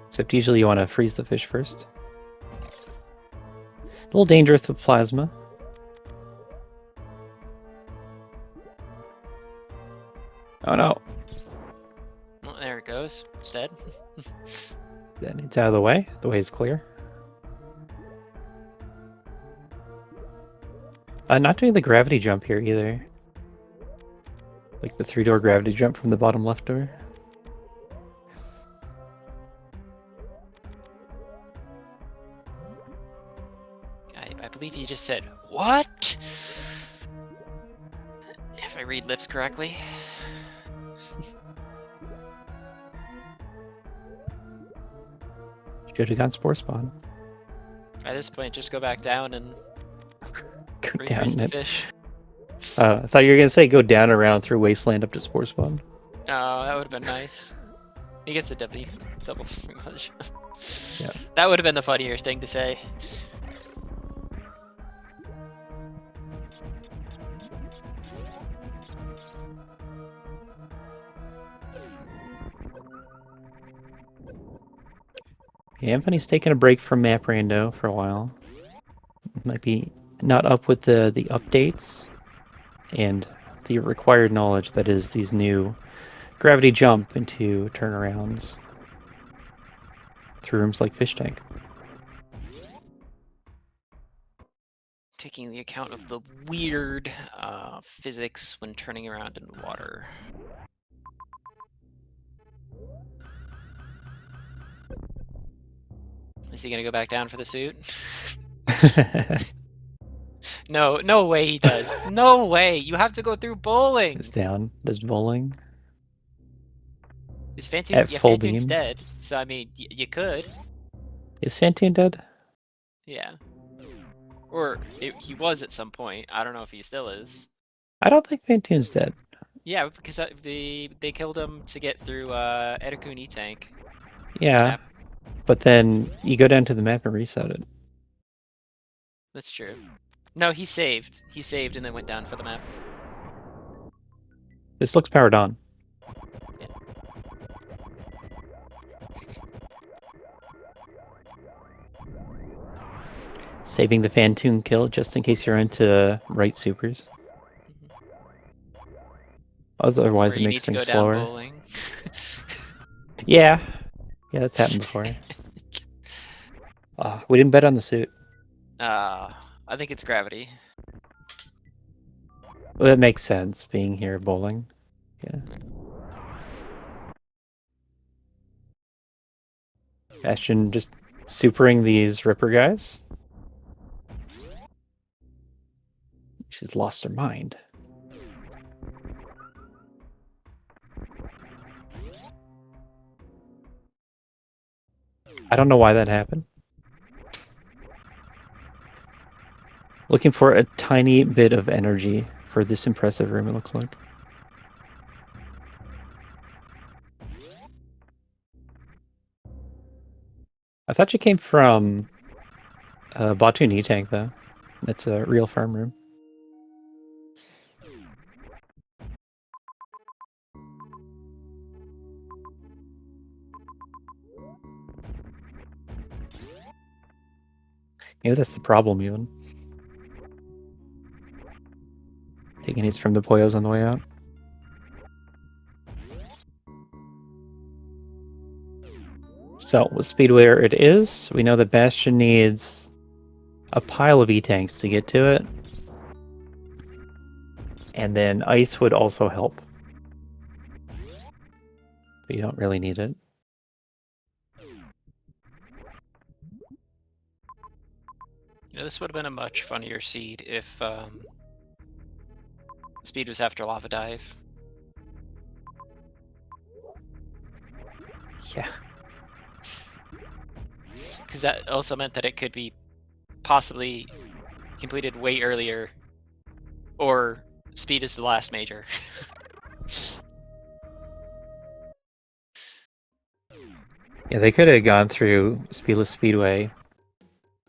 [SPEAKER 1] Except usually you want to freeze the fish first. A little dangerous with plasma. Oh no.
[SPEAKER 2] Well, there it goes. It's dead.
[SPEAKER 1] Then it's out of the way. The way is clear. Not doing the gravity jump here either. Like the 3-door gravity jump from the bottom left door.
[SPEAKER 2] I believe you just said, what? If I read lips correctly.
[SPEAKER 1] Should have gone Spore Spawn.
[SPEAKER 2] At this point, just go back down and
[SPEAKER 1] Go
[SPEAKER 2] refreeze
[SPEAKER 1] down
[SPEAKER 2] the
[SPEAKER 1] it.
[SPEAKER 2] fish.
[SPEAKER 1] I thought you were going to say go down around through Wasteland up to Spore Spawn.
[SPEAKER 2] Oh, that would have been nice. He gets the W. Double spring punch.
[SPEAKER 1] Yeah.
[SPEAKER 2] That would have been the funnier thing to say.
[SPEAKER 1] Yeah, Anfunny's taking a break from Map Rando for a while. Might be not up with the updates and the required knowledge that is these new gravity jump into turnarounds through rooms like Fish Tank.
[SPEAKER 2] Taking the account of the weird physics when turning around in water. Is he gonna go back down for the suit? No, no way he does. No way. You have to go through bowling.
[SPEAKER 1] It's down. There's bowling.
[SPEAKER 2] Is Fantoon?
[SPEAKER 1] At
[SPEAKER 2] Yeah,
[SPEAKER 1] full
[SPEAKER 2] Fantoon's
[SPEAKER 1] beam.
[SPEAKER 2] dead. So I mean, you could.
[SPEAKER 1] Is Fantoon dead?
[SPEAKER 2] Yeah. Or he was at some point. I don't know if he still is.
[SPEAKER 1] I don't think Fantoon's dead.
[SPEAKER 2] Yeah, because they killed him to get through Etakuni tank.
[SPEAKER 1] Yeah,
[SPEAKER 2] Map.
[SPEAKER 1] but then you go down to the map and reset it.
[SPEAKER 2] That's true. No, he saved. He saved and then went down for the map.
[SPEAKER 1] This looks powered on.
[SPEAKER 2] Yeah.
[SPEAKER 1] Saving the Fantoon kill just in case you're into right supers. Otherwise,
[SPEAKER 2] Or
[SPEAKER 1] it
[SPEAKER 2] you
[SPEAKER 1] makes
[SPEAKER 2] need to go
[SPEAKER 1] things
[SPEAKER 2] down
[SPEAKER 1] slower.
[SPEAKER 2] bowling.
[SPEAKER 1] Yeah, that's happened before. We didn't bet on the suit.
[SPEAKER 2] I think it's gravity.
[SPEAKER 1] Well, it makes sense being here bowling. Yeah. Bastion just supering these Ripper guys. She's lost her mind. I don't know why that happened. Looking for a tiny bit of energy for this impressive room, it looks like. I thought you came from Batu knee tank, though. That's a real farm room. Maybe that's the problem, even. Taking hits from the Poyos on the way out. So, with speed where it is, we know that Bastion needs a pile of E-tanks to get to it. And then ice would also help. But you don't really need it.
[SPEAKER 2] Yeah, this would have been a much funnier seed if speed was after Lava Dive.
[SPEAKER 1] Yeah.
[SPEAKER 2] Because that also meant that it could be possibly completed way earlier, or speed is the last major.
[SPEAKER 1] Yeah, they could have gone through Speedless Speedway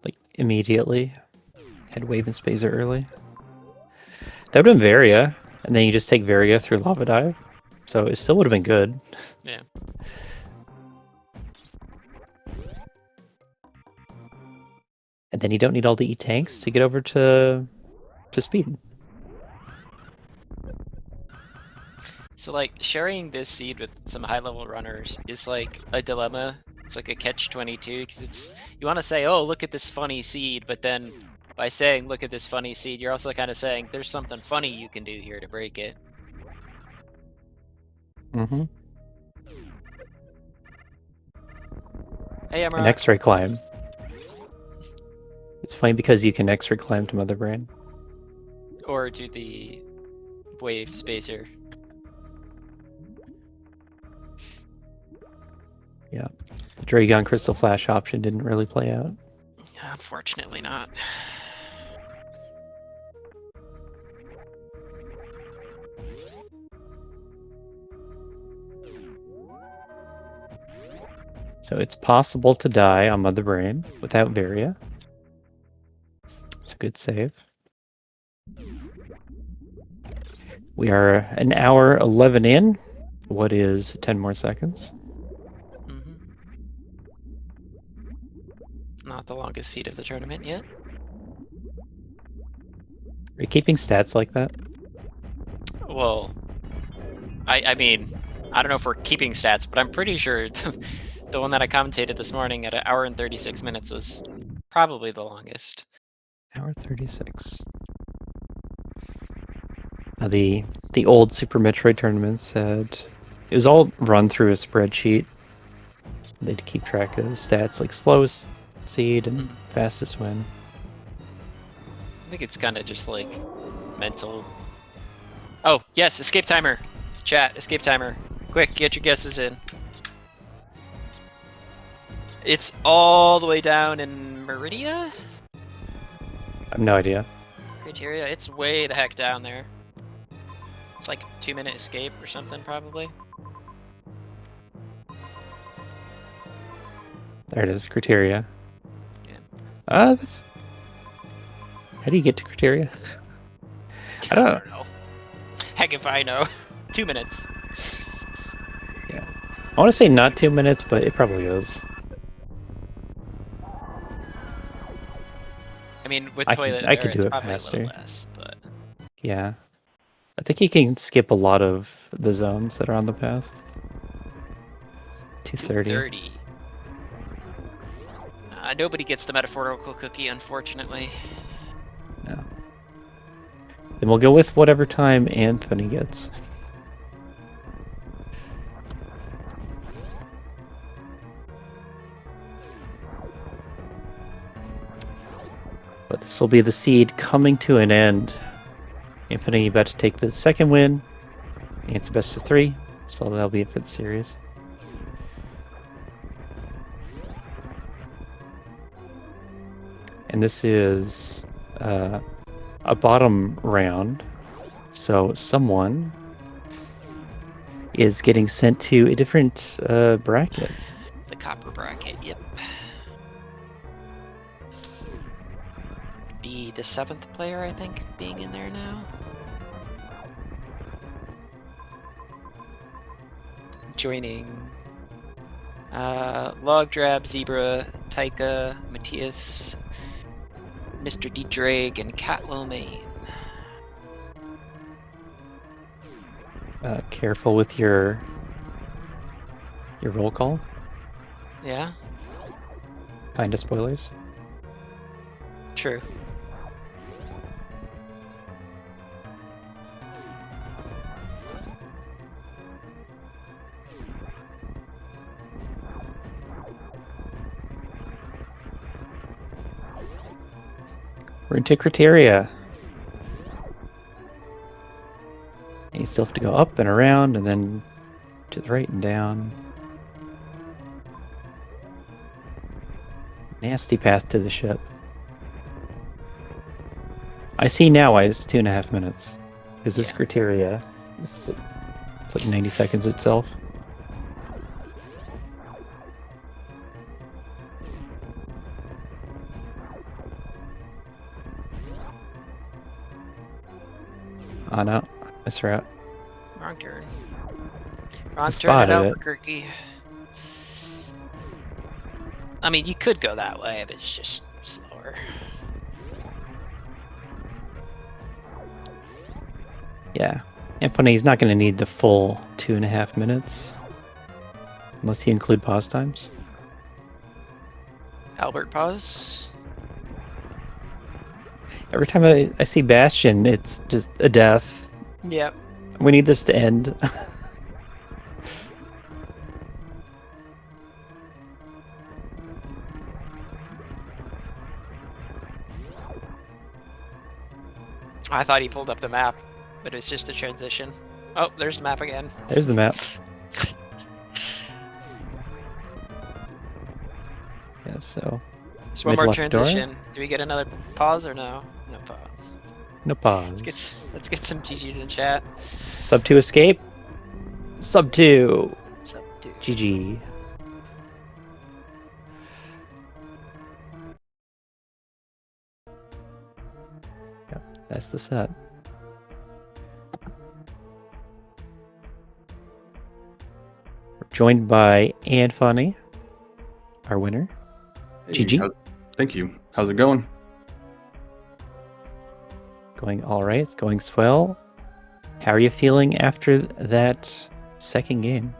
[SPEAKER 1] like immediately. Had Wave and Spacer early. That would have been Varia, and then you just take Varia through Lava Dive. So it still would have been good.
[SPEAKER 2] Yeah.
[SPEAKER 1] And then you don't need all the E-tanks to get over to speed.
[SPEAKER 2] So like sharing this seed with some high level runners is like a dilemma. It's like a catch-22 because it's you want to say, oh, look at this funny seed, but then by saying look at this funny seed, you're also kind of saying there's something funny you can do here to break it.
[SPEAKER 1] Mm-hmm.
[SPEAKER 2] Hey,
[SPEAKER 1] An
[SPEAKER 2] Emra.
[SPEAKER 1] X-ray climb. It's funny because you can X-ray climb to Mother Brain.
[SPEAKER 2] Or do the wave spacer.
[SPEAKER 1] Yeah. The Dragon Crystal Flash option didn't really play out.
[SPEAKER 2] Unfortunately not.
[SPEAKER 1] So it's possible to die on Mother Brain without Varia. It's a good save. We are an hour 11 in. What is 10 more seconds?
[SPEAKER 2] Not the longest seed of the tournament yet.
[SPEAKER 1] Are you keeping stats like that?
[SPEAKER 2] Well, I mean, I don't know if we're keeping stats, but I'm pretty sure the one that I commentated this morning at 1 hour and 36 minutes was probably the longest.
[SPEAKER 1] Hour 36. The old Super Metroid tournaments had it was all run through a spreadsheet. They'd keep track of stats like slowest seed and fastest win.
[SPEAKER 2] I think it's kind of just like mental. Oh yes, escape timer. Chat, escape timer. Quick, get your guesses in. It's all the way down in Meridia?
[SPEAKER 1] I have no idea.
[SPEAKER 2] Criteria, it's way the heck down there. It's like 2-minute escape or something probably.
[SPEAKER 1] There it is, criteria.
[SPEAKER 2] Yeah.
[SPEAKER 1] That's... How do you get to criteria?
[SPEAKER 2] I don't know. Heck if I know. 2 minutes.
[SPEAKER 1] Yeah. I want to say not 2 minutes, but it probably is.
[SPEAKER 2] I mean, with
[SPEAKER 1] I
[SPEAKER 2] Toilet
[SPEAKER 1] could do
[SPEAKER 2] it's
[SPEAKER 1] it
[SPEAKER 2] probably
[SPEAKER 1] faster.
[SPEAKER 2] a little less, but...
[SPEAKER 1] Yeah. I think you can skip a lot of the zones that are on the path. 230.
[SPEAKER 2] 230. Nobody gets the metaphorical cookie, unfortunately.
[SPEAKER 1] No. Then we'll go with whatever time Anfunny gets. But this will be the seed coming to an end. Anfunny about to take the second win. It's best of 3, so that'll be it for the series. And this is a bottom round, so someone is getting sent to a different bracket.
[SPEAKER 2] The copper bracket, yep. Be the 7th player, I think, being in there now. Joining Log Drab, Zebra, Taika, Matthias, Mr. D. Drake and Cat Lomain.
[SPEAKER 1] Careful with your roll call.
[SPEAKER 2] Yeah,
[SPEAKER 1] Kinda spoilers.
[SPEAKER 2] true.
[SPEAKER 1] We're into criteria. And you still have to go up and around and then to the right and down. Nasty path to the ship. I see now why it's 2.5 minutes. Because this
[SPEAKER 2] Yeah.
[SPEAKER 1] criteria is it's like 90 seconds itself. Oh no, this route.
[SPEAKER 2] Wrong turn. Wrong turn
[SPEAKER 1] Spotted
[SPEAKER 2] at
[SPEAKER 1] it.
[SPEAKER 2] Albuquerque. I mean, you could go that way, but it's just slower.
[SPEAKER 1] Yeah. Anfunny's not going to need the full 2.5 minutes. Unless you include pause times.
[SPEAKER 2] Albert pause.
[SPEAKER 1] Every time I see Bastion, it's just a death.
[SPEAKER 2] Yep.
[SPEAKER 1] We need this to end.
[SPEAKER 2] I thought he pulled up the map, but it's just a transition. Oh, there's the map again.
[SPEAKER 1] There's the map. Yeah, so
[SPEAKER 2] Just one more
[SPEAKER 1] Mid-left door?
[SPEAKER 2] transition. Do we get another pause or no? No pause.
[SPEAKER 1] no pause.
[SPEAKER 2] Let's get some GGs in chat.
[SPEAKER 1] Sub 2 escape. Sub 2.
[SPEAKER 2] Sub 2.
[SPEAKER 1] GG. Yep, that's the set. We're joined by Anfunny, our winner. GG.
[SPEAKER 3] Thank you. How's it going?
[SPEAKER 1] Going all right. It's going swell. How are you feeling after that second game?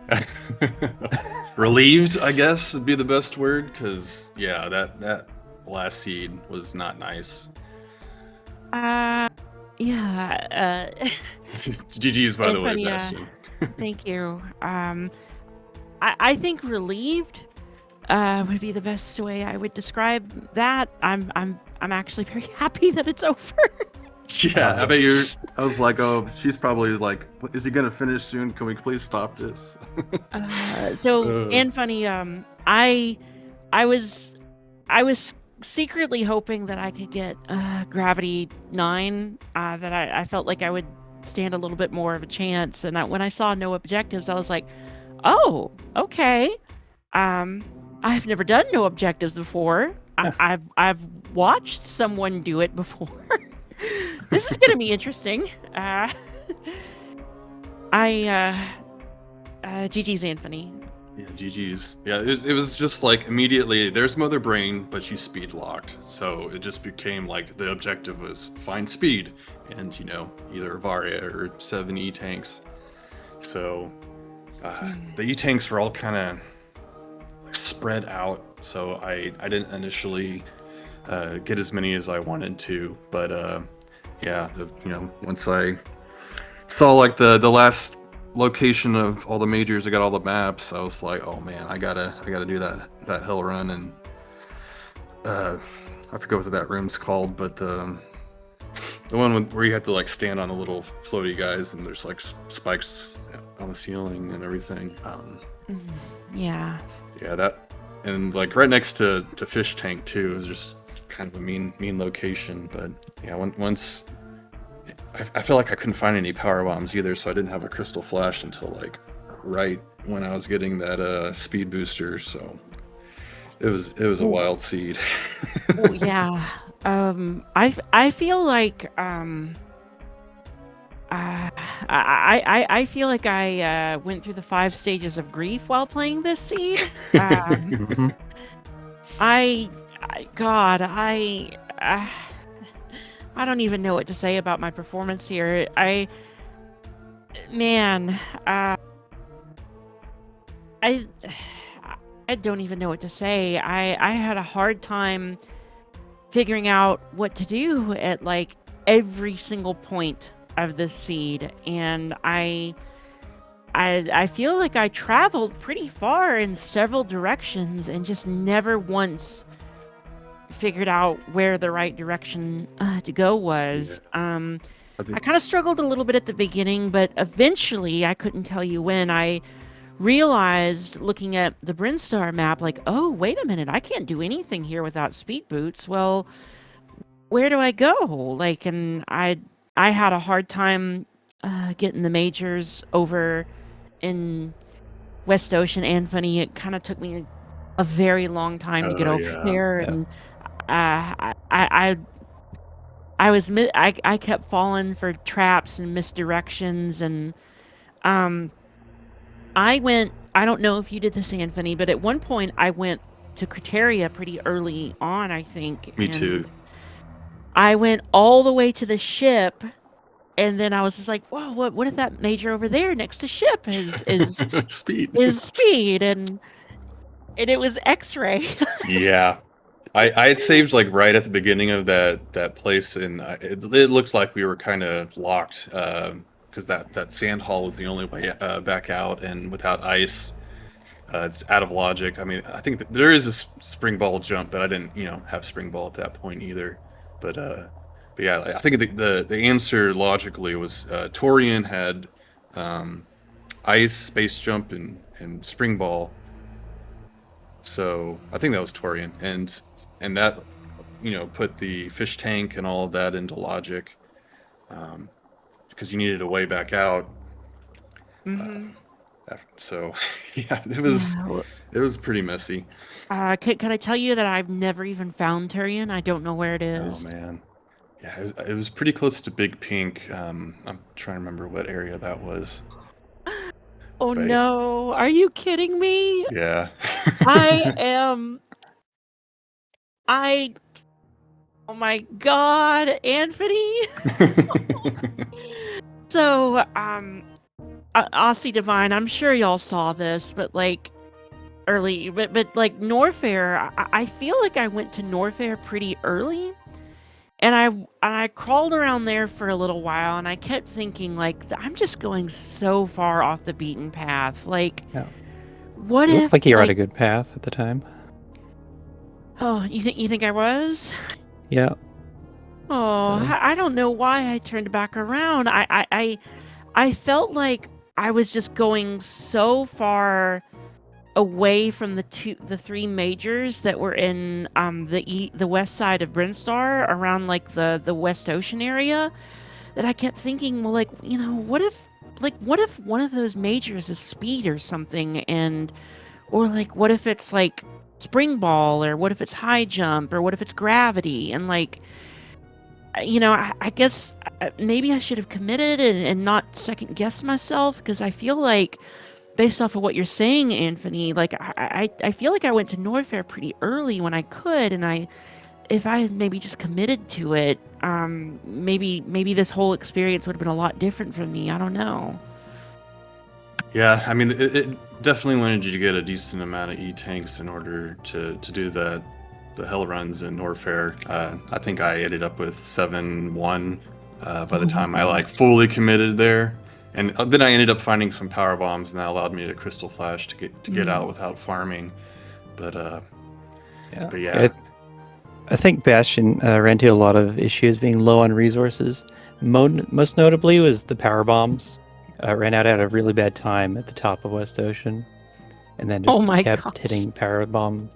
[SPEAKER 3] Relieved, I guess, would be the best word, because yeah, that last seed was not nice.
[SPEAKER 4] Yeah.
[SPEAKER 3] GG's, by the way,
[SPEAKER 4] Anfunny,
[SPEAKER 3] Bastion.
[SPEAKER 4] Thank you. I think relieved would be the best way I would describe that. I'm actually very happy that it's over.
[SPEAKER 3] Yeah, I bet you're. I was like, oh, she's probably like, is he gonna finish soon? Can we please stop this?
[SPEAKER 4] So Anfunny, I was secretly hoping that I could get Gravity 9. That I felt like I would stand a little bit more of a chance. And when I saw no objectives, I was like, oh, okay. I've never done no objectives before. I've watched someone do it before. This is gonna be interesting. GG's Anfunny.
[SPEAKER 3] Yeah, GG's. Yeah, it was just like immediately, there's Mother Brain, but she's speed locked. So it just became like the objective was find speed and, either Varia or 7 E-tanks. So the E-tanks were all kind of spread out. So I didn't initially get as many as I wanted to. But yeah, once I saw like the last location of all the majors, I got all the maps, I was like, oh man, I gotta do that hill run. And I forget what that room's called, but the one where you have to like stand on the little floaty guys and there's like spikes on the ceiling and everything.
[SPEAKER 4] Yeah,
[SPEAKER 3] that, and like right next to Fish Tank too is just kind of a mean location. But yeah, once I feel like I couldn't find any power bombs either, so I didn't have a crystal flash until like right when I was getting that speed booster. So it was a wild seed.
[SPEAKER 4] oh, yeah. I feel like I feel like I went through the 5 stages of grief while playing this seed. I don't even know what to say about my performance here. Man, I don't even know what to say. I had a hard time figuring out what to do at like every single point of this seed, and I feel like I traveled pretty far in several directions and just never once figured out where the right direction to go was. I kind of struggled a little bit at the beginning, but eventually, I couldn't tell you when, I realized looking at the Brinstar map, like, oh, wait a minute, I can't do anything here without speed boots. Well, where do I go? Like, and I had a hard time getting the majors over in West Ocean. Anfunny, it kind of took me a very long time to get over there, and I kept falling for traps and misdirections, and I don't know if you did this, Anthony, but at one point I went to Criteria pretty early on, I think.
[SPEAKER 3] Me too.
[SPEAKER 4] I went all the way to the ship, and then I was just like, whoa, what if that major over there next to ship is
[SPEAKER 3] speed?
[SPEAKER 4] Is speed, and it was X-ray.
[SPEAKER 3] Yeah. I had saved like right at the beginning of that place, and it looked like we were kind of locked because that sand hall was the only way back out, and without ice, it's out of logic. I mean, I think that there is a spring ball jump, but I didn't, have spring ball at that point either. But yeah, I think the answer logically was Torian had ice, space jump, and spring ball. So I think that was Torian, and that put the fish tank and all of that into logic, because you needed a way back out. So yeah, it was pretty messy.
[SPEAKER 4] Can I tell you that I've never even found Torian? I don't know where it is.
[SPEAKER 3] Oh man, yeah, it was pretty close to Big Pink. I'm trying to remember what area that was.
[SPEAKER 4] Oh no, are you kidding me?
[SPEAKER 3] Yeah.
[SPEAKER 4] Oh my god, Anthony. So, Aussie Divine, I'm sure y'all saw this, but like early, but like Norfair, I feel like I went to Norfair pretty early, and I crawled around there for a little while, and I kept thinking like, I'm just going so far off the beaten path. Like, what if?
[SPEAKER 1] Looked like you were on a good path at the time.
[SPEAKER 4] Oh, you think I was?
[SPEAKER 1] Yeah.
[SPEAKER 4] Oh, I don't know why I turned back around. I felt like I was just going so far away from the three majors that were in the west side of Brinstar, around like the West Ocean area, that I kept thinking, well, like, what if one of those majors is speed or something, or like, what if it's like spring ball, or what if it's high jump, or what if it's gravity, and like, I guess maybe I should have committed and not second guessed myself, because I feel like, based off of what you're saying, Anthony, like I feel like I went to Norfair pretty early when I could, and if I had maybe just committed to it, maybe this whole experience would have been a lot different for me. I don't know.
[SPEAKER 3] Yeah, I mean, it definitely wanted you to get a decent amount of E-tanks in order to do the hell runs in Norfair. I think I ended up with 7-1 by the time I like fully committed there, and then I ended up finding some power bombs, and that allowed me to crystal flash to get out without farming. But yeah.
[SPEAKER 1] I think Bastion ran into a lot of issues being low on resources. Most notably was the power bombs. Ran out at a really bad time at the top of West Ocean, and then just kept hitting power bomb.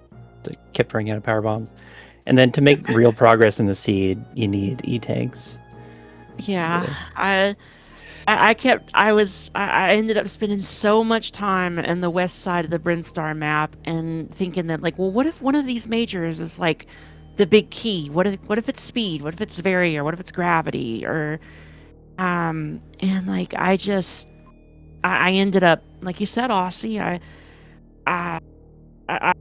[SPEAKER 1] Kept running out of power bombs, and then to make real progress in the seed, you need E-tanks.
[SPEAKER 4] Yeah, I ended up spending so much time in the west side of the Brinstar map, and thinking that, like, well, what if one of these majors is like the big key? What if it's speed? What if it's barrier? What if it's gravity? Or and like, I ended up, like you said, Aussie, I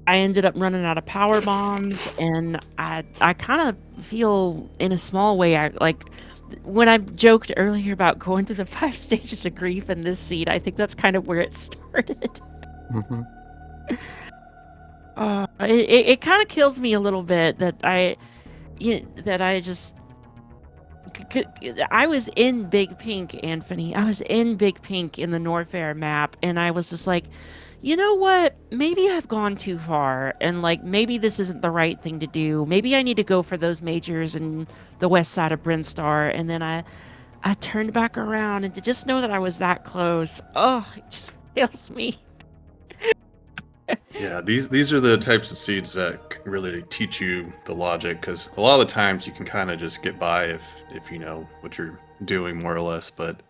[SPEAKER 4] I ended up running out of power bombs, and I kind of feel in a small way like when I joked earlier about going through the 5 stages of grief in this seed. I think that's kind of where it started.
[SPEAKER 1] Mm-hmm.
[SPEAKER 4] It kind of kills me a little bit that I just I was in Big Pink, Anthony. I was in Big Pink in the Norfair map, and I was just like, you know what? Maybe I've gone too far, and like maybe this isn't the right thing to do. Maybe I need to go for those majors in the west side of Brinstar. And then I turned back around, and to just know that I was that close, oh, it just kills me.
[SPEAKER 3] Yeah, these are the types of seeds that really teach you the logic, because a lot of the times you can kind of just get by if you know what you're doing more or less. But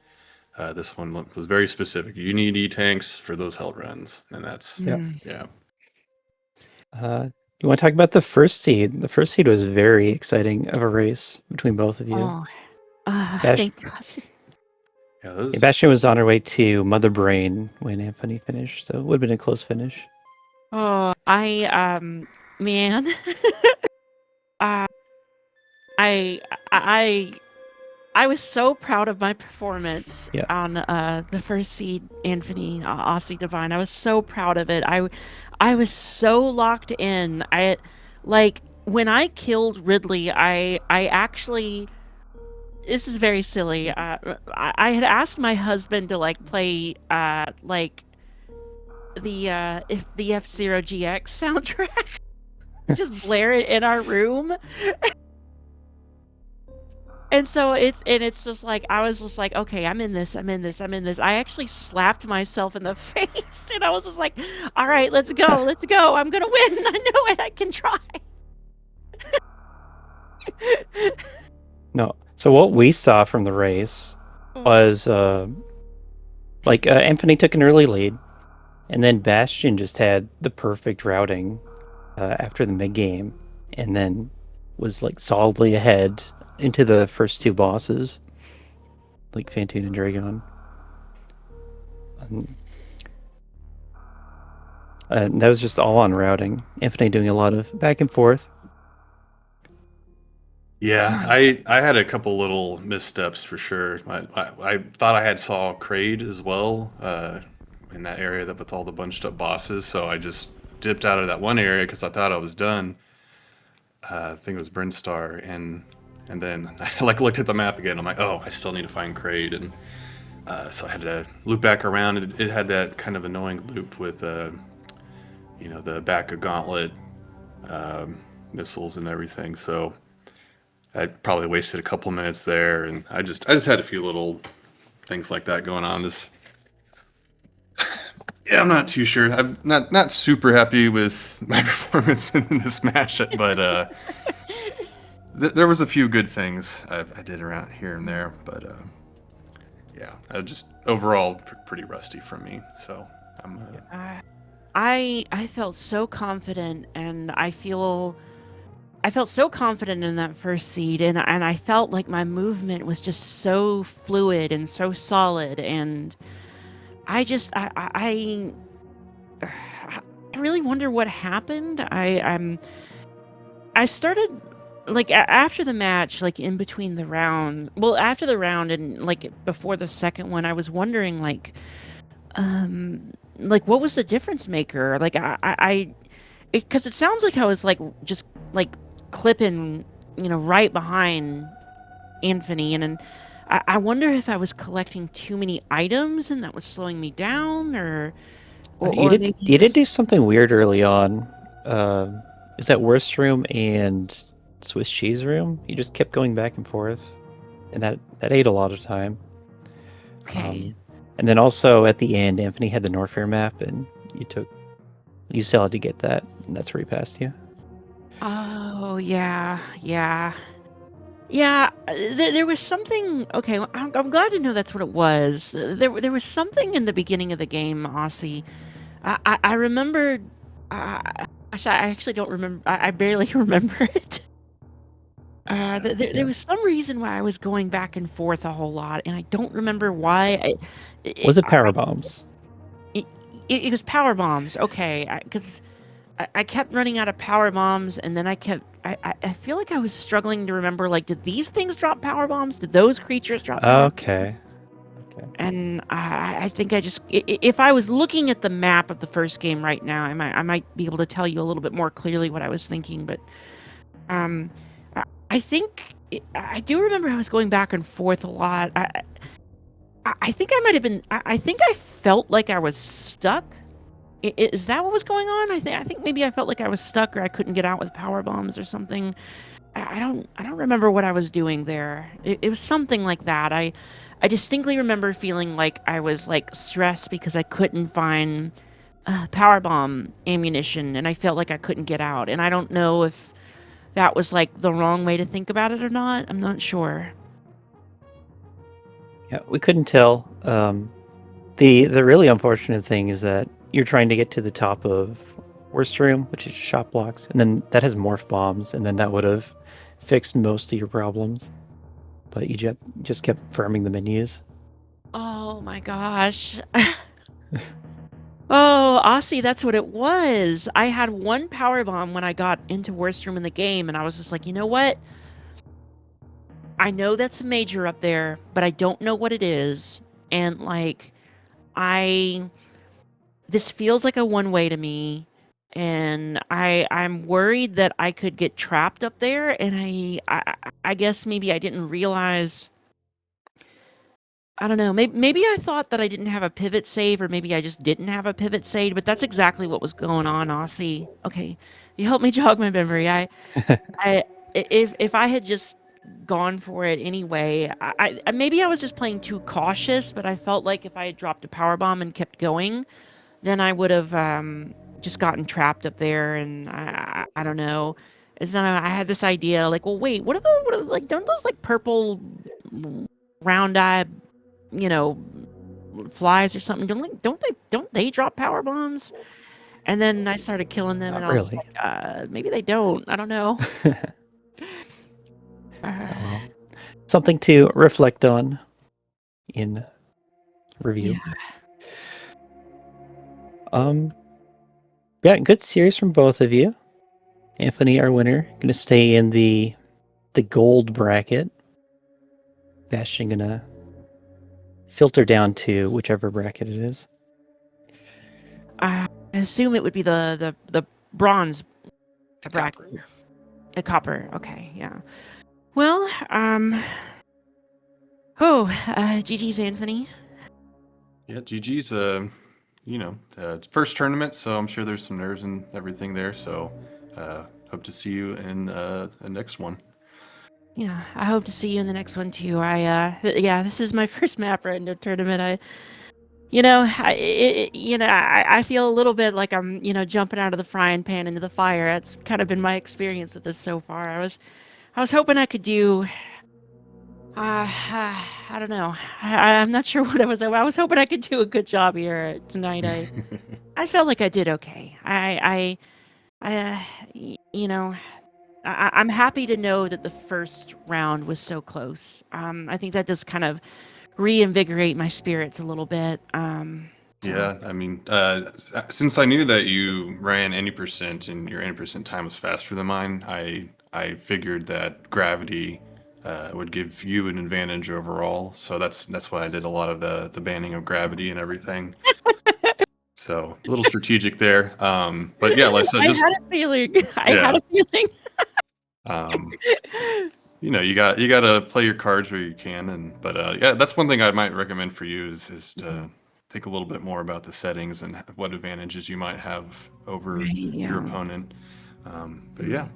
[SPEAKER 3] this one was very specific. You need E-tanks for those hell runs, and that's
[SPEAKER 1] Yeah.
[SPEAKER 3] yeah.
[SPEAKER 1] You want to talk about the first seed? The first seed was very exciting of a race between both of you.
[SPEAKER 4] Oh,
[SPEAKER 1] Bash-
[SPEAKER 4] thank God.
[SPEAKER 3] Yeah, those,
[SPEAKER 1] Yeah, Bastion was on her way to Mother Brain when Anfunny finished, so it would have been a close finish.
[SPEAKER 4] Oh, man, uh, I was so proud of my performance
[SPEAKER 1] Yeah.
[SPEAKER 4] on the first seed, Anthony Aussie Divine. I was so proud of it. I was so locked in. I like when I killed Ridley. I actually. This is very silly. I had asked my husband to like play like the F-Zero GX soundtrack, just blare it in our room. And so it's just like I was just like, okay, I'm in this. I actually slapped myself in the face, and I was just like, all right, let's go. I'm gonna win. I know it. I can try.
[SPEAKER 1] No. So what we saw from the race was Anthony took an early lead, and then Bastion just had the perfect routing after the mid game, and then was like solidly ahead into the first two bosses, like Fantoon and Dragon. And that was just all on routing. Anthony doing a lot of back and forth.
[SPEAKER 3] yeah. I had a couple little missteps for sure. I thought I had saw Kraid as well in that area that with all the bunched up bosses, so I just dipped out of that one area because I thought I was done. I think it was Brinstar, and then I like looked at the map again. I'm like, oh, I still need to find Kraid, and so I had to loop back around. It had that kind of annoying loop with the back of Gauntlet missiles and everything. So I probably wasted a couple minutes there, and I just had a few little things like that going on. Yeah, I'm not too sure. I'm not super happy with my performance in this match, but there was a few good things I did around here and there. But yeah, I just overall pretty rusty from me. So I'm.
[SPEAKER 4] I felt so confident, and I felt so confident in that first seed, and I felt like my movement was just so fluid and so solid, and I really wonder what happened. I started like after the match, like in between the round. Well, after the round and like before the second one, I was wondering like what was the difference maker? Like because it sounds like I was like just like clipping, right behind Anthony, and I wonder if I was collecting too many items and that was slowing me down, or
[SPEAKER 1] You did do something weird early on. Is that worst room and Swiss cheese room? You just kept going back and forth, and that ate a lot of time.
[SPEAKER 4] Okay.
[SPEAKER 1] And then also at the end, Anthony had the Norfair map, and you still had to get that, and that's where he passed you.
[SPEAKER 4] Oh yeah. There was something. Okay, I'm glad to know that's what it was. There was something in the beginning of the game, Aussie. I remembered. I actually don't remember. I barely remember it. There was some reason why I was going back and forth a whole lot, and I don't remember why.
[SPEAKER 1] Was it power bombs?
[SPEAKER 4] It was power bombs. Okay, because I kept running out of power bombs, and then I feel like I was struggling to remember, like, did these things drop power bombs? Did those creatures drop power bombs?
[SPEAKER 1] Okay.
[SPEAKER 4] And I think if I was looking at the map of the first game right now, I might be able to tell you a little bit more clearly what I was thinking. But I think I do remember I was going back and forth a lot. I think I might have been. I think I felt like I was stuck. Is that what was going on? I think maybe I felt like I was stuck, or I couldn't get out with power bombs or something. I don't remember what I was doing there. It was something like that. I distinctly remember feeling like I was like stressed because I couldn't find power bomb ammunition, and I felt like I couldn't get out. And I don't know if that was like the wrong way to think about it or not. I'm not sure.
[SPEAKER 1] Yeah, we couldn't tell. The really unfortunate thing is that you're trying to get to the top of worst room, which is shop blocks, and then that has morph bombs, and then that would have fixed most of your problems. But you just kept farming the menus.
[SPEAKER 4] Oh my gosh. Oh, Aussie, that's what it was. I had one power bomb when I got into worst room in the game, and I was just like, you know what? I know that's a major up there, but I don't know what it is. And like, this feels like a one way to me. And I'm worried that I could get trapped up there. And I guess maybe I didn't realize. I don't know. Maybe I thought that I didn't have a pivot save, or maybe I just didn't have a pivot save. But that's exactly what was going on, Aussie. Okay, you helped me jog my memory. If I had just gone for it anyway, maybe I was just playing too cautious. But I felt like if I had dropped a power bomb and kept going, then I would have just gotten trapped up there. And I don't know. It's not. I had this idea like, well, wait, what are like? Don't those like purple round eye, flies or something? Don't they drop power bombs? And then I started killing them,
[SPEAKER 1] Not
[SPEAKER 4] and I was
[SPEAKER 1] really.
[SPEAKER 4] like, maybe they don't. I don't know.
[SPEAKER 1] Well, something to reflect on in review. Yeah, good series from both of you. Anfunny, our winner, gonna stay in the gold bracket. Bastion gonna filter down to whichever bracket it is.
[SPEAKER 4] I assume it would be the bronze bracket.
[SPEAKER 2] Copper.
[SPEAKER 4] The copper. Okay, yeah. Well, GG's Anthony.
[SPEAKER 3] Yeah, GG's. First tournament, so I'm sure there's some nerves and everything there. So, hope to see you in the next one.
[SPEAKER 4] Yeah, I hope to see you in the next one too. This is my first map Rando tournament. I feel a little bit like I'm, jumping out of the frying pan into the fire. That's kind of been my experience with this so far. I was hoping I could do. I don't know. I'm not sure what I was hoping I could do a good job here tonight. I felt like I did okay. I'm happy to know that the first round was so close. I think that does kind of reinvigorate my spirits a little bit.
[SPEAKER 3] Yeah, I mean, since I knew that you ran any percent and your any percent time was faster than mine, I figured that gravity would give you an advantage overall. So that's why I did a lot of the banning of gravity and everything. So a little strategic there. But yeah, like so just
[SPEAKER 4] I had a feeling. I had a feeling.
[SPEAKER 3] You got to play your cards where you can, but that's one thing I might recommend for you is to think a little bit more about the settings and what advantages you might have over your opponent. But yeah.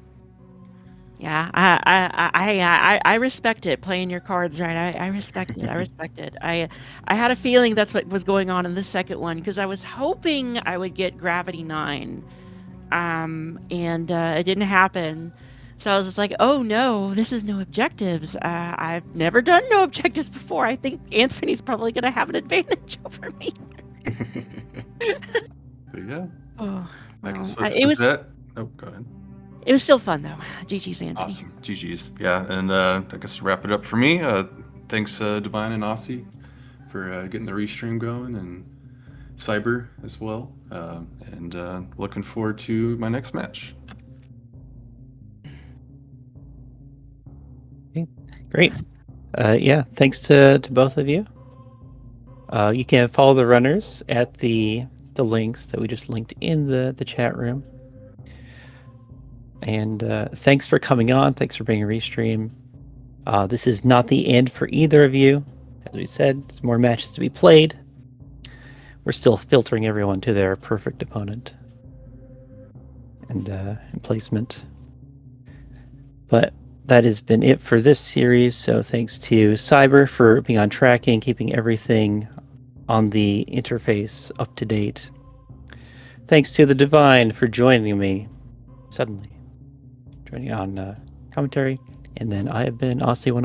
[SPEAKER 4] Yeah, I respect it. Playing your cards right, I respect it. I respect it. I had a feeling that's what was going on in the second one because I was hoping I would get Gravity 9, and it didn't happen. So I was just like, oh no, this is no objectives. I've never done no objectives before. I think Anthony's probably going to have an advantage over me.
[SPEAKER 3] But yeah.
[SPEAKER 4] Oh,
[SPEAKER 3] well, it was that. Oh, go ahead.
[SPEAKER 4] It was still fun though. GG's, Anthony.
[SPEAKER 3] Awesome. GG's. Yeah, and I guess to wrap it up for me, thanks Divine and Aussie for getting the restream going, and Cyber as well, and looking forward to my next match.
[SPEAKER 1] Okay, great. Yeah, thanks to both of you. You can follow the runners at the links that we just linked in the chat room. And thanks for coming on. Thanks for being a restream. This is not the end for either of you. As we said, there's more matches to be played. We're still filtering everyone to their perfect opponent and placement. But that has been it for this series. So thanks to Cyber for being on tracking, keeping everything on the interface up to date. Thanks to the Divine for joining me suddenly, joining on commentary. And then I have been Aussie 101.